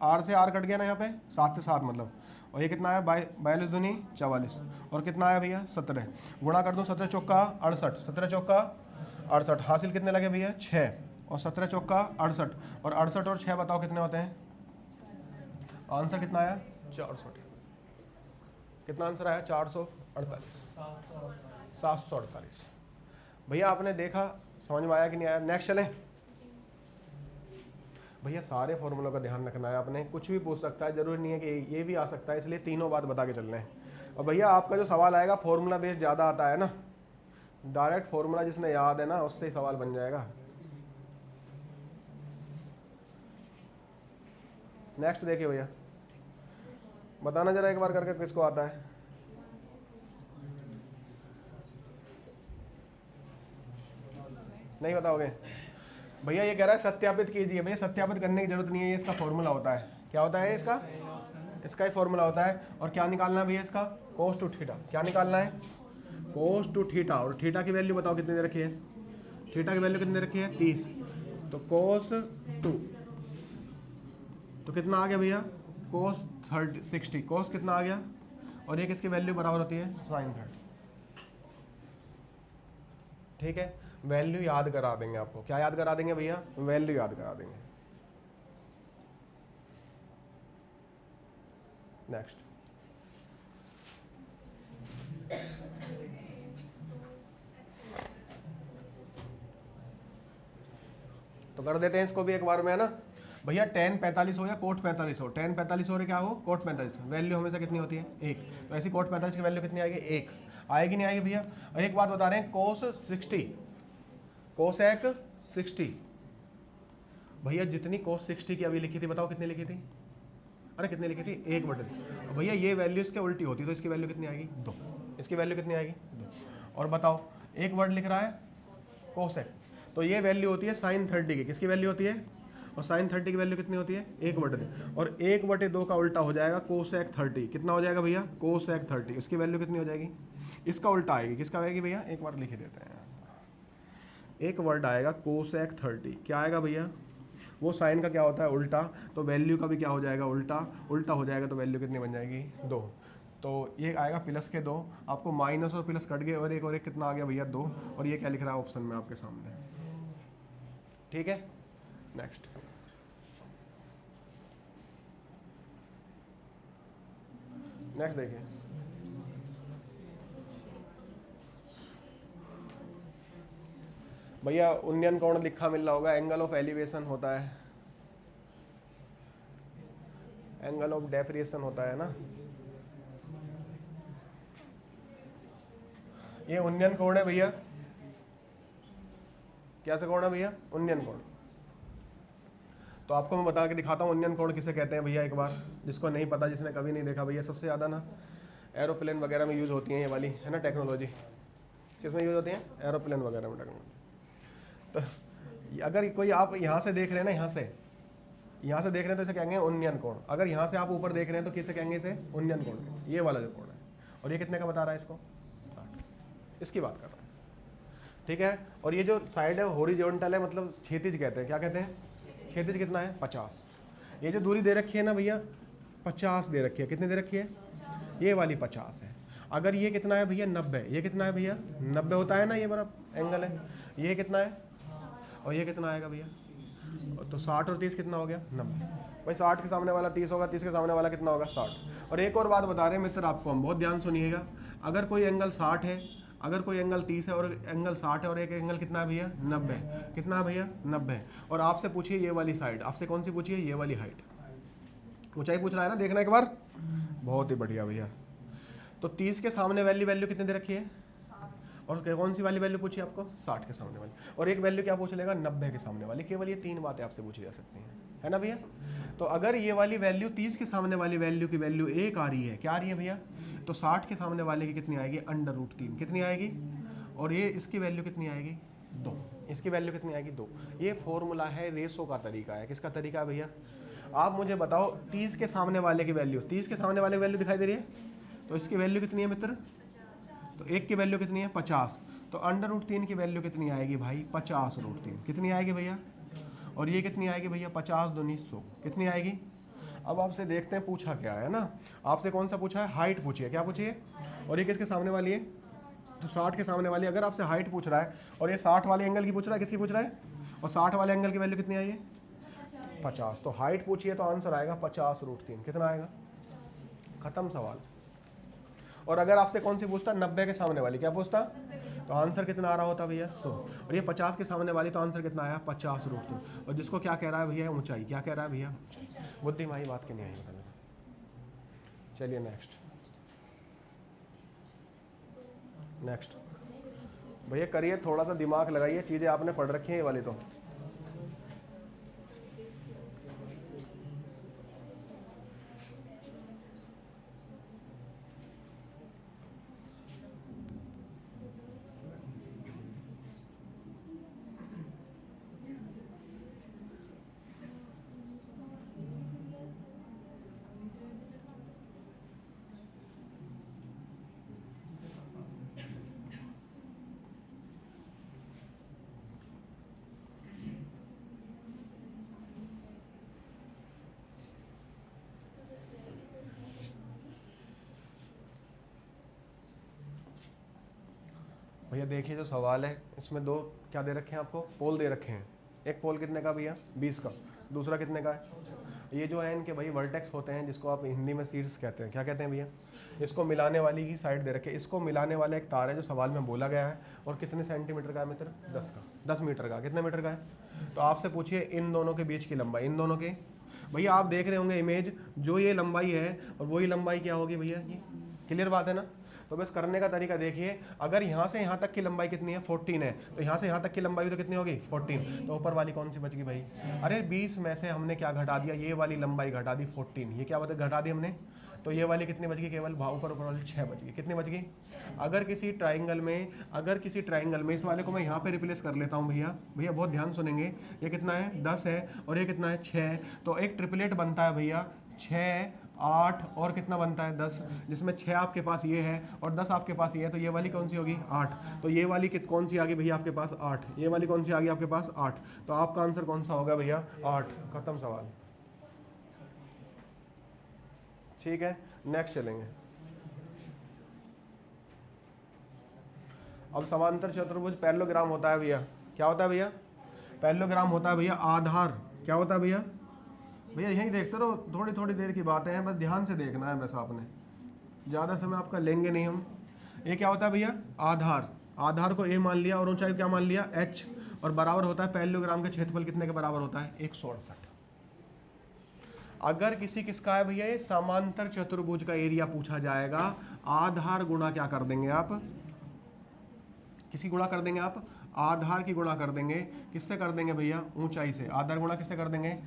आर से आर कट गया ना यहाँ पे, 7 से 7 मतलब, और ये कितना आया 42 दूनी 44, और कितना आया भैया 17, गुणा कर दूँ 17 चौका 68, 17 चौका 68, हासिल कितने लगे भैया 6, और 17 चौका 68, और 68 और 6 बताओ कितने होते हैं, आंसर कितना आया 460, कितना आंसर आया 448, 748। भैया आपने देखा, समझ में आया कि नहीं आया। नेक्स्ट चलें भैया, सारे फॉर्मूलों का ध्यान रखना है आपने, कुछ भी पूछ सकता है, जरूरी नहीं है कि ये भी आ सकता है, इसलिए तीनों बात बता के चलना है। और भैया आपका जो सवाल आएगा फॉर्मूला बेस्ड ज़्यादा आता है ना, डायरेक्ट फॉर्मूला जिसने याद है ना उससे ही सवाल बन जाएगा। नेक्स्ट देखिए भैया, बताना जरा एक बार करके किसको आता है, नहीं बताओगे भैया। ये कह रहा है सत्यापित कीजिए, भैया सत्यापित करने की जरूरत नहीं है, ये इसका फॉर्मूला होता है, क्या होता है इसका, इसका ही फॉर्मूला होता है। और क्या निकालना है भैया इसका, कोस टू थीटा, क्या निकालना है कोस टू थीटा, और थीटा की वैल्यू बताओ कितनी दे रखी है, थीटा की वैल्यू कितनी दे रखी है 30, तो कोस 2, तो कितना आ गया भैया कोस 60, कोस कितना आ गया, और ये किसकी वैल्यू बराबर होती है साइन 30, ठीक है। वैल्यू याद करा देंगे आपको, क्या याद करा देंगे भैया, वैल्यू याद करा देंगे। नेक्स्ट तो कर देते हैं इसको भी एक बार में, है ना भैया। tan 45 हो या कोट 45 हो, tan 45 हो रहे क्या हो कोट 45, वैल्यू हमेशा कितनी होती है 1, तो ऐसी कोट 45 की वैल्यू कितनी आएगी 1 आएगी, नहीं आएगी भैया। और एक बात बता रहे हैं कोस 60, कोसेक 60 भैया जितनी cos 60 की अभी लिखी थी, बताओ कितनी लिखी थी? अरे कितनी लिखी थी? 1/2। भैया ये वैल्यू इसके उल्टी होती तो इसकी वैल्यू कितनी आएगी? 2। इसकी वैल्यू कितनी आएगी? 2। और बताओ एक वर्ड लिख रहा है कोसेक, तो ये वैल्यू होती है साइन 30 की। किसकी वैल्यू होती है? और साइन 30 की वैल्यू कितनी होती है? 1/2। और 1/2 का उल्टा हो जाएगा कोसेक 30। कितना हो जाएगा भैया? कोसेक 30। इसकी वैल्यू कितनी हो जाएगी? इसका उल्टा आएगी। किसका आएगी भैया? एक बार लिख ही देते हैं। एक वर्ड आएगा कोसेक 30। क्या आएगा भैया? वो साइन का क्या होता है? उल्टा। तो वैल्यू का भी क्या हो जाएगा? उल्टा। उल्टा हो जाएगा तो वैल्यू कितनी बन जाएगी? 2। तो ये आएगा प्लस के 2। आपको माइनस और प्लस कट गए और एक कितना आ गया भैया? 2। और ये क्या लिख रहा है ऑप्शन में आपके सामने? ठीक है, नेक्स्ट। नेक्स्ट देखिए, भैया उन्नयन कोण लिखा मिल रहा होगा, एंगल ऑफ एलिवेशन होता है, एंगल ऑफ डेफिएशन होता है ना। ये उन्नयन कोण है भैया। क्या सा कोण है भैया? उन्नयन कोण। तो आपको मैं बता के दिखाता हूँ उन्नयन कोण किसे कहते हैं भैया, एक बार जिसको नहीं पता, जिसने कभी नहीं देखा भैया। सबसे ज़्यादा ना एरोप्लेन वगैरह में यूज़ होती हैं ये वाली, है ना टेक्नोलॉजी। किस में यूज़ होती है? एरोप्लेन वगैरह में टेक्नोलॉजी। तो अगर कोई आप यहाँ से देख रहे हैं ना, यहाँ से देख रहे हैं तो इसे कहेंगे उन्नयन कोण। अगर यहाँ से आप ऊपर देख रहे हैं तो किसे कहेंगे? इसे उन्नयन कोण। ये वाला जो कोण है। और ये कितने का बता रहा है इसको? 60। इसकी बात कर रहा है, ठीक है। और ये जो साइड है हॉरिजॉन्टल है, मतलब क्षैतिज कहते हैं। क्या कहते हैं? क्षैतिज कितना है? 50। ये जो दूरी दे रखी है ना भैया, 50 दे रखी है। कितनी दे रखी है? ये वाली 50 है। अगर ये कितना है भैया? 90। ये कितना है भैया? 90 होता है ना, ये बड़ा एंगल है। ये कितना है? और ये कितना आएगा भैया? तो 60 और 30 कितना हो गया? 90। भाई 60 के सामने वाला 30 होगा, 30 के सामने वाला कितना होगा? 60। और एक और बात बता रहे हैं मित्र आपको हम, बहुत ध्यान सुनिएगा। अगर कोई एंगल 60 है, अगर कोई एंगल 30 है और एंगल 60 है और एक एंगल कितना है भैया? 90। कितना है भैया? 90। और आपसे पूछिए ये वाली साइड, आपसे कौन सी पूछिए? ये वाली हाइट, ऊंचाई पूछ रहा है ना, देखना एक बार। बहुत ही बढ़िया भैया। तो 30 के सामने वैल्यू कितने दे रखी है? और कौन सी वाली वैल्यू पूछी आपको? 60 के सामने वाली। और एक वैल्यू क्या पूछ लेगा? 90 के सामने वाली। केवल ये 3 बातें आपसे पूछी जा सकती हैं, है ना भैया। तो अगर ये वाली वैल्यू 30 के सामने वाली वैल्यू की वैल्यू 1 आ रही है, क्या आ रही है भैया? तो 60 के सामने वाले की कितनी आएगी? √3। कितनी आएगी? और ये इसकी वैल्यू कितनी आएगी? 2। इसकी वैल्यू कितनी आएगी? 2। ये फॉर्मूला है, रेशो का तरीका है। किसका तरीका है भैया? आप मुझे बताओ 30 के सामने वाले की वैल्यू, 30 के सामने वाले की वैल्यू दिखाई दे रही है, तो इसकी वैल्यू कितनी है मित्र? तो एक की वैल्यू कितनी है? 50। तो √3 की वैल्यू कितनी आएगी भाई? 50√3। कितनी आएगी भैया? और ये कितनी आएगी भैया? 50 दूनी 100। कितनी आएगी? अब आपसे देखते हैं पूछा क्या है ना। आपसे कौन सा पूछा है? हाइट पूछी है। क्या पूछी है? और ये किसके सामने वाली है? तो 60 के सामने वाली। अगर आपसे हाइट पूछ रहा है और ये 60 वाले एंगल की पूछ रहा है, किसकी पूछ रहा है? और 60 वाले एंगल की वैल्यू कितनी आई है? 50। तो हाइट पूछी है तो आंसर आएगा 50√3। कितना आएगा? खत्म सवाल। और अगर आपसे कौन सी पूछता? 90 के सामने वाली। क्या पूछता? तो आंसर कितना आ रहा होता भैया? 100। और ये 50 के सामने वाली, तो आंसर कितना आया? 50√3। और जिसको क्या कह रहा है भैया? ऊंचाई। क्या कह रहा है भैया? बुद्धि माही बात की नहीं आई बताना। चलिए नेक्स्ट। नेक्स्ट भैया करिए, थोड़ा सा दिमाग लगाइए, चीज़ें आपने पढ़ रखी हैं ये वाली तो। भैया देखिए जो सवाल है इसमें दो क्या दे रखे हैं आपको? पोल दे रखे हैं। एक पोल कितने का भैया? 20 का। दूसरा कितने का है? ये जो है इनके भाई वर्टेक्स होते हैं, जिसको आप हिंदी में शीर्ष कहते हैं। क्या कहते हैं भैया? इसको मिलाने वाली की साइड दे रखे। इसको मिलाने वाला एक तार है जो सवाल में बोला गया है, और कितने सेंटीमीटर का है मित्र? 10 का। 10 मीटर का। कितने मीटर का है? तो आपसे पूछिए इन दोनों के बीच की लंबाई। इन दोनों के भैया आप देख रहे होंगे इमेज, जो ये लंबाई है और वही लंबाई क्या होगी भैया? ये क्लियर बात है ना। तो बस करने का तरीका देखिए, अगर यहाँ से यहाँ तक की लंबाई कितनी है 14 है, तो यहाँ से यहाँ तक की लंबाई भी तो कितनी होगी 14, तो ऊपर वाली कौन सी बच गई भाई? अरे 20 में से हमने क्या घटा दिया, ये वाली लंबाई घटा दी 14, ये क्या बता घटा दी हमने, तो ये वाली कितनी बच गई, केवल ऊपर ऊपर वाली 6 बच गई। कितनी बच गई? अगर किसी ट्राइंगल में इस वाले को मैं यहाँ पे रिप्लेस कर लेता हूँ भैया, बहुत ध्यान सुनेंगे, ये कितना है 10 है और ये कितना है 6 है, तो एक ट्रिपलेट बनता है भैया 6, 8 और कितना बनता है 10, जिसमें 6 आपके पास ये है और 10 आपके पास ये है, तो ये वाली कौन सी होगी 8, तो ये वाली कौन सी आ गई भैया आपके पास 8, ये वाली कौन सी आ गई आपके पास 8, तो आपका आंसर कौन सा होगा भैया 8। खत्म सवाल। ठीक है, नेक्स्ट चलेंगे। अब समांतर चतुर्भुज पैरेललोग्राम होता है भैया, क्या होता है भैया? पैरेललोग्राम होता है भैया आधार, क्या होता है भैया? यहीं देखते रहो, थोड़ी थोड़ी देर की बातें हैं, बस ध्यान से देखना है, बस आपने ज़्यादा समय आपका लेंगे नहीं हम। ये क्या होता है भैया? आधार। आधार को ए मान लिया और ऊंचाई क्या मान लिया h, और बराबर होता है पैरेललोग्राम का क्षेत्रफल कितने के बराबर होता है 168। अगर किसका है भैया ये समांतर चतुर्भुज का एरिया पूछा जाएगा, आधार गुणा क्या कर देंगे आप, किसकी गुणा कर देंगे आप? आधार की गुणा कर देंगे, किससे कर देंगे भैया? ऊंचाई से। आधार गुणा किससे कर देंगे?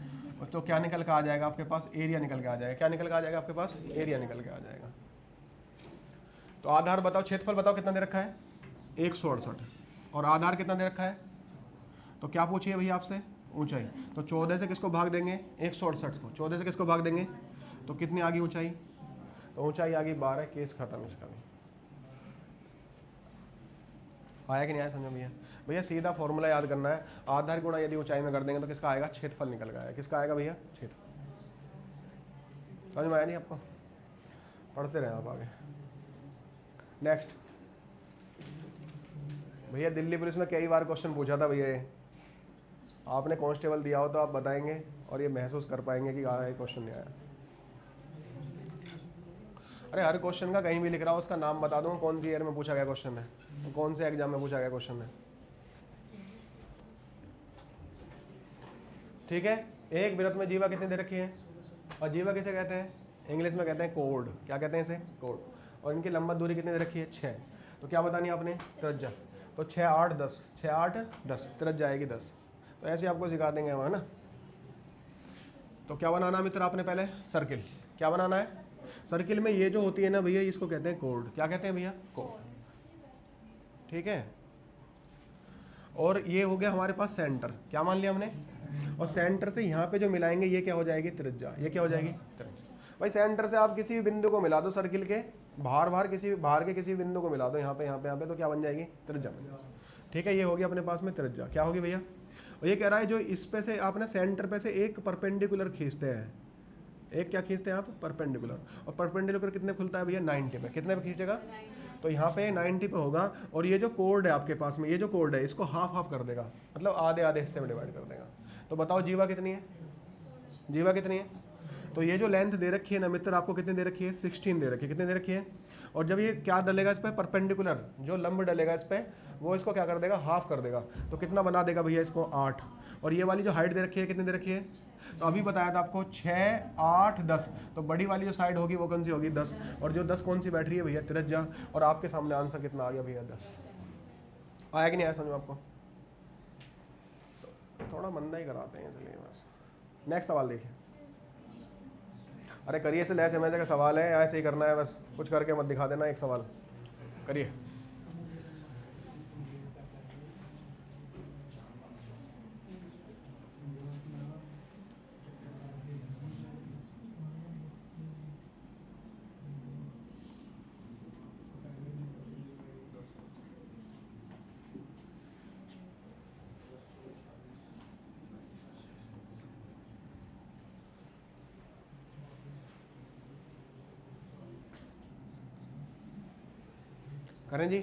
तो क्या निकल के आ जाएगा आपके पास? एरिया निकल के आ जाएगा। क्या निकल के आ जाएगा आपके पास? एरिया निकल के आ जाएगा। तो आधार बताओ, क्षेत्रफल बताओ कितना दे रखा है 168, और आधार कितना दे रखा है, तो क्या पूछिए भैया आपसे? ऊंचाई। तो 14 से किसको भाग देंगे? 168 को। 14 से किसको भाग देंगे? तो कितनी आ गई ऊंचाई? तो ऊंचाई आ गई 12। केस खत्म इसका भी। आया कि नहीं आया समझो भैया? सीधा फॉर्मूला याद करना है, आधार गुणा यदि ऊंचाई में कर देंगे तो किसका आएगा? क्षेत्रफल निकल गया है। किसका आएगा भैया? क्षेत्रफल। समझ में आया नहीं आपको? पढ़ते रहे आप आगे। नेक्स्ट भैया, दिल्ली पुलिस में कई बार क्वेश्चन पूछा था भैया, आपने कांस्टेबल दिया हो तो आप बताएंगे और ये महसूस कर पाएंगे कि आया क्वेश्चन नहीं आया। अरे हर क्वेश्चन का कहीं भी लिख रहा हो उसका नाम बता दूंगा, कौन सी ईयर में पूछा गया क्वेश्चन है, कौन से एग्जाम में पूछा गया क्वेश्चन है। ठीक है, एक वृत्त में जीवा कितनी दे रखी है, और जीवा किसे कहते हैं? इंग्लिश में कहते हैं कोड। क्या कहते हैं इसे? कोड। और इनकी लंबत दूरी कितनी दे रखी है? 6। तो क्या बतानी आपने? त्रिज्या। तो 6, 8, 10, 6, 8, 10, त्रिज्या आएगी 10। तो ऐसे आपको सिखा देंगे हम, है ना। तो क्या बनाना मित्र आपने? पहले सर्किल। क्या बनाना है? सर्किल में ये जो होती है ना भैया, इसको कहते हैं कोड। क्या कहते हैं भैया? कोड। ठीक है, और ये हो गया हमारे पास सेंटर। क्या मान लिया हमने? और सेंटर से यहाँ पे जो मिलाएंगे ये क्या हो जाएगी? त्रिज्या। ये क्या हो जाएगी? त्रिज्या। भाई सेंटर से आप किसी भी बिंदु को मिला दो, सर्किल के बाहर के किसी भी बिंदु को मिला दो, यहाँ पे, तो क्या बन जाएगी? त्रिज्या बन जाएगी। ठीक है, ये होगी अपने पास में त्रिज्या। क्या होगी भैया? और ये कह रहा है जो इस पे से आपने सेंटर पे से एक परपेंडिकुलर खींचते हैं, एक क्या खींचते हैं आप? परपेंडिकुलर। और परपेंडिकुलर कितने खुलता है भैया? 90 पे। कितने पे खींचेगा? तो यहाँ पे 90 पे होगा, और ये जो कोड है आपके पास में, ये जो कोड है इसको हाफ हाफ कर देगा, मतलब आधे आधे हिस्से में डिवाइड कर देगा। तो बताओ जीवा कितनी है? जीवा कितनी है? तो ये जो लेंथ दे रखी है ना मित्र, आपको कितनी दे रखी है? 16 दे रखी है। कितनी दे रखी है? और जब ये क्या डलेगा इस पर? परपेंडिकुलर, जो लंब डलेगा इस पर, वो इसको क्या कर देगा? हाफ कर देगा। तो कितना बना देगा भैया इसको? 8। और ये वाली जो हाइट दे रखी है कितनी दे रखी है? तो अभी बताया था आपको 6, 8, 10। तो बड़ी वाली जो साइड होगी वो कौन सी होगी? 10। और जो 10 कौन सी बैठ रही है भैया? त्रिज्या। और आपके सामने आंसर कितना आ गया भैया? 10। आया कि नहीं आया समझ में आपको? तो थोड़ा मंदा ही कराते हैं इसलिए बस। नेक्स्ट सवाल देखिए। अरे करिए, से लैस समझे का सवाल है, ऐसे ही करना है बस, कुछ करके मत दिखा देना। एक सवाल करिए। करें जी,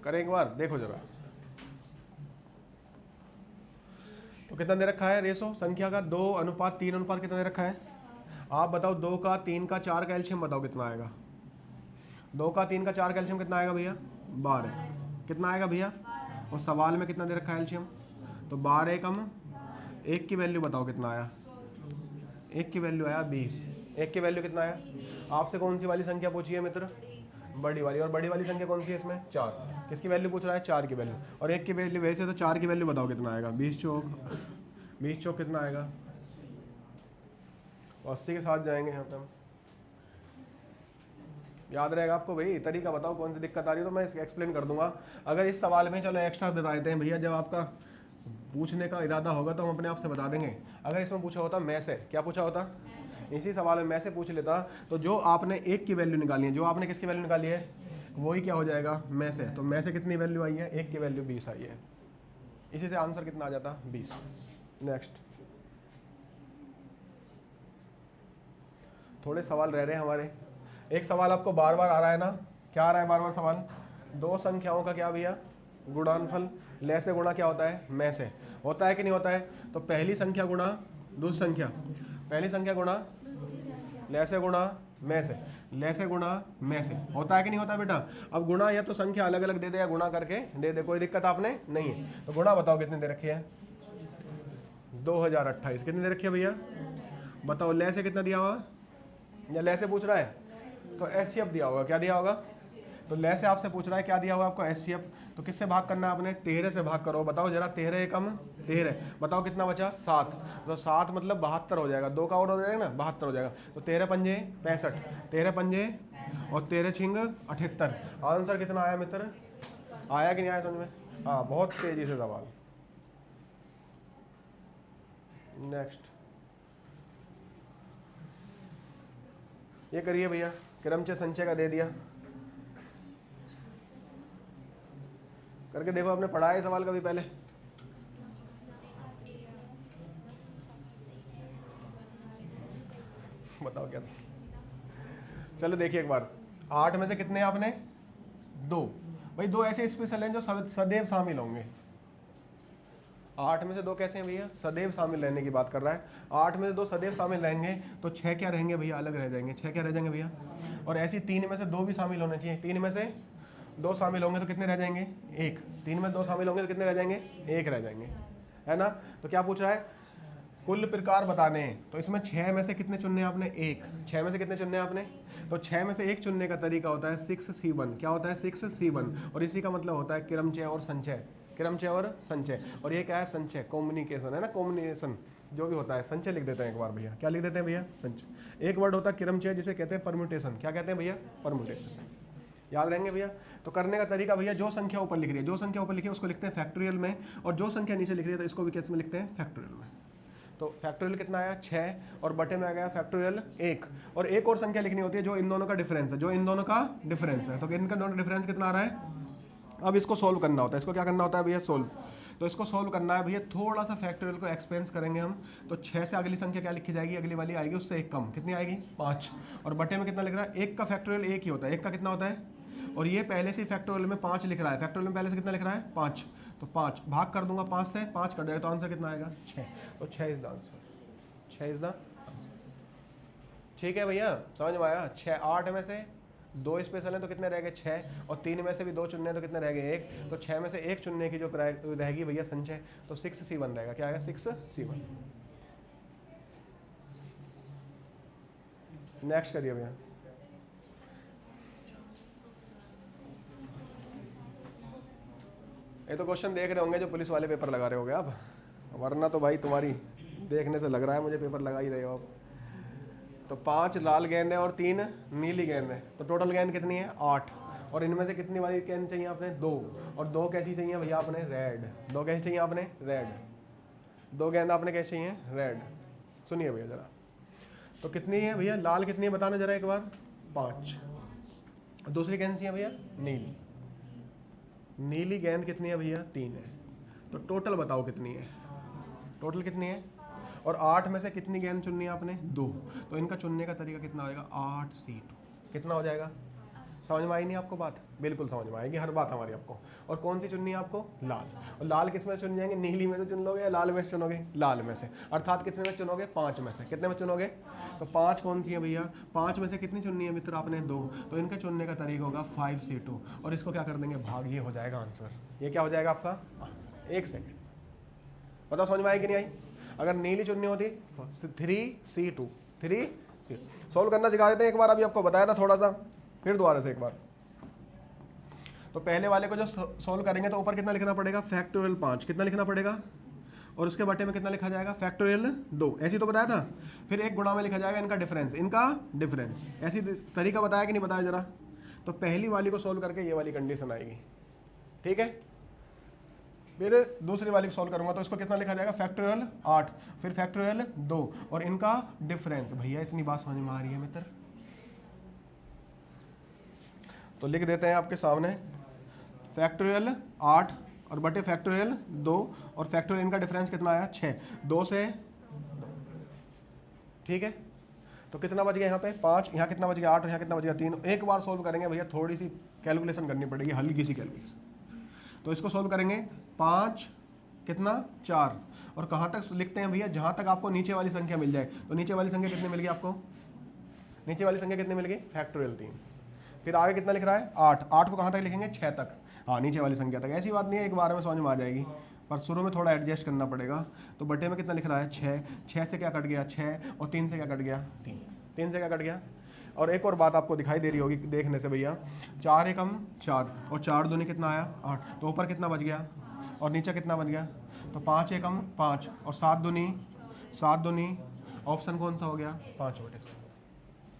करें एक बार, देखो जरा। तो कितना दे रखा है रेशो संख्या का? 2:3 कितना दे रखा है? आप बताओ 2 का 3 का 4 का एलसीएम बताओ कितना आएगा? 2 का 3 का 4 का एलसीएम कितना आएगा भैया? 12। कितना आएगा भैया? और सवाल में कितना दे रखा है एलसीएम? तो 12 कम 1 की वैल्यू बताओ कितना आया? 1 की वैल्यू आया 20। एक की वैल्यू कितना आया? आपसे कौन सी वाली संख्या पूछी है मित्र? बड़ी वाली। और बड़ी वाली संख्या कौन सी है इसमें? 4। किसकी वैल्यू पूछ रहा है? 4 की वैल्यू। और एक की वैल्यू वैसे तो 4 की वैल्यू बताओ कितना आएगा? 20 चौक कितना आएगा? 80 के साथ जाएंगे यहाँ पे हम। याद रहेगा आपको भाई? तरीका बताओ कौन सी दिक्कत आ रही है तो मैं इसको एक्सप्लेन कर दूंगा। अगर इस सवाल में चलो एक्स्ट्रा बता देते हैं भैया, जब आपका पूछने का इरादा होगा तो हम अपने आप से बता देंगे। अगर इसमें पूछा होता मैं से, क्या पूछा होता? इसी सवाल में मैं से पूछ लेता तो जो आपने एक की वैल्यू निकाली है, जो आपने किसकी वैल्यू निकाली है, वही क्या हो जाएगा? मैं से। तो मैं से कितनी वैल्यू आई है? एक की वैल्यू 20 आई है। इसी से आंसर कितना आ जाता? 20। नेक्स्ट। थोड़े सवाल रह रहे हैं हमारे। एक सवाल आपको बार बार आ रहा है ना, क्या आ रहा है बार बार सवाल? दो संख्याओं का क्या भैया? गुणनफल। ले से गुणा क्या होता है? में से। होता है कि नहीं होता है? तो पहली संख्या गुणा दूसरी संख्या, पहली संख्या गुणा ले से गुणा में से, ले से गुणा में से। होता है कि नहीं होता बेटा? अब गुणा या तो संख्या अलग अलग दे दे या गुणा करके दे दे, कोई दिक्कत आपने नहीं है। तो गुणा बताओ कितनी दे रखी है? 2028। कितनी दे रखी है भैया? बताओ। ले से कितना दिया होगा? या ले से पूछ रहा है तो एचसीएफ दिया होगा। क्या दिया होगा? तो ले से आपसे पूछ रहा है क्या दिया होगा आपको? एचसीएफ। तो किससे भाग करना है आपने? 13 से भाग करो। बताओ जरा, 13 कम 13, बताओ कितना बचा? 7। तो 7 मतलब 72 हो जाएगा। 2 का और हो जाएगा ना, 72 हो जाएगा। तो 13 पंजे 65, 13 पंजे और 13 छिंग 78। आंसर कितना आया मित्र? आया कि नहीं आया समझ में? हाँ, बहुत तेजी से सवाल। नेक्स्ट। ये करिए भैया, क्रमचय संचय का दे दिया, करके देखो। आपने पढ़ा है सवाल कभी पहले? बताओ क्या था? चलो देखिए एक बार। 8 में से कितने आपने? 2। भाई 2 ऐसे स्पेशल हैं जो सदैव शामिल होंगे। 8 में से 2 कैसे हैं भैया? सदैव शामिल रहने की बात कर रहा है। 8 में से 2 सदैव शामिल रहेंगे तो 6 क्या रहेंगे भैया? अलग रह जाएंगे। 6 क्या रह जाएंगे भैया? और ऐसी 3 में से 2 भी शामिल होने चाहिए। 3 में से 2 शामिल होंगे तो कितने रह जाएंगे? 1। 3 में 2 शामिल होंगे तो कितने रह जाएंगे? 1 रह जाएंगे, है ना? तो क्या पूछ रहा है? कुल प्रकार बताने हैं। तो इसमें 6 में से कितने चुनने हैं आपने? 1। 6 में से कितने चुनने हैं आपने? तो 6 में से 1 चुनने का तरीका होता है 6C1। क्या होता है? 6C1। और इसी का मतलब होता है क्रमचय और संचय। क्रमचय और संचय। और ये क्या है? संचय, कम्युनिकेशन, है ना? कम्युनिकेशन जो भी होता है। संचय लिख देते हैं एक बार भैया। क्या लिख देते हैं भैया? संचय। एक वर्ड होता है क्रमचय जिसे कहते हैं परम्यूटेशन। क्या कहते हैं भैया? परम्यूटेशन। याद रहेंगे भैया? तो करने का तरीका भैया, जो संख्या ऊपर लिख रही है, जो संख्या ऊपर लिखी है उसको लिखते हैं फैक्टोरियल में, और जो संख्या नीचे लिख रही है तो इसको भी कैसे में लिखते हैं? फैक्टोरियल में। तो फैक्टोरियल कितना आया? 6, और बटे में आ गया फैक्टोरियल 1। और एक और संख्या लिखनी होती है जो इन दोनों का डिफरेंस है, जो इन दोनों का डिफरेंस है। तो इनका दोनों डिफरेंस कितना आ रहा है? अब इसको सोल्व करना होता है। इसको क्या करना होता है भैया? सोल्व। तो इसको सोल्व करना है भैया, थोड़ा सा फैक्टोरियल को एक्सपेंस करेंगे हम। तो 6 से अगली संख्या क्या लिखी जाएगी? अगली वाली आएगी उससे 1 कम। कितनी आएगी? 5। और बटे में कितना लिख रहा है? 1 का फैक्टोरियल 1 ही होता है। 1 का कितना होता है? और ये पहले से फैक्टोरियल में 5 लिख रहा है। फैक्टोरियल में पहले से कितना लिख रहा है? 5। तो 5 भाग कर दूंगा 5 से, 5 कर देगा तो आंसर कितना आएगा? 6। तो 6 is the answer. 6 is the answer. ठीक है भैया, समझ में आया? 6। 8 में से 2 स्पेशल हैं तो कितने रह गए? 6। और 3 में से भी 2 चुनने हैं तो कितने रह गए? 1। तो 6 में से 1 चुनने की जो रहेगी भैया संचय, तो 6C1 रहेगा। क्या आएगा? 6C1। नेक्स्ट करिए भैया। ये तो क्वेश्चन देख रहे होंगे जो पुलिस वाले पेपर लगा रहे होगे आप, वरना तो भाई तुम्हारी देखने से लग रहा है मुझे पेपर लगा ही रहे हो आप। तो 5 लाल गेंद है और 3 नीली गेंद है, तो टोटल गेंद कितनी है? 8। और इनमें से कितनी वाली गेंद चाहिए आपने? 2। और 2 कैसी चाहिए भैया आपने? रेड। 2 कैसी चाहिए आपने? रेड। 2 गेंद आपने कैसी चाहिए? रेड। सुनिए भैया जरा, तो कितनी है भैया? लाल कितनी है बताना जरा एक बार? 5। दूसरी गेंद चाहिए भैया? नीली। नीली गेंद कितनी है भैया? 3 है। तो टोटल बताओ कितनी है? टोटल कितनी है? और 8 में से कितनी गेंद चुननी है आपने? 2। तो इनका चुनने का तरीका कितना होगा? 8C2। कितना हो जाएगा? समझ में आई नहीं आपको बात? बिल्कुल समझ में आएगी हर बात हमारी आपको। और कौन सी चुननी है आपको? लाल। और लाल किस में चुन जाएंगे? नीली में से चुन लोगे या लाल में से चुनोगे? लाल में से। अर्थात कितने में चुनोगे? 5 में से। कितने में चुनोगे? तो 5 कौन सी है भैया? 5 में से कितनी चुननी है मित्र आपने? 2। तो इनका चुनने का तरीका होगा 5C2। और इसको क्या कर देंगे? भाग। ये हो जाएगा आंसर। ये क्या हो जाएगा आपका आंसर? 1 सेकेंड। बताओ समझ में आई कि नहीं आई? अगर नीली चुननी होती 3C2, सॉल्व करना सिखा देते हैं एक बार, अभी आपको बताया था थोड़ा सा, फिर दोबारा से एक बार। तो पहले वाले को जो सॉल्व करेंगे तो ऊपर कितना लिखना पड़ेगा, फैक्टोरियल 5 कितना लिखना पड़ेगा, और उसके बटे में कितना लिखा जाएगा, फैक्टोरियल 2, ऐसी तो बताया था। फिर एक गुणा में लिखा जाएगा इनका डिफरेंस, ऐसी तरीका बताया कि नहीं बताया जरा। तो पहली वाली को सॉल्व करके ये वाली कंडीशन आएगी, ठीक है। फिर दूसरी वाली को सॉल्व करूंगा तो इसको कितना लिखा जाएगा, फैक्टोरियल 8, फिर फैक्टोरियल 2 और इनका डिफरेंस। भैया इतनी बात समझ में आ रही है मित्र, तो लिख देते हैं आपके सामने फैक्टोरियल 8 और बटे फैक्टोरियल 2 और फैक्टोरियल इनका डिफरेंस कितना आया 6, 2 से, ठीक है। तो कितना बच गया यहाँ पे 5, यहाँ कितना बच गया 8 और यहाँ कितना बच गया 3। एक बार सॉल्व करेंगे भैया, थोड़ी सी कैलकुलेशन करनी पड़ेगी, हल्की सी कैलकुलेशन। तो इसको सॉल्व करेंगे 5 कितना 4, और कहाँ तक लिखते हैं भैया, जहाँ तक आपको नीचे वाली संख्या मिल जाए। तो नीचे वाली संख्या कितनी मिल गई आपको, नीचे वाली संख्या कितनी मिल गई, फैक्टोरियल 3। फिर आगे कितना लिख रहा है 8, 8 को कहाँ तक लिखेंगे 6 तक, हाँ नीचे वाली संख्या तक। ऐसी बात नहीं है, एक बार में समझ में आ जाएगी, पर शुरू में थोड़ा एडजस्ट करना पड़ेगा। तो बटे में कितना लिख रहा है 6, 6 से क्या कट गया 6, और 3 से क्या कट गया 3, 3 से क्या कट गया। और एक और बात आपको दिखाई दे रही होगी देखने से भैया, 4 एकम 4 और 4 दूनी कितना आया 8, तो ऊपर कितना बच गया और नीचे कितना बन गया, तो 5 एकम 5 और 7 दूनी, ऑप्शन कौन सा हो गया 5/7।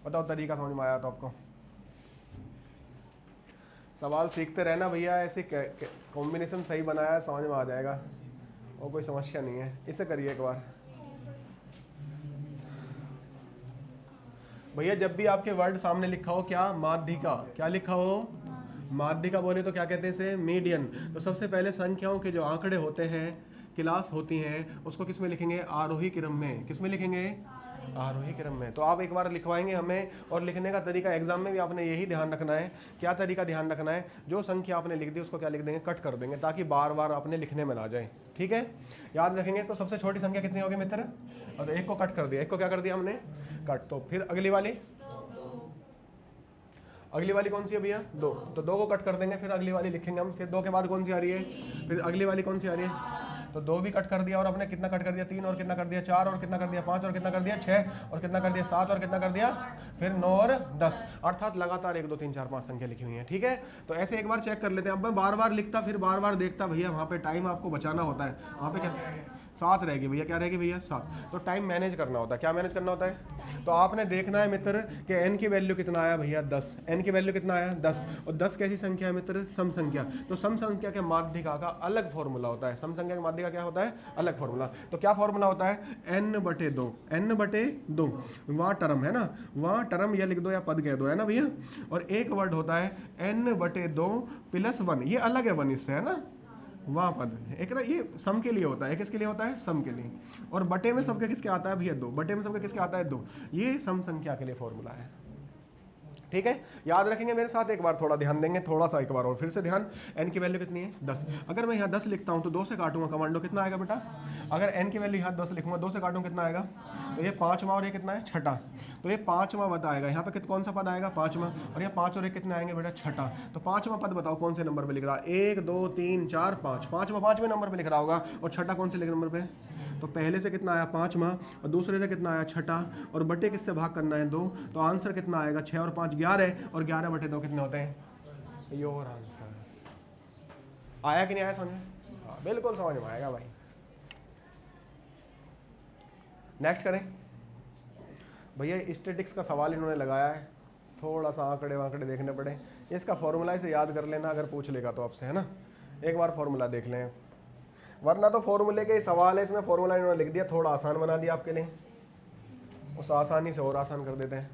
बताओ तरीका समझ में आया तो आपको। सवाल सीखते रहना भैया, ऐसे कॉम्बिनेशन सही बनाया है, समझ में आ जाएगा, और कोई समस्या नहीं है। इसे करिए एक बार भैया, जब भी आपके वर्ड सामने लिखा हो क्या, माध्यिका, क्या लिखा हो, माध्यिका बोले तो क्या कहते हैं इसे, मीडियन। तो सबसे पहले संख्याओं के जो आंकड़े होते हैं, क्लास होती हैं, उसको किस में लिखेंगे, आरोही क्रम में। किस में लिखेंगे, आरोही क्रम में। तो आप एक बार लिखवाएंगे हमें, और लिखने का तरीका एग्जाम में भी आपने यही ध्यान रखना है। क्या तरीका ध्यान रखना है, जो संख्या आपने लिख दी उसको क्या लिख देंगे, कट कर देंगे, ताकि बार बार आपने लिखने में ना जाए, ठीक है, याद रखेंगे। तो सबसे छोटी संख्या कितनी होगी मित्र, और एक को कट कर दिया, एक को क्या कर दिया हमने, कट। तो फिर अगली वाली कौन सी है भैया, 2, तो 2 को कट कर देंगे, फिर अगली वाली लिखेंगे हम। फिर 2 के बाद कौन सी आ रही है, फिर अगली वाली कौन सी आ रही है, तो 2 भी कट कर दिया, और हमने कितना कट कर दिया 3, और कितना कर दिया 4, और कितना कर दिया 5, और कितना कर दिया 6, और कितना कर दिया 7, और कितना कर दिया फिर 9 और 10, अर्थात लगातार 1 2 3 4 5 संख्या लिखी हुई है, ठीक है। तो ऐसे एक बार चेक कर लेते हैं। अब मैं बार बार लिखता फिर बार बार देखता भैया, वहाँ पे टाइम आपको बचाना होता है। वहाँ पे क्या 7 रहेगी भैया, क्या रहेगी भैया 7। तो टाइम मैनेज करना होता है, क्या मैनेज करना होता है। तो आपने देखना है मित्र कि n की वैल्यू कितना आया भैया 10, n की वैल्यू कितना आया 10, और 10 कैसी संख्या है मित्र, सम संख्या। तो सम संख्या के माध्यिका का अलग फॉर्मूला होता है, सम संख्या के माध्यिका क्या होता है, अलग फॉर्मूला। तो क्या फॉर्मूला होता है, n/2, n/2 वहाँ टर्म है ना, वहाँ टर्म या लिख दो या पद कह दो, है ना भैया। और एक वर्ड होता है n/2 + 1, ये अलग है 1 इससे, है ना, वहाँ पद एक ना, ये सम के लिए होता है, किसके लिए होता है, सम के लिए। और बटे में सबके किसके आता है भैया 2, बटे में सबके किसके आता है 2, ये सम संख्या के लिए फॉर्मूला है, ठीक है। याद रखेंगे मेरे साथ, एक बार थोड़ा ध्यान देंगे, थोड़ा सा एक बार और फिर से ध्यान। n की वैल्यू कितनी है 10, अगर मैं यहाँ 10 लिखता हूँ तो 2 से काटूंगा कमांडो, कितना आएगा बेटा। अगर n की वैल्यू यहाँ 10 लिखूंगा, 2 से काटूंगा कितना आएगा, तो ये 5वां और ये कितना है 6ठा, तो ये 5वां पद आएगा। यहाँ पे कौन सा पद आएगा 5वां, और ये 5 और 1 कितने आएंगे बेटा 6ठा। तो 5वां पद बताओ कौन से नंबर पे लिख रहा है, 1 2 3 4 5, 5वां 5वें नंबर पे लिख रहा होगा, और 6ठा कौन से नंबर पे। तो पहले से कितना आया 5वां, और दूसरे से कितना आया 6ठा, और बटे किससे भाग करना है 2, तो आंसर कितना आएगा 6 और 5 11, और 11/2 कितने होते हैं, योर आंसर। आया कि नहीं आया समझ में, हाँ बिल्कुल समझ में आएगा भाई। नेक्स्ट करें भैया, स्टैटिक्स का सवाल इन्होंने लगाया है, थोड़ा सा आंकड़े वांकड़े देखने पड़े। इसका फॉर्मूला इसे याद कर लेना, अगर पूछ लेगा तो आपसे, है ना, एक बार फॉर्मूला देख लें, वरना तो फॉर्मूले के सवाल है, इसमें फॉर्मूला इन्होंने लिख दिया, थोड़ा आसान बना दिया आपके लिए, उस आसानी से और आसान कर देते हैं।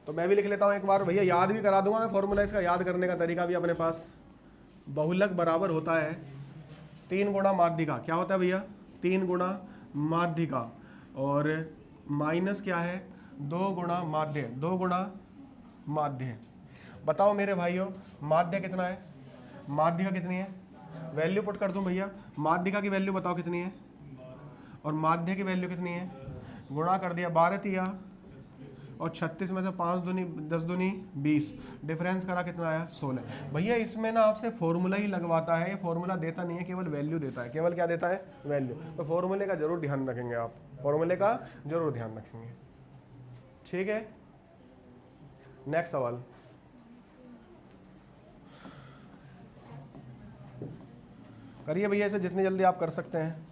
तो मैं भी लिख लेता हूँ एक बार भैया, याद भी करा दूंगा मैं फॉर्मूला, इसका याद करने का तरीका भी अपने पास। बहुलक बराबर होता है 3 गुणा माध्यिका, क्या होता है भैया 3 गुणा माध्यिका, और माइनस क्या है 2 गुणा माध्य, 2 गुणा माध्य। बताओ मेरे भाइयों माध्य कितना है, माध्यिका कितनी है, वैल्यू पुट कर दूं भैया, माध्यिका की वैल्यू बताओ कितनी है, और माध्य की वैल्यू कितनी है, गुणा कर दिया 12 तिया और 36 में से 5 दूनी 10 दूनी 20, डिफरेंस करा कितना आया 16। भैया इसमें ना आपसे फॉर्मूला ही लगवाता है, ये फॉर्मूला देता नहीं है, केवल वैल्यू देता है, केवल क्या देता है वैल्यू। तो फॉर्मूले का जरूर ध्यान रखेंगे आप, फॉर्मूले का जरूर ध्यान रखेंगे। ठीक है, नेक्स्ट सवाल। करिए भैया इसे जितनी जल्दी आप कर सकते हैं।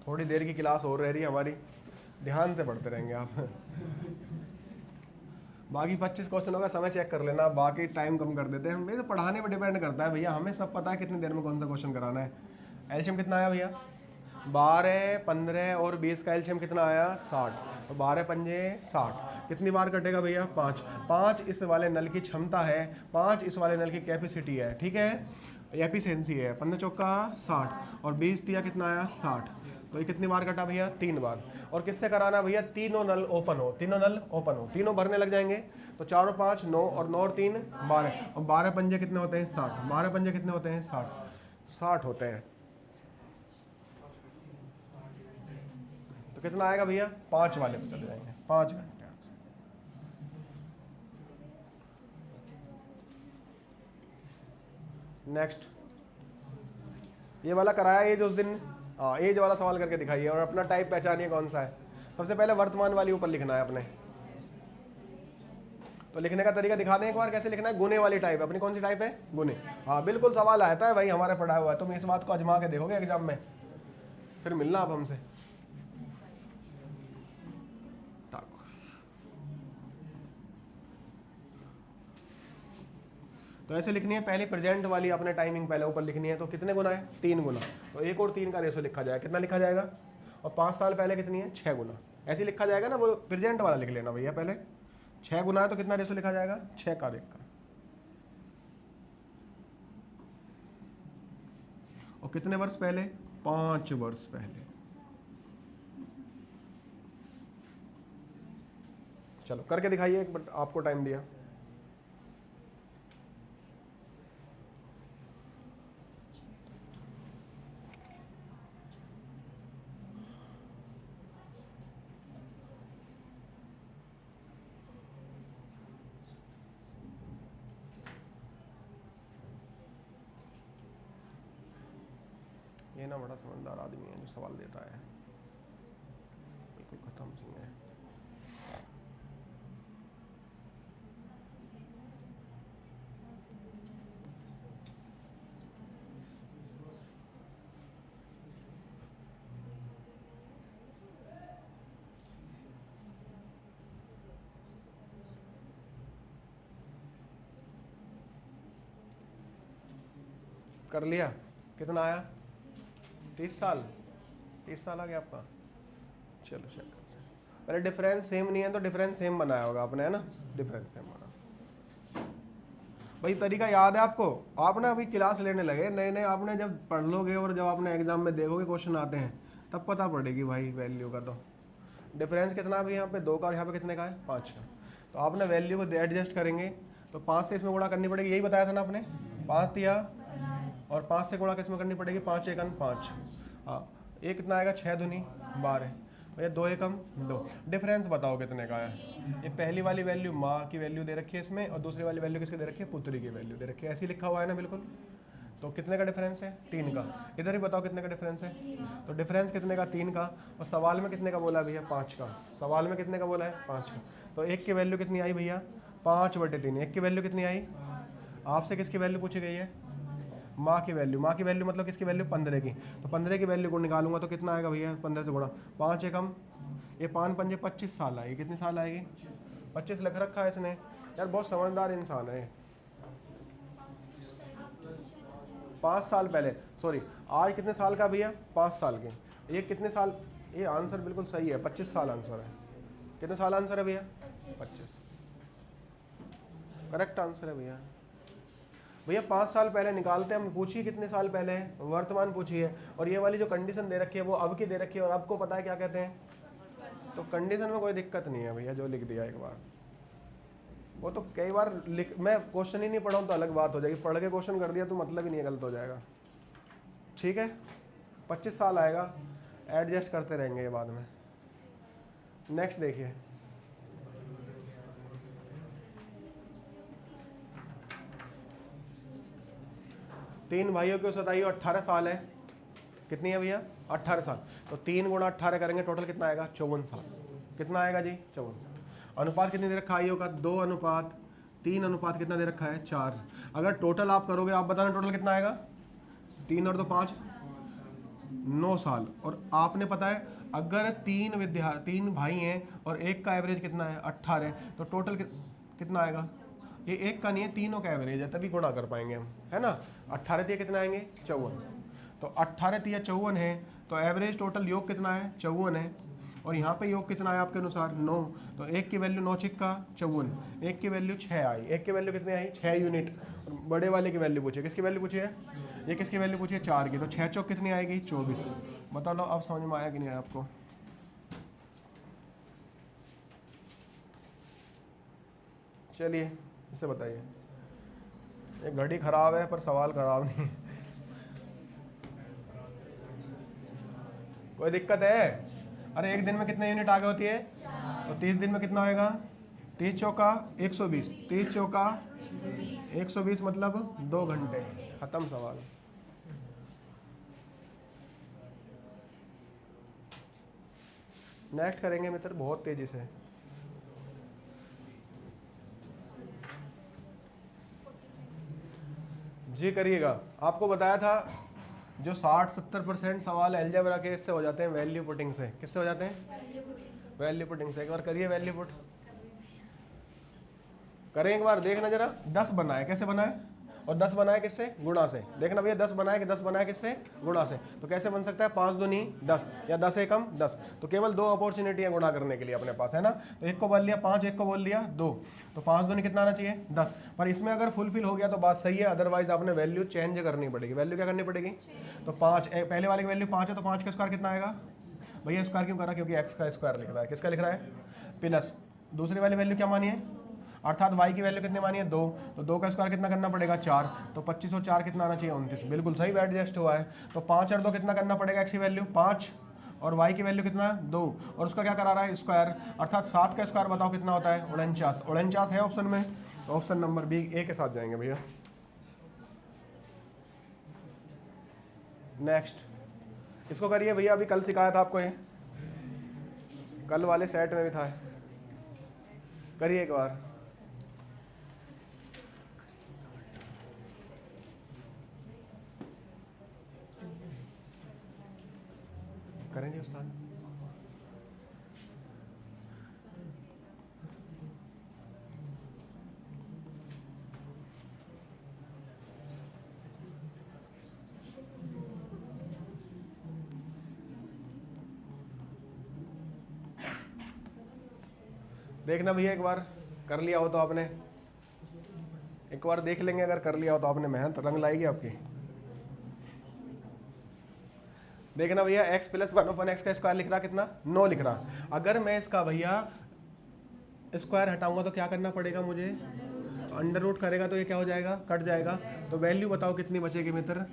थोड़ी देर की क्लास और रह रही है हमारी, ध्यान से पढ़ते रहेंगे आप। बाकी 25 क्वेश्चनों का समय चेक कर लेना, बाकी टाइम कम कर देते हैं हम। मेरे पढ़ाने पर डिपेंड करता है भैया, हमें सब पता है कितनी देर में कौन सा क्वेश्चन कराना है। एलसीएम कितना आया भैया? 12, 15 और 20 का एलसीएम कितना आया? 60। तो 12 पंजे 60। कितनी बार कटेगा भैया? 5। 5 इस वाले नल की क्षमता है, 5 इस वाले नल की कैपेसिटी है, ठीक है, एफिशिएंसी है। 15 चौका 60 और 20 दिया कितना आया? 60। तो ये कितनी बार कटा भैया? 3 बार। और किससे कराना भैया? तीनों नल ओपन हो, तीनों नल ओपन हो, तीनों भरने लग जाएंगे। तो 4 और 5 9 और 9 और 3 12 और 12 पंजे कितने होते हैं? 60। 12 पंजे कितने होते हैं? 60 होते हैं। तो कितना आएगा भैया? 5 वाले पे चले जाएंगे, 5 घंटे। नेक्स्ट, ये वाला कराया एज उस दिन, हाँ एज वाला सवाल करके दिखाइए और अपना टाइप पहचानिए कौन सा है। सबसे पहले वर्तमान वाली ऊपर लिखना है अपने। तो लिखने का तरीका दिखा दें एक बार, कैसे लिखना है? गुने वाली टाइप। अपनी कौन सी टाइप है? गुने। हाँ बिल्कुल सवाल आता है भाई, हमारे पढ़ा हुआ है। तुम इस बात को आजमा के देखोगे एग्जाम में, फिर मिलना आप हमसे। तो ऐसे लिखनी है, पहले प्रेजेंट वाली अपने टाइमिंग पहले ऊपर लिखनी है। तो कितने गुना है? 3 गुना। तो 1 और 3 का रेशो लिखा जाएगा, कितना लिखा जाएगा? और 5 साल पहले कितनी है? 6 गुना। ऐसे लिखा जाएगा ना, वो प्रेजेंट वाला लिख लेना भैया पहले। 6 गुना है तो कितना रेशो लिखा जाएगा? 6 का 1 का। और कितने वर्ष पहले? 5 वर्ष पहले। चलो करके दिखाइए एक, बट आपको टाइम दिया। ये ना बड़ा समझदार आदमी है जो सवाल देता है, बिल्कुल खत्म सिंह है। कर लिया? कितना आया? 30 साल। 30 साल आ गया आपका। चलो चेक करते हैं। पहले डिफरेंस सेम नहीं है तो डिफरेंस सेम बनाया होगा आपने, है ना? डिफरेंस सेम बना। भाई तरीका याद है आपको? आप ना अभी क्लास लेने लगे नए नए, आपने जब पढ़ लोगे और जब आपने एग्जाम में देखोगे क्वेश्चन आते हैं तब पता पड़ेगी भाई वैल्यू का। तो डिफरेंस कितना भी यहाँ पे 2 का और यहाँ पे कितने का है? 5 का। तो आपने वैल्यू को एडजस्ट करेंगे तो 5 से इसमें गुणा करनी पड़ेगी, यही बताया था ना आपने। 5 दिया और 5 से गुणा किसमें करनी पड़ेगी? 5 एकम 5। हाँ, ये कितना आएगा? 6 दूनी 12। भैया 2 एकम 2। डिफरेंस बताओ कितने का है? ये पहली वाली वैल्यू माँ की वैल्यू दे रखी है इसमें, और दूसरी वाली वैल्यू किसकी दे रखी है? पुत्री की वैल्यू दे रखी है। ऐसे ही लिखा हुआ है ना बिल्कुल। तो कितने का डिफरेंस है? 3 का। इधर ही बताओ कितने का डिफरेंस है? तो डिफरेंस कितने का? 3 का। और सवाल में कितने का बोला है भैया? 5 का। सवाल में कितने का बोला है? 5 का। तो 1 की वैल्यू कितनी आई भैया? 5/3। 1 की वैल्यू कितनी आई? आपसे किसकी वैल्यू पूछी गई है? माँ की वैल्यू। माँ की वैल्यू मतलब किसकी वैल्यू? 15 की। तो 15 की वैल्यू को निकालूंगा तो कितना आएगा भैया? 15 से गुणा 5 एकम, ये 5 पंजे 25 साल आएगी। कितनी साल आएगी? 25 लिख रखा है इसने। यार बहुत समझदार इंसान है। 5 साल पहले, सॉरी आज कितने साल का भैया? 5 साल के। ये कितने साल? ये आंसर बिल्कुल सही है, 25 साल आंसर है। कितने साल आंसर है भैया? 25। करेक्ट आंसर है भैया। भैया 5 साल पहले निकालते हैं हम, पूछिए कितने साल पहले है? वर्तमान पूछिए। और ये वाली जो कंडीशन दे रखी है वो अब की दे रखी है, और आपको पता है क्या कहते हैं? तो कंडीशन में कोई दिक्कत नहीं है भैया, जो लिख दिया एक बार। वो तो कई बार मैं क्वेश्चन ही नहीं पढ़ा तो अलग बात हो जाएगी, पढ़ के क्वेश्चन कर दिया तो मतलब ही नहीं, गलत हो जाएगा। ठीक है, 25 साल आएगा, एडजस्ट करते रहेंगे ये बाद में। नेक्स्ट देखिए, तीन भाइयों की सताइयो 18 साल है। कितनी है भैया? 18 साल। तो 3 गुणा 18 करेंगे, टोटल कितना आएगा? 54 साल। कितना आएगा जी? 54 साल। अनुपात कितनी दे रखा है का? 2:3 अनुपात कितना दे रखा है? 4। अगर टोटल आप करोगे, आप बताना टोटल कितना आएगा? 3 और 2 5, 9 साल। और आपने पता है अगर 3 भाई हैं और एक का एवरेज कितना है? 18, तो टोटल कितना आएगा? ये एक का नहीं है, तीनों का एवरेज है, तभी गुणा कर पाएंगे हम, है ना। 18 तिया कितना आएंगे? 54। तो 18 तिया 54 है, तो एवरेज टोटल योग कितना है? 54 है। और यहाँ पे योग कितना है आपके अनुसार? 9। तो एक की वैल्यू 9 छिक्का 54, एक की वैल्यू 6 आई। एक की वैल्यू कितनी आई? 6 यूनिट। और बड़े वाले की वैल्यू पूछे, किसकी वैल्यू पूछी है? ये किसकी वैल्यू पूछी है? 4 की। तो 6 चौक कितनी आएगी? 24। बता लो अब समझ में आया कि नहीं आया आपको? चलिए इसे बताइए। ये घड़ी खराब है पर सवाल खराब नहीं है। कोई दिक्कत है? अरे एक दिन में कितने यूनिट आगे होती है? तो 30 दिन में कितना होएगा? 30 चौका 120, 30 चौका 120 मतलब 2 घंटे। खत्म सवाल। नेक्स्ट करेंगे मित्र बहुत तेजी से। जी करिएगा। आपको बताया था जो 60-70% सवाल अलजेब्रा के इससे हो जाते हैं, वैल्यू पुटिंग से। किससे हो जाते हैं? वैल्यू पुटिंग से। एक बार करिए वैल्यू पुट। करें एक बार, देखना जरा। 10 बनाए, कैसे बनाए? और 10 बनाए किससे? गुणा से। देखना भैया 10 बनाए कि 10 बनाए किससे? गुणा से। तो कैसे बन सकता है? 5 दूनी 10 या 10 एकम 10। तो केवल 2 अपॉर्चुनिटी है गुणा करने के लिए अपने पास, है ना। तो एक को बोल लिया 5, एक को बोल लिया 2। तो 5 दूनी कितना आना चाहिए? 10। पर इसमें अगर फुलफिल हो गया तो बात सही है, अदरवाइज आपने वैल्यू चेंज करनी पड़ेगी। वैल्यू क्या करनी पड़ेगी? तो 5, पहले वाले की वैल्यू 5 है, तो 5 का स्क्वायर कितना आएगा? भैया स्क्वायर क्यों करा? क्योंकि एक्स का स्क्वायर लिख रहा है। किसका लिख रहा है? प्लस दूसरी वाली वैल्यू क्या मानी है? अर्थात y की वैल्यू कितनी मानी है? 2। तो 2 का स्क्वायर कितना करना पड़ेगा? 4। तो 25 और 4 कितना आना चाहिए? 29। बिल्कुल सही एडजस्ट हुआ है। तो 5 और 2 कितना करना पड़ेगा? x की वैल्यू 5 और y की वैल्यू कितना? 2। और उसका क्या करा रहा है? स्क्वायर। अर्थात 7 का स्क्वायर बताओ कितना होता है? 49। 49 है ऑप्शन में, तो ऑप्शन नंबर बी ए के साथ जाएंगे भैया। नेक्स्ट इसको करिए भैया। अभी कल सिखाया था आपको, ये कल वाले सेट में भी था। करिए एक बार। करेंगे उस्ताद। देखना भैया एक बार कर लिया हो तो आपने, एक बार देख लेंगे। अगर कर लिया हो तो आपने, मेहनत रंग लाएगी आपकी। देखना भैया x प्लस 1/x का स्क्वायर लिख रहा कितना? 9 लिख रहा। अगर मैं इसका भैया स्क्वायर हटाऊंगा तो क्या करना पड़ेगा मुझे? अंडर रूट करेगा तो ये क्या हो जाएगा? कट जाएगा। तो वैल्यू बताओ कितनी बचेगी मित्र?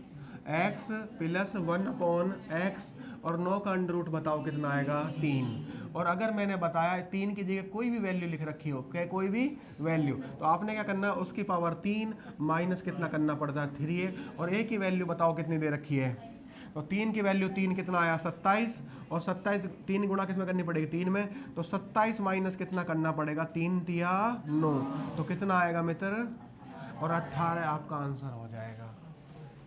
x प्लस 1/x और 9 का अंडर रूट बताओ कितना आएगा? 3। और अगर मैंने बताया 3 की जगह कोई भी वैल्यू लिख रखी हो, क्या कोई भी वैल्यू, तो आपने क्या करना है? उसकी पावर 3 माइनस कितना करना पड़ता है? 3a। और a की वैल्यू बताओ कितनी दे रखी है? तो 3 की वैल्यू 3 कितना आया? 27। और 27 3 गुणा किस में करनी पड़ेगी? 3 में। तो 27 माइनस कितना करना पड़ेगा? 3 तिया 9। तो कितना आएगा मित्र? और 18 आपका आंसर हो जाएगा,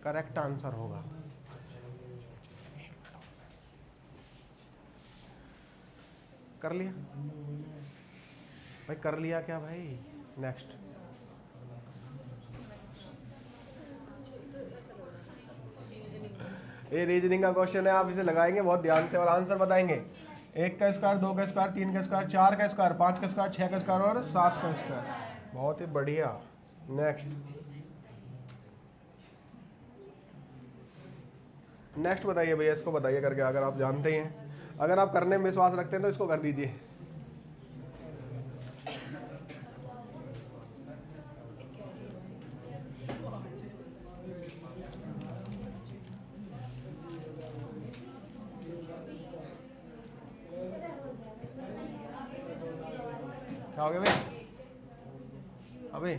करेक्ट आंसर होगा। कर लिया भाई? कर लिया क्या भाई? नेक्स्ट ये रीजनिंग का क्वेश्चन है। आप इसे लगाएंगे बहुत ध्यान से और आंसर बताएंगे। 1 का स्क्वायर, 2 का स्क्वायर, 3 का स्क्वायर, 4 का स्क्वायर, 5 का स्क्वायर, 6 का स्क्वायर और 7 का स्क्वायर। बहुत ही बढ़िया। नेक्स्ट नेक्स्ट बताइए भैया। इसको बताइए करके, अगर आप जानते ही हैं, अगर आप करने में विश्वास रखते हैं तो इसको कर दीजिए। क्या हो गया भाई? अबे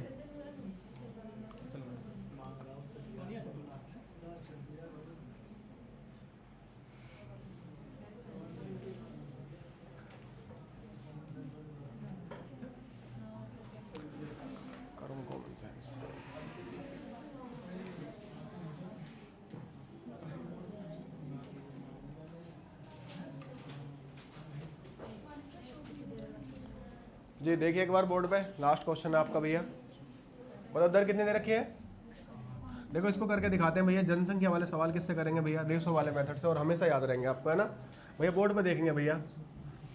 जी देखिए एक बार बोर्ड पे, लास्ट क्वेश्चन है आपका भैया। बताओ दर कितनी दे रखी है। देखो इसको करके दिखाते हैं भैया। जनसंख्या वाले सवाल किससे करेंगे भैया, रेशो वाले मेथड से, और हमेशा याद रहेंगे आपको, है ना भैया। बोर्ड पे देखेंगे भैया,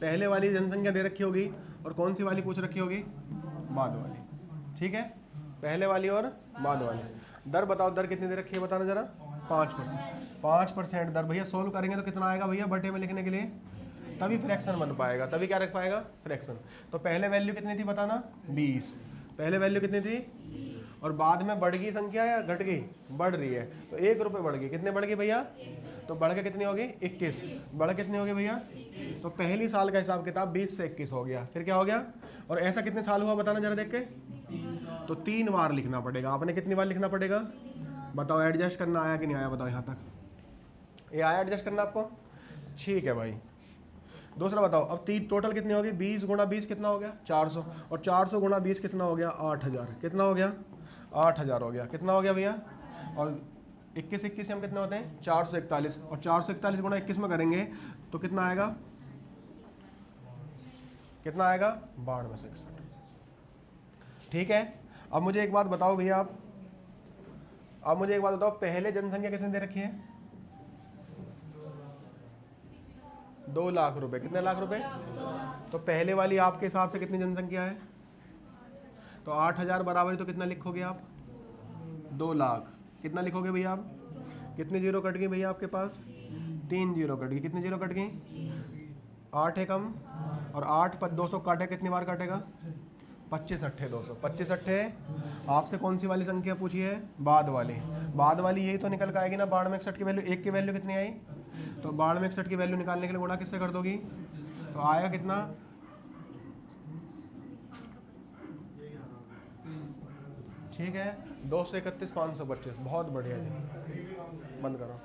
पहले वाली जनसंख्या दे रखी होगी और कौन सी वाली पूछ रखी होगी, बाद वाली। ठीक है, पहले वाली और बाद वाली। दर बताओ, दर कितनी दे रखी है बताना जरा। 5%। 5% दर भैया। सोल्व करेंगे तो कितना आएगा भैया बटे में लिखने के लिए, तभी फ्रैक्शन बन पाएगा, तभी क्या रख पाएगा, फ्रैक्शन। तो पहले वैल्यू कितनी थी बताना, 20। पहले वैल्यू कितनी थी, और बाद में बढ़ गई संख्या या घट गई, बढ़ रही है, तो 1 रुपये बढ़ गई। कितने बढ़ गई भैया, तो बढ़ के कितनी होगी, 21। बढ़ कितनी होगी भैया, तो पहली साल का हिसाब किताब 20 से 21 हो गया। फिर क्या हो गया, और ऐसा कितने साल हुआ बताना जरा देख के। तो 3 बार लिखना पड़ेगा। आपने कितनी बार लिखना पड़ेगा बताओ। एडजस्ट करना आया कि नहीं आया बताओ, यहाँ तक ये आया एडजस्ट करना आपको, ठीक है भाई। दूसरा बताओ, अब 3 टोटल कितनी होगी, 20 गुणा 20 कितना हो गया, 400, और 400 गुणा 20 कितना हो गया, 8000। कितना हो गया, 8000 हो गया। कितना हो गया भैया, और 21 से हम कितने होते हैं, 441, और 441 गुणा 21 में करेंगे तो कितना आएगा, कितना आएगा, 6261। ठीक है। अब मुझे एक बात बताओ भैया आप, अब मुझे एक बात बताओ, पहले जनसंख्या कितने दे रखी है, 2 लाख रुपए। कितने लाख रुपए, तो पहले वाली आपके हिसाब से कितनी जनसंख्या है, तो 8000 बराबर, तो कितना लिखोगे आप, 2 लाख। कितना लिखोगे भैया आप, कितनी जीरो कट गई भैया आपके पास, 3 जीरो कट गई। कितनी जीरो कट गई, 8 है कम, और 8 पर 200 काटे, कितनी बार काटेगा, 25 अट्ठे 200। 25 अट्ठे आपसे कौन सी वाली संख्या पूछी है, बाद वाली। बाद वाली यही तो निकल के आएगी ना, 6261 की वैल्यू, एक की वैल्यू कितनी आई, तो 6261 की वैल्यू निकालने के लिए गुणा किससे कर दोगी, तो आएगा कितना, ठीक है, 231 525। बहुत बढ़िया जी, बंद करो।